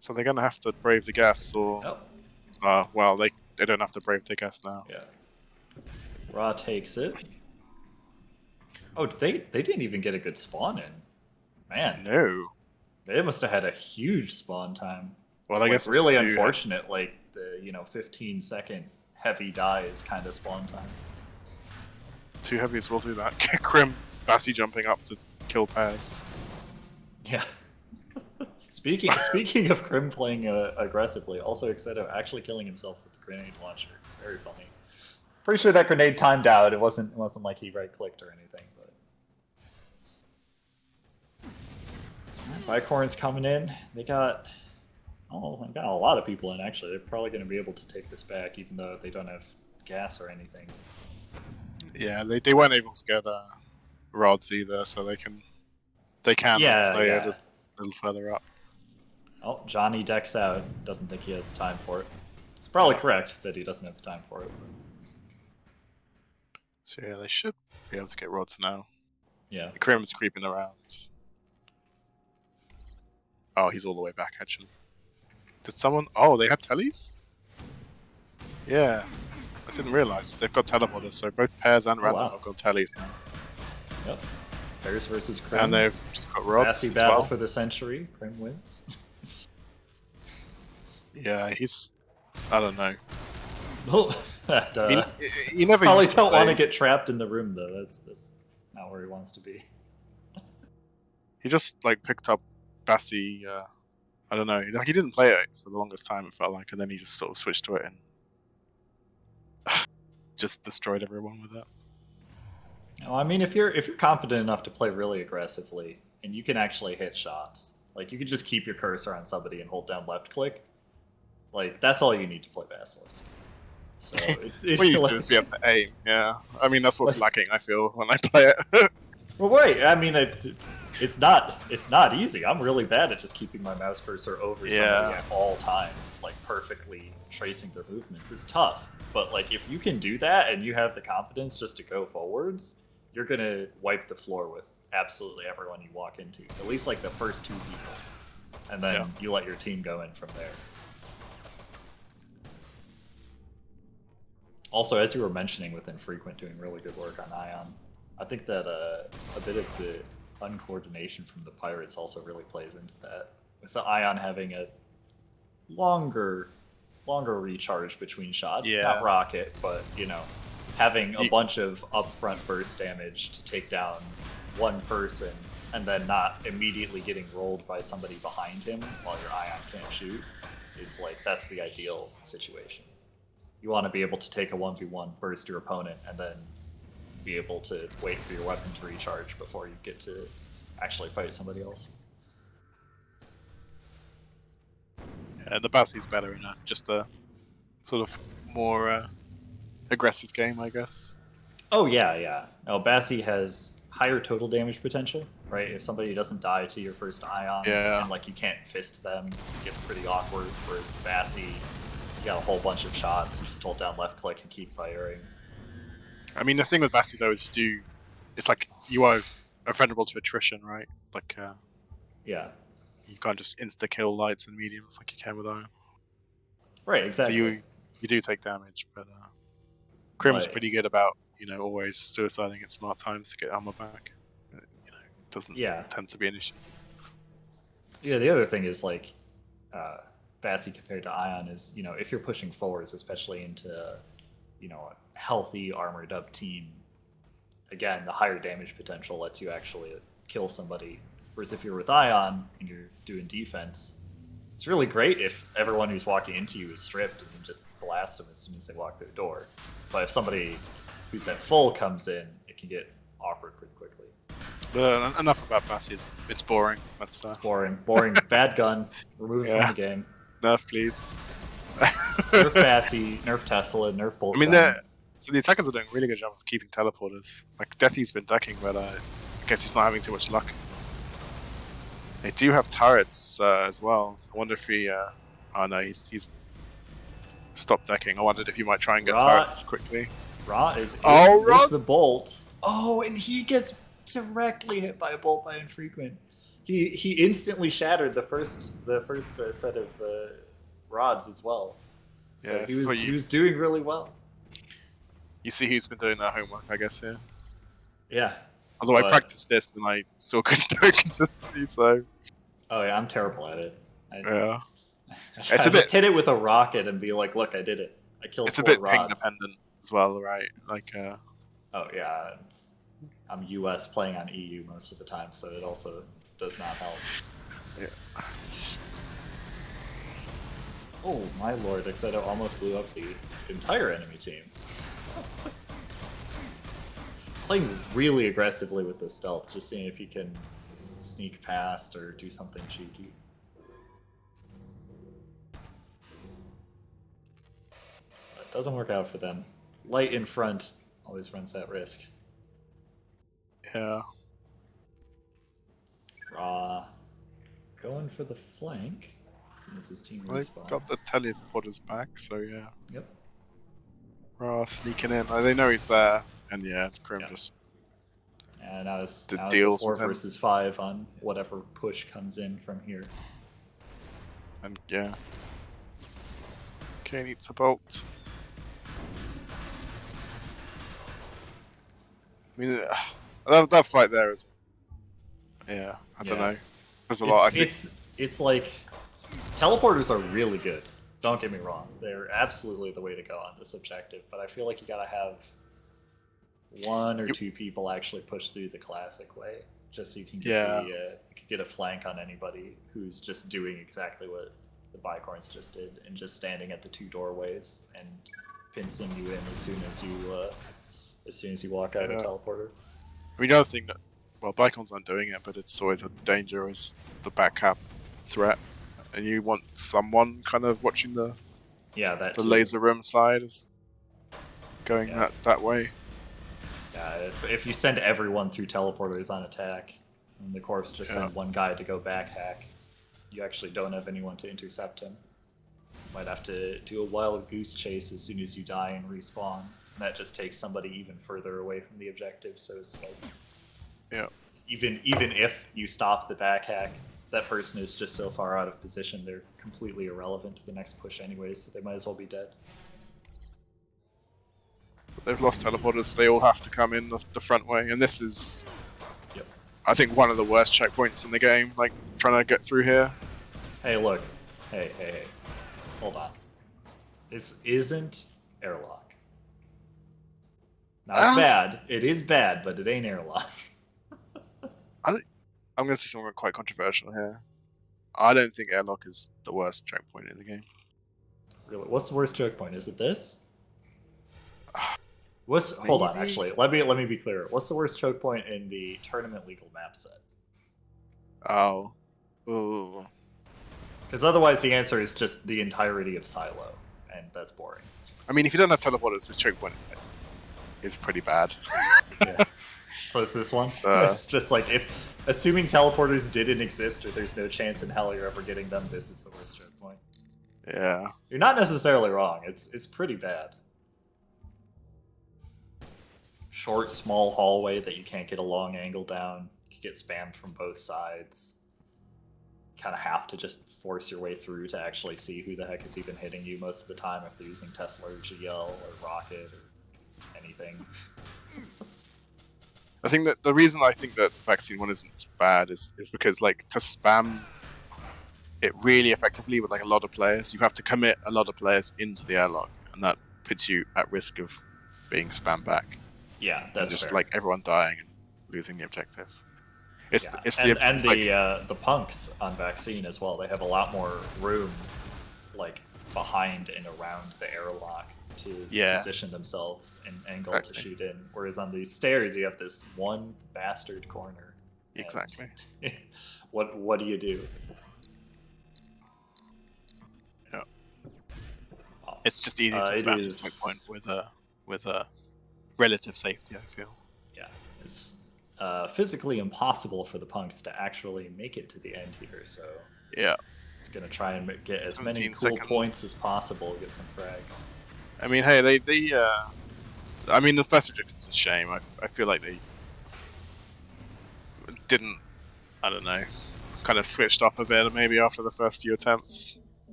S4: So they're going to have to brave the gas, or...
S12: Oh.
S4: Well, they don't have to brave the gas now.
S12: Yeah. Ra takes it. Oh, they didn't even get a good spawn in. Man.
S4: No.
S12: They must have had a huge spawn time.
S4: Well,
S12: it's
S4: I guess
S12: really
S4: it's
S12: unfortunate, like the 15-second heavy die is kind of spawn time.
S4: 2 heavies will do that. Crim, Bassi jumping up to kill pairs.
S12: Yeah. Speaking of Crim playing aggressively, also instead of actually killing himself with the grenade launcher. Very funny. Pretty sure that grenade timed out. It wasn't like he right-clicked or anything. But Bicorns coming in. They got a lot of people in. Actually, they're probably going to be able to take this back, even though they don't have gas or anything.
S4: Yeah, they weren't able to get rods either, so they can play a little further up.
S12: Oh, Johnny decks out. Doesn't think he has time for it. It's probably correct that he doesn't have the time for it.
S4: So yeah, they should be able to get rods now.
S12: Yeah.
S4: Krim's creeping around. Oh, he's all the way back, actually. Did someone... Oh, they had tellies? Yeah. I didn't realize. They've got teleporters, so both pairs and random have got tellies now.
S12: Yep. Pairs versus Krim.
S4: And they've just got rods
S12: Massy
S4: as
S12: battle
S4: well.
S12: for the century. Krim wins.
S4: Yeah, he's... I don't know.
S12: That,
S4: he never
S12: probably
S4: used to
S12: don't
S4: play.
S12: want to get trapped in the room, though. That's not where he wants to be.
S4: He just, like, picked up Bassi... I don't know. Like, he didn't play it for the longest time, it felt like, and then he just sort of switched to it and just destroyed everyone with it.
S12: No, I mean, if you're confident enough to play really aggressively and you can actually hit shots, like you can just keep your cursor on somebody and hold down left click, like that's all you need to play Basilisk. So
S4: what you do is be able to aim. Yeah, I mean that's what's lacking. I feel when I play it.
S12: Well, wait. I mean, it's not easy. I'm really bad at just keeping my mouse cursor over somebody at all times, like perfectly tracing their movements. It's tough, but like if you can do that and you have the confidence just to go forwards, you're gonna wipe the floor with absolutely everyone you walk into. At least like the first 2 people, and then you let your team go in from there. Also, as you were mentioning, with Infrequent doing really good work on Ion, I think that a bit of the uncoordination from the Pirates also really plays into that. With the Ion having a longer recharge between shots.
S4: Yeah.
S12: Not rocket, but having a bunch of upfront burst damage to take down one person and then not immediately getting rolled by somebody behind him while your Ion can't shoot is like, that's the ideal situation. You want to be able to take a 1v1, burst your opponent, and then be able to wait for your weapon to recharge before you get to actually fight somebody else.
S4: Yeah, the Bassi's better in just a sort of more aggressive game, I guess.
S12: Oh yeah. No, Bassi has higher total damage potential, right? If somebody doesn't die to your first Ion, and like you can't fist them, it gets pretty awkward. Whereas Bassi, you got a whole bunch of shots, you just hold down left click and keep firing.
S4: I mean, the thing with Bassi though is it's like you are vulnerable to attrition, right? Like,
S12: yeah,
S4: you can't just insta kill lights and mediums like you can with Ion.
S12: Right, exactly.
S4: So you do take damage, but Crim's pretty good about always suiciding at smart times to get armor back. It doesn't tend to be an issue.
S12: Yeah, the other thing is like Bassi compared to Ion is if you're pushing forwards, especially into a healthy armored up team, again the higher damage potential lets you actually kill somebody. Whereas if you're with Ion and you're doing defense, it's really great if everyone who's walking into you is stripped and you just blast them as soon as they walk through the door. But if somebody who's at full comes in, it can get awkward pretty quickly.
S4: But enough about Bassi. It's boring.
S12: It's boring. Bad gun. Remove it from the game.
S4: Nerf, please.
S12: Nerf Bassi, nerf Tesla, nerf Bolt.
S4: I mean, so the attackers are doing a really good job of keeping teleporters. Like Deathy's been ducking, but I guess he's not having too much luck. They do have turrets as well. I wonder if he. Oh no, he's stop decking. I wondered if you might try and get
S12: Ra-
S4: turrets quickly.
S12: Ra is in
S4: Oh,
S12: with the
S4: Rod's-
S12: bolts. Oh, and he gets directly hit by a bolt by infrequent. He instantly shattered the first set of rods as well. So
S4: Yeah,
S12: he was doing really well.
S4: You see who's been doing their homework, I guess, here.
S12: Yeah.
S4: Although I
S12: But-
S4: practiced this and I still couldn't do it consistently, so
S12: Oh yeah, I'm terrible at it.
S4: yeah.
S12: I just hit it with a rocket and be like, "Look, I did it. I killed
S4: It's a
S12: 4
S4: bit ping
S12: rods."
S4: dependent as well, right? Like,
S12: Oh yeah, I'm US playing on EU most of the time, so it also does not help.
S4: yeah.
S12: Oh my lord, Exeto almost blew up the entire enemy team. Playing really aggressively with the stealth, just seeing if he can sneak past or do something cheeky. But it doesn't work out for them. Light in front always runs that risk.
S4: Yeah.
S12: Raw going for the flank as soon as his team
S4: I
S12: respawns.
S4: got the teleporters back, so yeah.
S12: Yep.
S4: Ra sneaking in. Oh, they know he's there, and yeah, Chrome
S12: Yeah.
S4: just
S12: And now it's
S4: The
S12: a
S4: deals
S12: 4
S4: with him.
S12: versus 5 on whatever push comes in from here.
S4: and yeah. Okay, needs a bolt. I mean, that fight there is. Yeah, I don't
S12: Yeah.
S4: know. There's a lot. I think.
S12: It's like teleporters are really good. Don't get me wrong; they're absolutely the way to go on this objective. But I feel like you gotta have 1 or 2 people actually push through the classic way, just so you can get
S4: Yeah.
S12: you can get a flank on anybody who's just doing exactly what the Bicorns just did, and just standing at the 2 doorways and pincing you in as soon as you walk out a
S4: Yeah.
S12: teleporter.
S4: I mean, the other thing that, well, Bicon's aren't doing it, but it's always a danger is the back cap threat, and you want someone kind of watching the
S12: Yeah, that
S4: the
S12: too.
S4: laser room side is going
S12: Yeah.
S4: that way.
S12: Yeah, if you send everyone through teleporters on attack, and the corpse just
S4: Yeah.
S12: send one guy to go back hack, you actually don't have anyone to intercept him. You might have to do a wild goose chase as soon as you die and respawn. And that just takes somebody even further away from the objective, so it's like
S4: Yeah.
S12: even if you stop the back hack, that person is just so far out of position they're completely irrelevant to the next push anyways, so they might as well be dead.
S4: But they've lost teleporters, so they all have to come in the front way, and this is,
S12: Yep.
S4: I think, one of the worst checkpoints in the game. Like trying to get through here.
S12: Hey, look. Hey. Hold on. This isn't airlock. Now, it's bad. It is bad, but it ain't airlock.
S4: I'm going to say something quite controversial here. I don't think airlock is the worst checkpoint in the game.
S12: Really? What's the worst choke point? Is it this? Hold on,
S4: Maybe.
S12: actually. Let me be clear. What's the worst choke point in the tournament legal map set?
S4: Oh. Ooh.
S12: Because otherwise the answer is just the entirety of Silo, and that's boring.
S4: I mean, if you don't have teleporters, this choke point is pretty bad.
S12: Yeah. So it's this one?
S4: It's,
S12: It's just like, assuming teleporters didn't exist or there's no chance in hell you're ever getting them, this is the worst choke point.
S4: Yeah.
S12: You're not necessarily wrong. It's pretty bad. Short, small hallway that you can't get a long angle down. You get spammed from both sides. Kind of have to just force your way through to actually see who the heck is even hitting you most of the time if they're using Tesla or GL or Rocket or anything.
S4: I think that the reason I think that Vaccine 1 isn't bad is because, like, to spam it really effectively with, like, a lot of players, you have to commit a lot of players into the airlock, and that puts you at risk of being spammed back.
S12: Yeah,
S4: And
S12: that's
S4: just,
S12: fair.
S4: like, everyone dying and losing the objective. It's
S12: Yeah.
S4: it's
S12: the punks on Vaccine as well. They have a lot more room, like, behind and around the airlock to
S4: Yeah.
S12: position themselves and angle
S4: Exactly.
S12: to shoot in. Whereas on these stairs, you have this one bastard corner. and
S4: Exactly.
S12: what do you do?
S4: Yeah.
S12: Oh.
S4: It's just easy to
S12: It
S4: spam
S12: is-
S4: the checkpoint with a relative safety, I feel.
S12: Yeah, it's physically impossible for the punks to actually make it to the end here. So
S4: Yeah.
S12: It's gonna try and get as many
S4: 17
S12: cool points
S4: seconds.
S12: as possible, get some frags.
S4: I mean, hey, I mean, the first objective was a shame. I feel like they didn't, I don't know, kind of switched off a bit maybe after the first few attempts.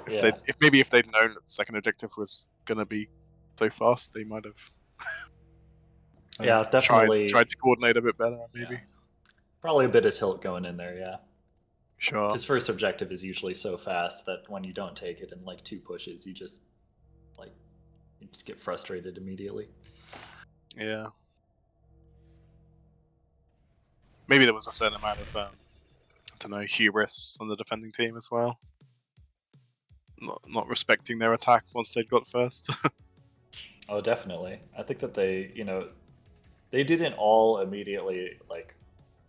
S4: If they'd known that the second objective was gonna be so fast, they might have.
S12: Yeah, definitely
S4: tried to coordinate a bit better, maybe.
S12: Yeah. Probably a bit of tilt going in there, yeah.
S4: Sure.
S12: Because first objective is usually so fast that when you don't take it in like 2 pushes, you just get frustrated immediately.
S4: Yeah. Maybe there was a certain amount of I don't know, hubris on the defending team as well. Not respecting their attack once they'd got first.
S12: Oh, definitely. I think that they didn't all immediately like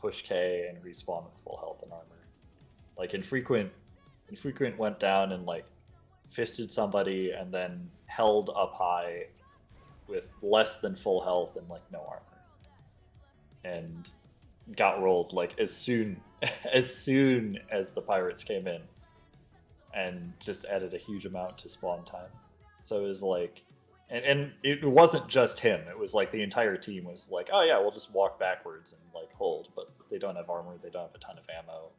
S12: push K and respawn with full health and armor. Like Infrequent went down and like fisted somebody and then held up high with less than full health and like no armor, and got rolled like as soon as the pirates came in, and just added a huge amount to spawn time. So it was like, and it wasn't just him. It was like the entire team was like, oh yeah, we'll just walk backwards and like hold. But they don't have armor. They don't have a ton of ammo.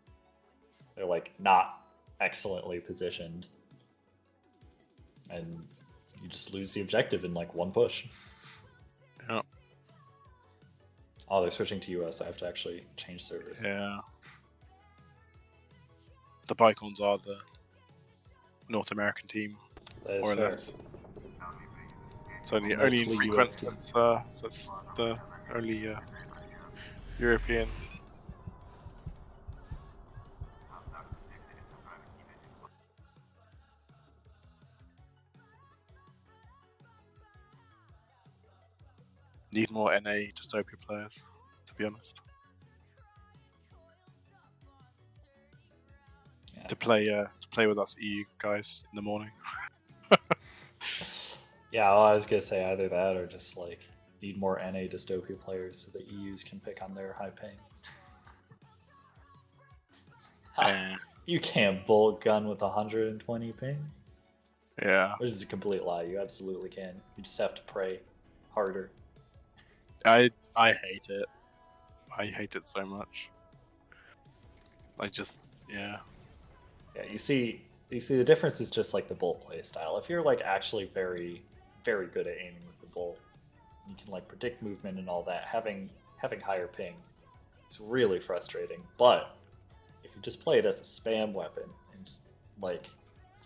S12: They're like not excellently positioned, and you just lose the objective in like 1 push.
S4: Yeah.
S12: Oh, they're switching to US. I have to actually change servers.
S4: Yeah. The Bicons are the North American team,
S12: That is
S4: more or
S12: fair.
S4: less. It's only
S12: Mostly
S4: Infrequent.
S12: US team.
S4: That's the only European. Need more NA Dystopia players, to be honest.
S12: Yeah.
S4: To play with us EU guys in the morning.
S12: Yeah, well, I was gonna say either that or just like need more NA Dystopia players so the EUs can pick on their high ping. You can't bolt gun with 120 ping.
S4: Yeah.
S12: Which is a complete lie. You absolutely can. You just have to pray harder.
S4: I hate it. I hate it so much. Yeah.
S12: Yeah, you see the difference is just like the bolt play style. If you're like actually very, very good at aiming with the bolt, you can like predict movement and all that. Having higher ping, it's really frustrating. But if you just play it as a spam weapon and just like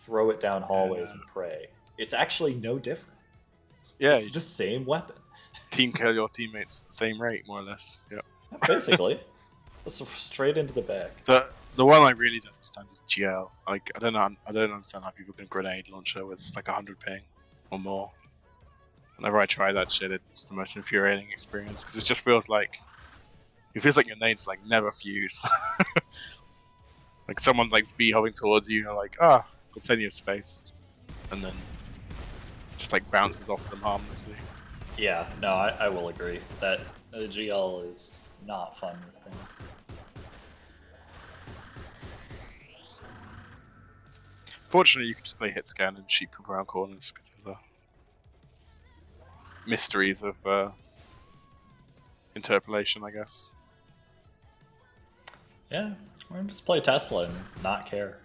S12: throw it down hallways and pray, it's actually no different.
S4: Yeah,
S12: It's the same weapon.
S4: Team kill your teammates at the same rate, more or less. Yeah.
S12: Basically. That's straight into the back.
S4: The one I really don't understand is GL. Like I don't understand how people can grenade launcher with like 100 ping or more. Whenever I try that shit, it's the most infuriating experience because it just feels like your nades like never fuse. Like someone like B hovering towards you, and you're like, got plenty of space, and then just like bounces off them harmlessly.
S12: Yeah, no, I will agree that the GL is not fun with ping.
S4: Fortunately, you can just play hit scan and shoot people around corners because of the mysteries of interpolation, I guess.
S12: Yeah, we're gonna just play Tesla and not care.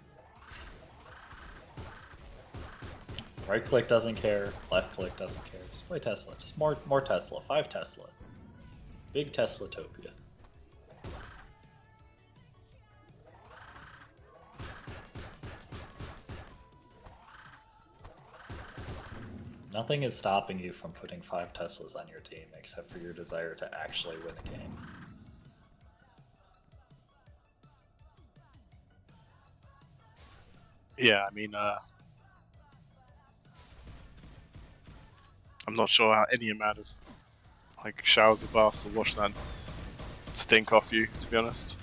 S12: Right click doesn't care, left click doesn't care. Just play Tesla. Just more Tesla. 5 Tesla. Big Tesla-topia. Nothing is stopping you from putting 5 Teslas on your team except for your desire to actually win a game.
S4: Yeah, I mean, I'm not sure how any amount of like showers of baths will wash that stink off you, to be honest.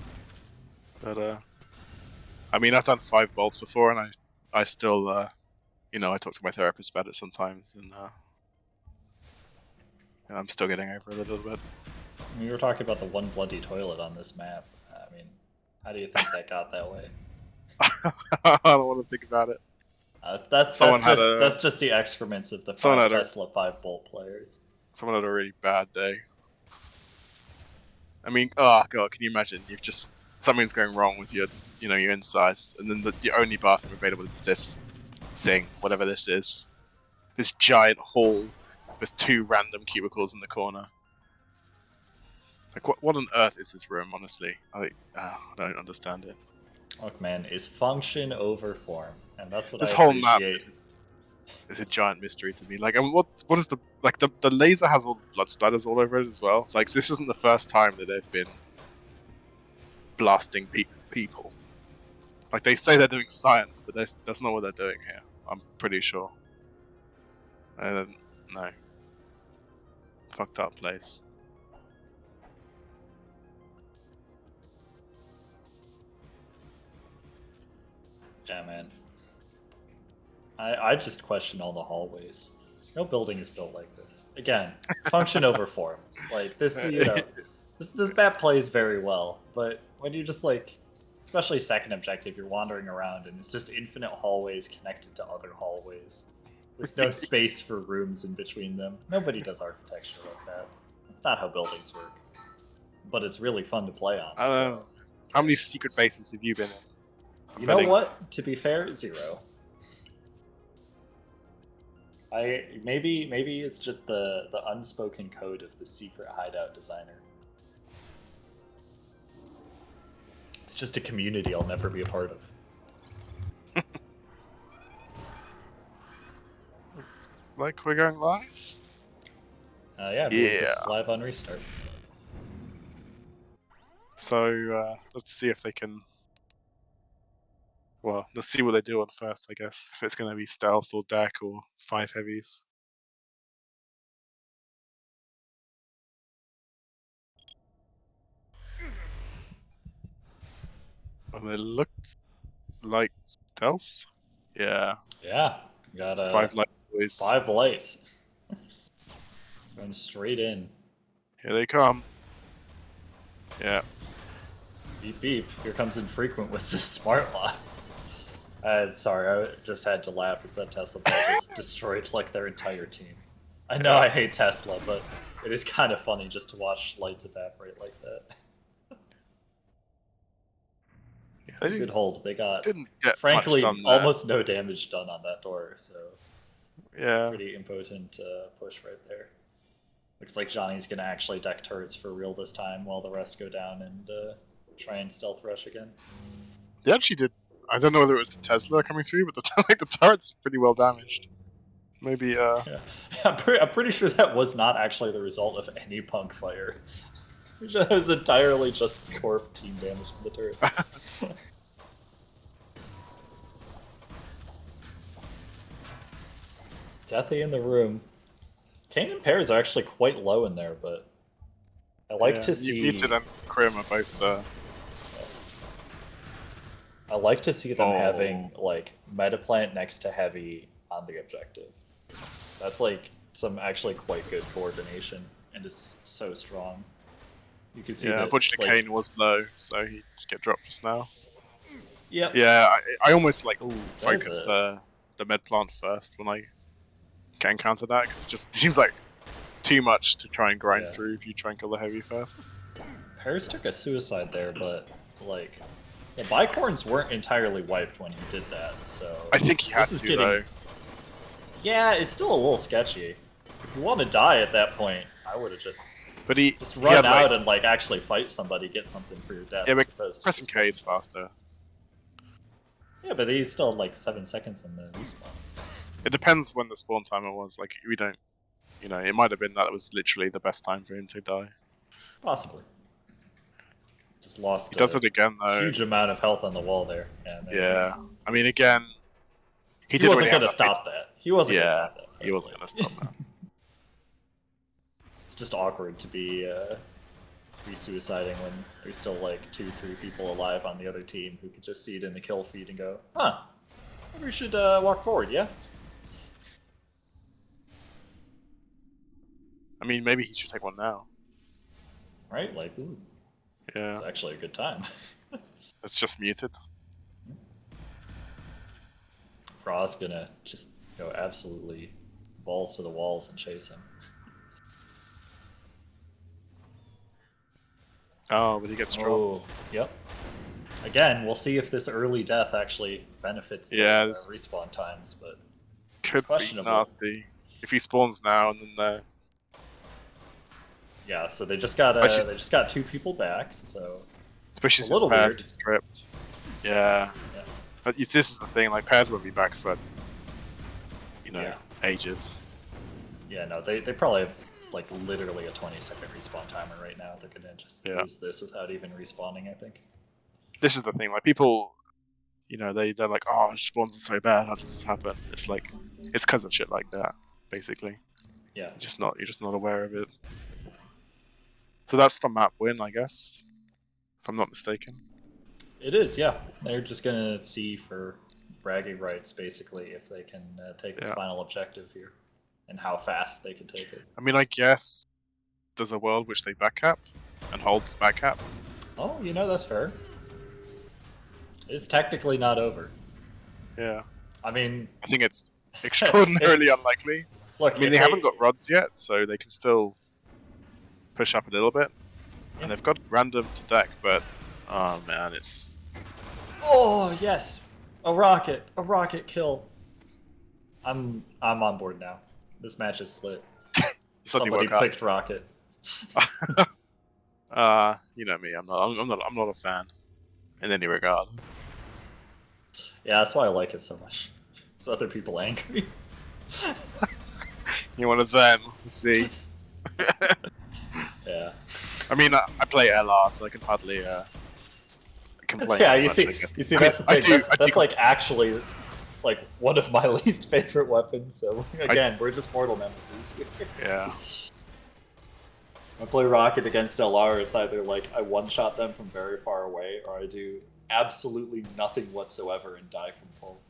S4: But I mean, I've done 5 bolts before, and I still, I talk to my therapist about it sometimes, and I'm still getting over it a little bit.
S12: We were talking about the one bloody toilet on this map. I mean, how do you think that got that way?
S4: I don't want to think about it.
S12: That's just the excrements of the
S4: someone had a-
S12: Tesla 5 Bolt players.
S4: Someone had a really bad day. I mean, oh god, can you imagine? You've just something's going wrong with your, your insides, and then the only bathroom available is this thing, whatever this is, this giant hall with 2 random cubicles in the corner. Like, what on earth is this room? Honestly, I don't understand it.
S12: Look, man, is function over form, and that's what
S4: This
S12: I
S4: whole map
S12: appreciate.
S4: is a giant mystery to me. Like, and what is the laser has all blood splatters all over it as well. Like, this isn't the first time that they've been blasting people. Like, they say they're doing science, but that's not what they're doing here. I'm pretty sure. No. Fucked up place.
S12: Yeah, man. I just question all the hallways. No building is built like this. Again, function over form. Like this, this map plays very well, but when you just like, especially second objective, you're wandering around and it's just infinite hallways connected to other hallways. There's no space for rooms in between them. Nobody does architecture like that. That's not how buildings work. But it's really fun to play on.
S4: I don't know. How many secret bases have you been in?
S12: You know what? To be fair, 0. Maybe it's just the unspoken code of the secret hideout designer. It's just a community I'll never be a part of.
S4: Like, we're going live?
S12: Yeah. It's live on restart.
S4: So let's see if they can. Well, let's see what they do on first, I guess. If it's going to be stealth or deck or 5 heavies. And it looked like stealth. Yeah.
S12: Yeah. Got
S4: 5 light boys.
S12: 5 lights. Going straight in.
S4: Here they come. Yeah.
S12: Beep beep. Here comes infrequent with the smart locks. Sorry, I just had to laugh as that Tesla ball just destroyed like their entire team. I know I hate Tesla, but it is kind of funny just to watch lights evaporate like that.
S4: Yeah,
S12: Good hold. They got,
S4: didn't get
S12: frankly,
S4: much done there.
S12: almost no damage done on that door, so
S4: yeah,
S12: pretty impotent push right there. Looks like Johnny's gonna actually deck turrets for real this time, while the rest go down and try and stealth rush again.
S4: they actually did. I don't know whether it was the Tesla coming through, but the turret's pretty well damaged. Maybe.
S12: Yeah. I'm pretty sure that was not actually the result of any punk fire. It was entirely just corp team damage to the turret. Deathy in the room. Kane and Pears are actually quite low in there, but I like to see.
S4: Muted and Krim are both.
S12: I like to see them having like Metaplant next to Heavy on the objective. That's like some actually quite good coordination and is so strong. You can see.
S4: Yeah,
S12: that,
S4: unfortunately,
S12: like,
S4: Kane was low, so he did get dropped just now.
S12: Yep.
S4: Yeah, I almost like
S12: Ooh,
S4: focused the med plant first when I can encounter that, because it just seems like too much to try and grind through if you try and kill the heavy first.
S12: Pears took a suicide there, but like the bicorns weren't entirely wiped when he did that, so
S4: I think he had to though.
S12: Yeah, it's still a little sketchy. If you want to die at that point, I would have just
S4: just
S12: run out and like actually fight somebody, get something for your death.
S4: Yeah, but pressing K is faster.
S12: Yeah, but he's still like 7 seconds in the respawn.
S4: It depends when the spawn timer was. Like, we don't, it might have been that it was literally the best time for him to die.
S12: Possibly. Just lost.
S4: He does it again though.
S12: Huge amount of health on the wall there.
S4: Yeah, I mean, again,
S12: he wasn't going to stop that. He wasn't going to stop that.
S4: He wasn't going to stop that.
S12: It's just awkward to be re-suiciding when there's still like 2-3 people alive on the other team who could just see it in the kill feed and go, huh, maybe we should walk forward, yeah?
S4: I mean, maybe he should take one now.
S12: Right? Like, this is, it's actually a good time.
S4: It's just muted.
S12: Raw's gonna just go absolutely balls to the walls and chase him.
S4: Oh, but he gets dropped.
S12: Oh, yep. Again, we'll see if this early death actually benefits the respawn times, but
S4: could be
S12: questionable.
S4: nasty if he spawns now and then
S12: yeah. So they just got 2 people back. So
S4: especially
S12: a
S4: since
S12: little
S4: Pairs
S12: weird.
S4: is stripped. Yeah. But this is the thing. Like Pairs won't be back for ages.
S12: Yeah, no, they probably have like literally a 20-second respawn timer right now. They're gonna just use this without even respawning, I think.
S4: This is the thing. Like people, they're like, oh, it spawns so bad. How does this happen? It's like it's because of shit like that, basically.
S12: Yeah.
S4: You're just not aware of it. So that's the map win, I guess, if I'm not mistaken.
S12: It is, yeah. They're just gonna see for bragging rights, basically, if they can take the final objective here, and how fast they can take it.
S4: I mean, I guess there's a world which they backcap and hold backcap.
S12: Oh, that's fair. It's technically not over.
S4: Yeah.
S12: I mean,
S4: I think it's extraordinarily unlikely.
S12: Look,
S4: I mean, they haven't got rods yet, so they can still push up a little bit. And they've got random to deck, but oh man, it's.
S12: Oh yes, a rocket kill. I'm on board now. This match is lit. Somebody picked rocket.
S4: You know me. I'm not a fan in any regard.
S12: Yeah, that's why I like it so much. It's other people angry.
S4: You're one of them. Let's see.
S12: Yeah.
S4: I mean, I play LR, so I can hardly complain.
S12: Yeah,
S4: too
S12: you
S4: much,
S12: see,
S4: I guess.
S12: that's the thing. That's
S4: do.
S12: like actually like one of my least favorite weapons. So again, we're just mortal nemesis here.
S4: Yeah.
S12: I play Rocket against LR, it's either like I one-shot them from very far away, or I do absolutely nothing whatsoever and die from full.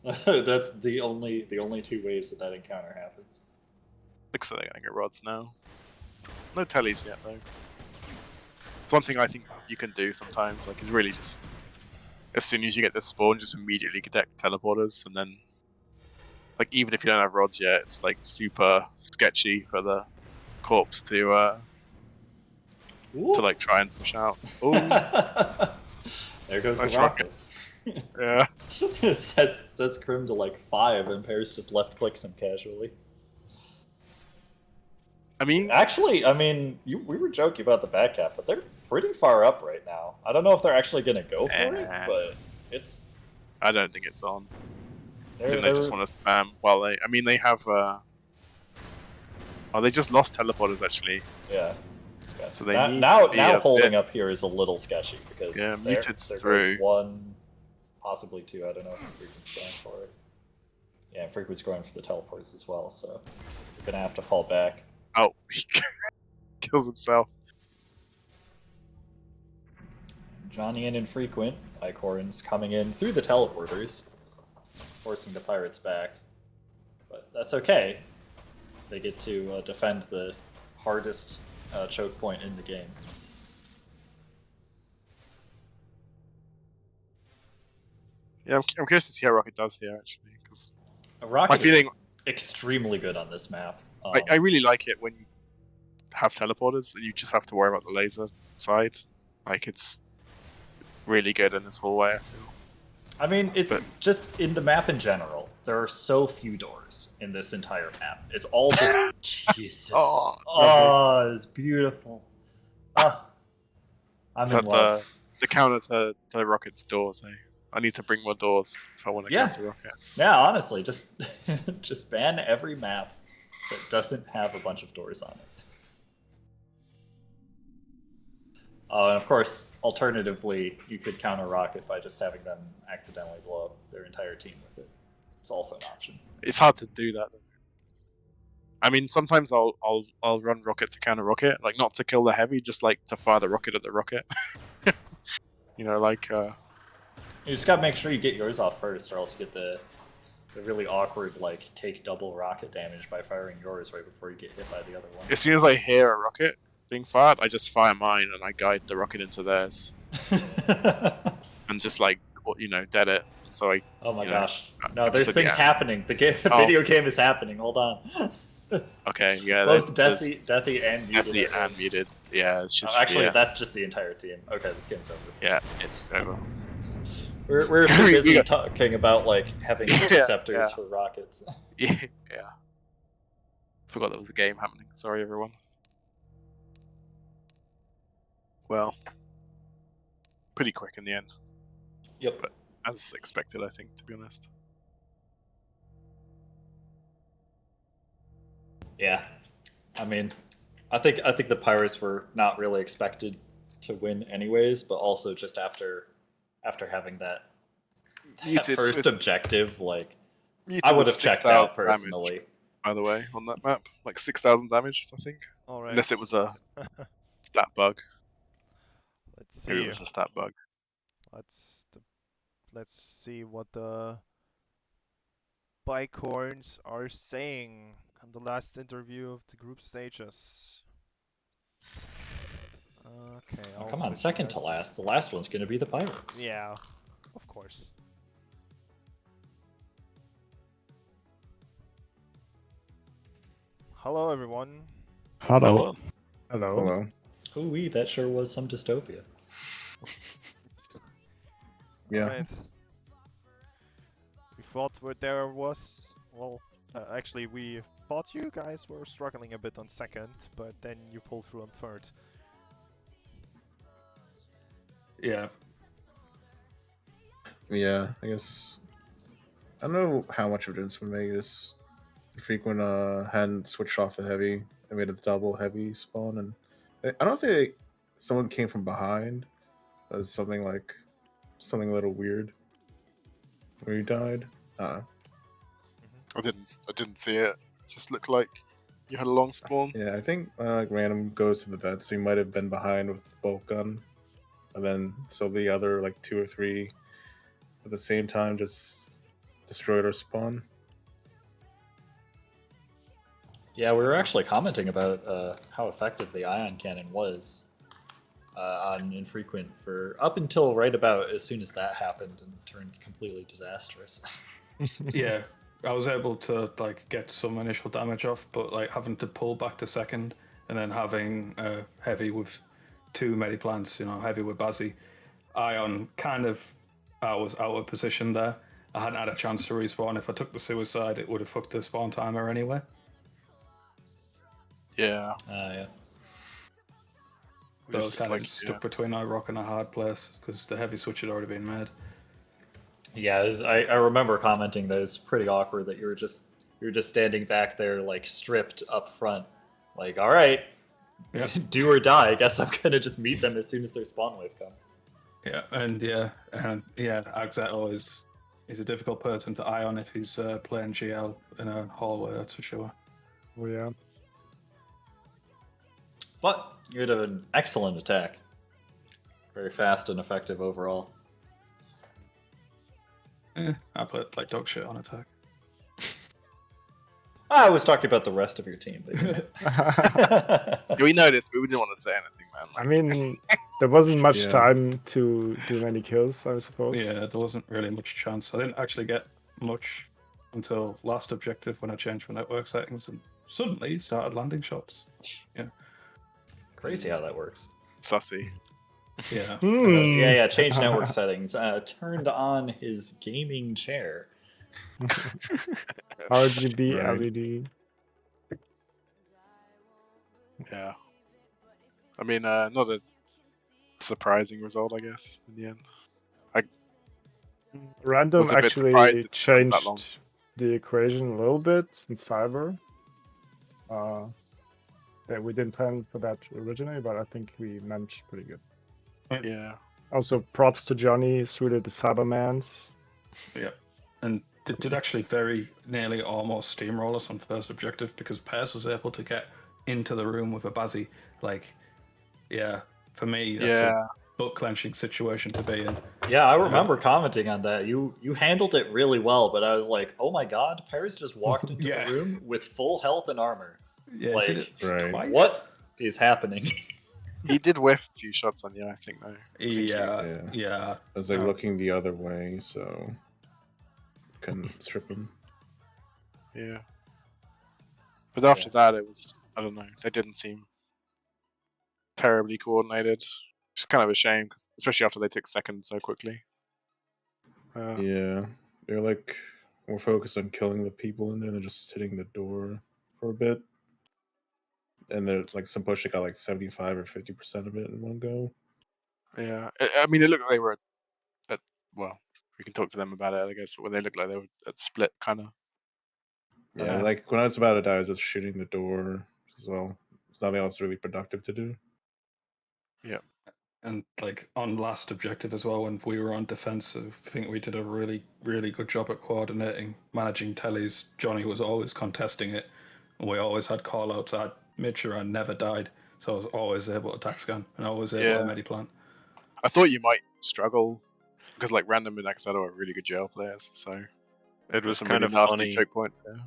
S12: That's the only 2 ways that encounter happens.
S4: Looks like they're gonna get rods now. No tellies yet though. It's one thing I think you can do sometimes, like is really just as soon as you get this spawn, just immediately deck teleporters, and then like even if you don't have rods yet, it's like super sketchy for the corpse to like try and push out. Ooh.
S12: There goes
S4: Nice
S12: the rockets.
S4: Yeah.
S12: sets Crim to like 5, and Paris just left clicks him casually.
S4: I mean,
S12: actually, we were joking about the back cap, but they're pretty far up right now. I don't know if they're actually gonna go for it, but it's.
S4: I don't think it's on. I think they just want to spam while they. I mean, they have. Oh, they just lost teleporters actually.
S12: Yeah.
S4: So they
S12: now,
S4: need
S12: now,
S4: to be
S12: now
S4: a
S12: holding
S4: bit...
S12: up here is a little sketchy because
S4: Muted's
S12: there
S4: through.
S12: goes 1, possibly 2. I don't know if Frequent's going for it. Yeah, and Frequent's going for the teleporters as well, so you're gonna have to fall back.
S4: Oh, he kills himself.
S12: Johnny and Infrequent, Icorns coming in through the teleporters, forcing the pirates back. But that's okay. They get to defend the hardest choke point in the game.
S4: Yeah, I'm curious to see how Rocket does here actually, because
S12: Rocket
S4: feeling
S12: extremely good on this map.
S4: I really like it when you have teleporters and you just have to worry about the laser side. Like it's really good in this hallway, I feel.
S12: I mean, it's just in the map in general. There are so few doors in this entire map. It's all just Jesus. Oh, it's beautiful. I'm in love.
S4: The counter to Rocket's doors, eh? I need to bring more doors if I want to get to Rocket.
S12: Yeah, honestly, just just ban every map that doesn't have a bunch of doors on it. And of course, alternatively, you could counter Rocket by just having them accidentally blow up their entire team with it. It's also an option.
S4: It's hard to do that, though. I mean, sometimes I'll run Rocket to counter Rocket, like not to kill the heavy, just like to fire the Rocket at the Rocket. You know, like.
S12: You just gotta make sure you get yours off first, or else you get the really awkward like take double rocket damage by firing yours right before you get hit by the other one.
S4: As soon as I hear a rocket being fired, I just fire mine and I guide the rocket into theirs. And just like dead it. So I.
S12: Oh my
S4: you know,
S12: gosh!
S4: I
S12: No,
S4: just
S12: there's
S4: said
S12: things
S4: yeah.
S12: happening. The
S4: Oh.
S12: video game is happening. Hold on.
S4: Okay, yeah.
S12: Both
S4: there's
S12: Deathy and Muted.
S4: Deathy
S12: are in.
S4: and Muted. Yeah, it's just.
S12: Actually,
S4: yeah,
S12: that's just the entire team. Okay, this game's over.
S4: yeah, it's over.
S12: We're too
S4: We
S12: busy
S4: got-
S12: talking about like having interceptors
S4: yeah.
S12: for rockets.
S4: Yeah. Forgot there was a game happening. Sorry, everyone. Well, pretty quick in the end.
S12: Yep.
S4: But as expected, I think, to be honest.
S12: Yeah, I mean, I think the Pirates were not really expected to win anyways, but also just after having that
S4: Muted
S12: first
S4: with-
S12: objective, like
S4: Muted
S12: I would
S4: with
S12: have checked
S4: 6,000
S12: out personally.
S4: damage, by the way, on that map, like 6,000 damage, I think.
S2: All right.
S4: Unless it was a stat bug.
S2: Let's
S4: Maybe
S2: see.
S4: it was a stat bug.
S2: Let's see what the Bicorns are saying on the last interview of the group stages. Okay.
S12: Oh,
S2: I'll
S12: come on,
S2: switch
S12: second to
S2: guys.
S12: last. The last one's going to be the Pirates.
S2: Yeah, of course. Hello, everyone.
S4: Hello.
S13: Hello.
S12: Ooh-wee, that sure was some dystopia.
S13: Yeah.
S2: Alright. We thought there was... Well, actually, we thought you guys were struggling a bit on second, but then you pulled through on third.
S3: Yeah.
S13: Yeah, I guess. I don't know how much of a difference would make this. Frequent hadn't switched off the heavy and made it the double heavy spawn, and I don't think someone came from behind. It was something a little weird. Where you died.
S4: I didn't see it. It just looked like you had a long spawn.
S13: Yeah, I think random goes to the vent, so you might have been behind with the bolt gun, and then so the other like 2 or 3 at the same time just destroyed our spawn.
S12: Yeah, we were actually commenting about how effective the ion cannon was on infrequent for up until right about as soon as that happened and turned completely disastrous.
S3: Yeah, I was able to like get some initial damage off, but like having to pull back to second and then having heavy with 2 medi plants, heavy with Bazzi, ion kind of I was out of position there. I hadn't had a chance to respawn. If I took the suicide, it would have fucked the spawn timer anyway.
S4: Yeah.
S12: Yeah.
S3: So I was kind of stuck between a rock and a hard place because the heavy switch had already been made.
S12: Yeah, I remember commenting that it's pretty awkward that you were just standing back there like stripped up front, like all right,
S3: Yeah.
S12: do or die. I guess I'm gonna just meet them as soon as their spawn wave comes.
S3: Yeah, and Agzetto is a difficult person to ion if he's playing GL in a hallway, that's for sure.
S13: Oh yeah.
S12: But you had an excellent attack, very fast and effective overall.
S3: I played like dog shit on attack.
S12: I was talking about the rest of your team.
S4: We know this, but we didn't want to say anything, man.
S14: I mean, there wasn't much
S13: Yeah.
S14: time to do many kills, I suppose.
S3: Yeah, there wasn't really much chance. I didn't actually get much until last objective when I changed my network settings and suddenly started landing shots. Yeah.
S12: Crazy how that works.
S4: Sussy.
S3: Yeah.
S12: Yeah, change network settings. Turned on his gaming chair.
S14: RGB
S13: Right.
S14: LED.
S4: Yeah. I mean, not a surprising result, I guess, in the end.
S14: Random
S4: Was a bit
S14: actually
S4: surprised it took that long.
S14: changed the equation a little bit in Cyber. Yeah, we didn't plan for that originally, but I think we managed pretty good.
S4: Yeah.
S14: Also, props to Johnny through the Cybermans.
S3: Yeah. And did actually very nearly almost steamroll us on first objective because Pairs was able to get into the room with a Bazzi. Like, yeah, for me, that's a butt clenching situation to be in.
S12: Yeah, I remember commenting on that. You handled it really well, but I was like, oh my god, Paris just walked into the room with full health and armor.
S3: Yeah,
S12: like,
S3: did it twice.
S12: what is happening?
S4: He did whiff a few shots on you, I think, though. Wasn't
S3: Yeah.
S13: I was like looking the other way, so couldn't strip him.
S4: Yeah. But after that, it was, I don't know, they didn't seem terribly coordinated. It's kind of a shame, cause especially after they took second so quickly.
S13: Yeah, they're like more focused on killing the people in there than just hitting the door for a bit. And there's like some push that got like 75 or 50% of it in one go.
S4: Yeah, I mean, it looked like they were at, well, we can talk to them about it, I guess, but when they looked like they were at split, kind of.
S13: Yeah, like when I was about to die, I was just shooting the door as well. There's nothing else really productive to do.
S4: Yeah.
S3: And like on last objective as well, when we were on defensive, I think we did a really, really good job at coordinating, managing tellies. Johnny was always contesting it, and we always had call-outs. I made sure I never died, so I was always able to attack scan and always able to mediplan.
S4: I thought you might struggle because like Random and Axedo are really good jail players, so
S15: it was
S4: some
S15: kind
S4: really
S15: of
S4: nasty
S15: funny.
S4: choke points there.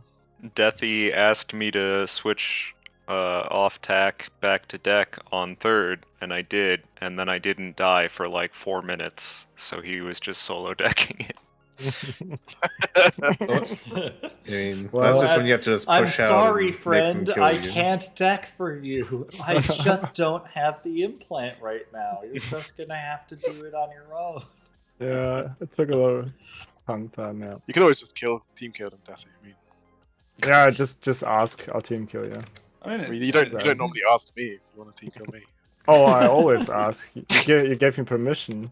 S15: Deathy asked me to switch off tack back to deck on third, and I did, and then I didn't die for like 4 minutes, so he was just solo decking it.
S13: I mean, that's just when you have to just push
S12: I'm
S13: out.
S12: sorry,
S13: and
S12: friend.
S13: Make them kill
S12: I
S13: you.
S12: can't deck for you. I just don't have the implant right now. You're just gonna have to do it on your own.
S14: Yeah, it took a long time. Yeah.
S4: You could always just team kill them, Deathy. I mean,
S14: Yeah, just ask. I'll team kill you.
S4: I mean, you don't normally ask me if you want to team kill me.
S14: Oh, I always ask. You gave me permission.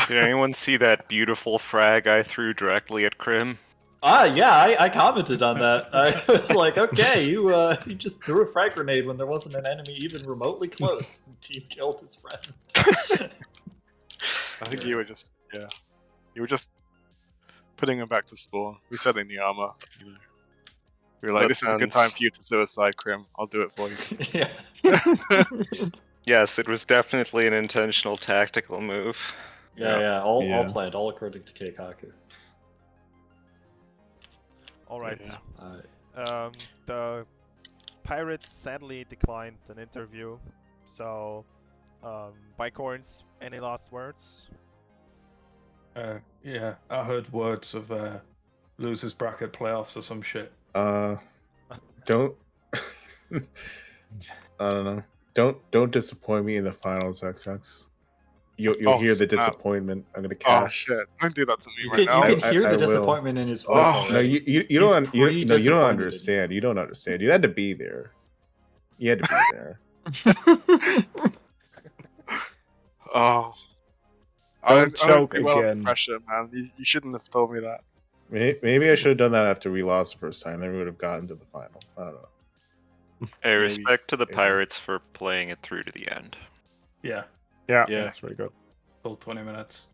S15: Did anyone see that beautiful frag I threw directly at Krim?
S12: Yeah, I commented on that. I was like, okay, you just threw a frag grenade when there wasn't an enemy even remotely close. Team killed his friend.
S4: I think you were just putting him back to spawn, resetting the armor. You know, you were like, "This is a good time for you to suicide, Krim. I'll do it for you."
S12: Yeah.
S15: Yes, it was definitely an intentional tactical move.
S12: Yeah, all planned, all according to Keikaku.
S2: All right. The Pirates sadly declined an interview. So, Bicorns, any last words?
S3: Yeah, I heard words of losers bracket playoffs or some shit.
S13: Don't. I don't know. Don't disappoint me in the finals, XX. You'll hear the disappointment. I'm gonna cast.
S4: Oh shit! Don't do that to me right now.
S12: You can hear the disappointment in his voice already.
S13: No, you don't. You don't understand. You don't understand. You had to be there. You had to be there.
S4: Oh.
S14: Don't choke
S4: well
S14: again.
S4: under pressure, man. You shouldn't have told me that.
S13: Maybe I should have done that after we lost the first time. Then we would have gotten to the final. I don't know.
S15: Hey, respect to the Pirates for playing it through to the end.
S3: Yeah.
S14: Yeah, that's really good.
S3: Full 20 minutes.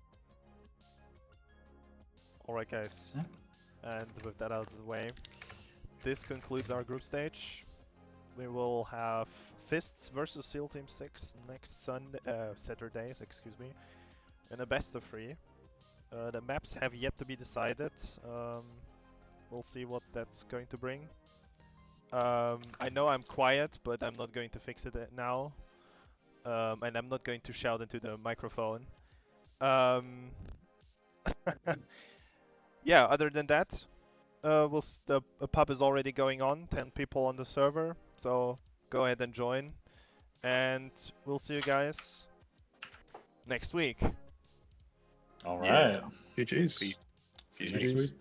S2: Alright, guys. And with that out of the way, this concludes our group stage. We will have Fists versus SEAL Team 6 next Saturday, in a best of 3. The maps have yet to be decided. We'll see what that's going to bring. I know I'm quiet, but I'm not going to fix it now. And I'm not going to shout into the microphone. Yeah, other than that, the pub is already going on. 10 people on the server, so go ahead and join. And we'll see you guys next week.
S12: All right.
S3: GG's.
S4: Peace.
S12: See you next week.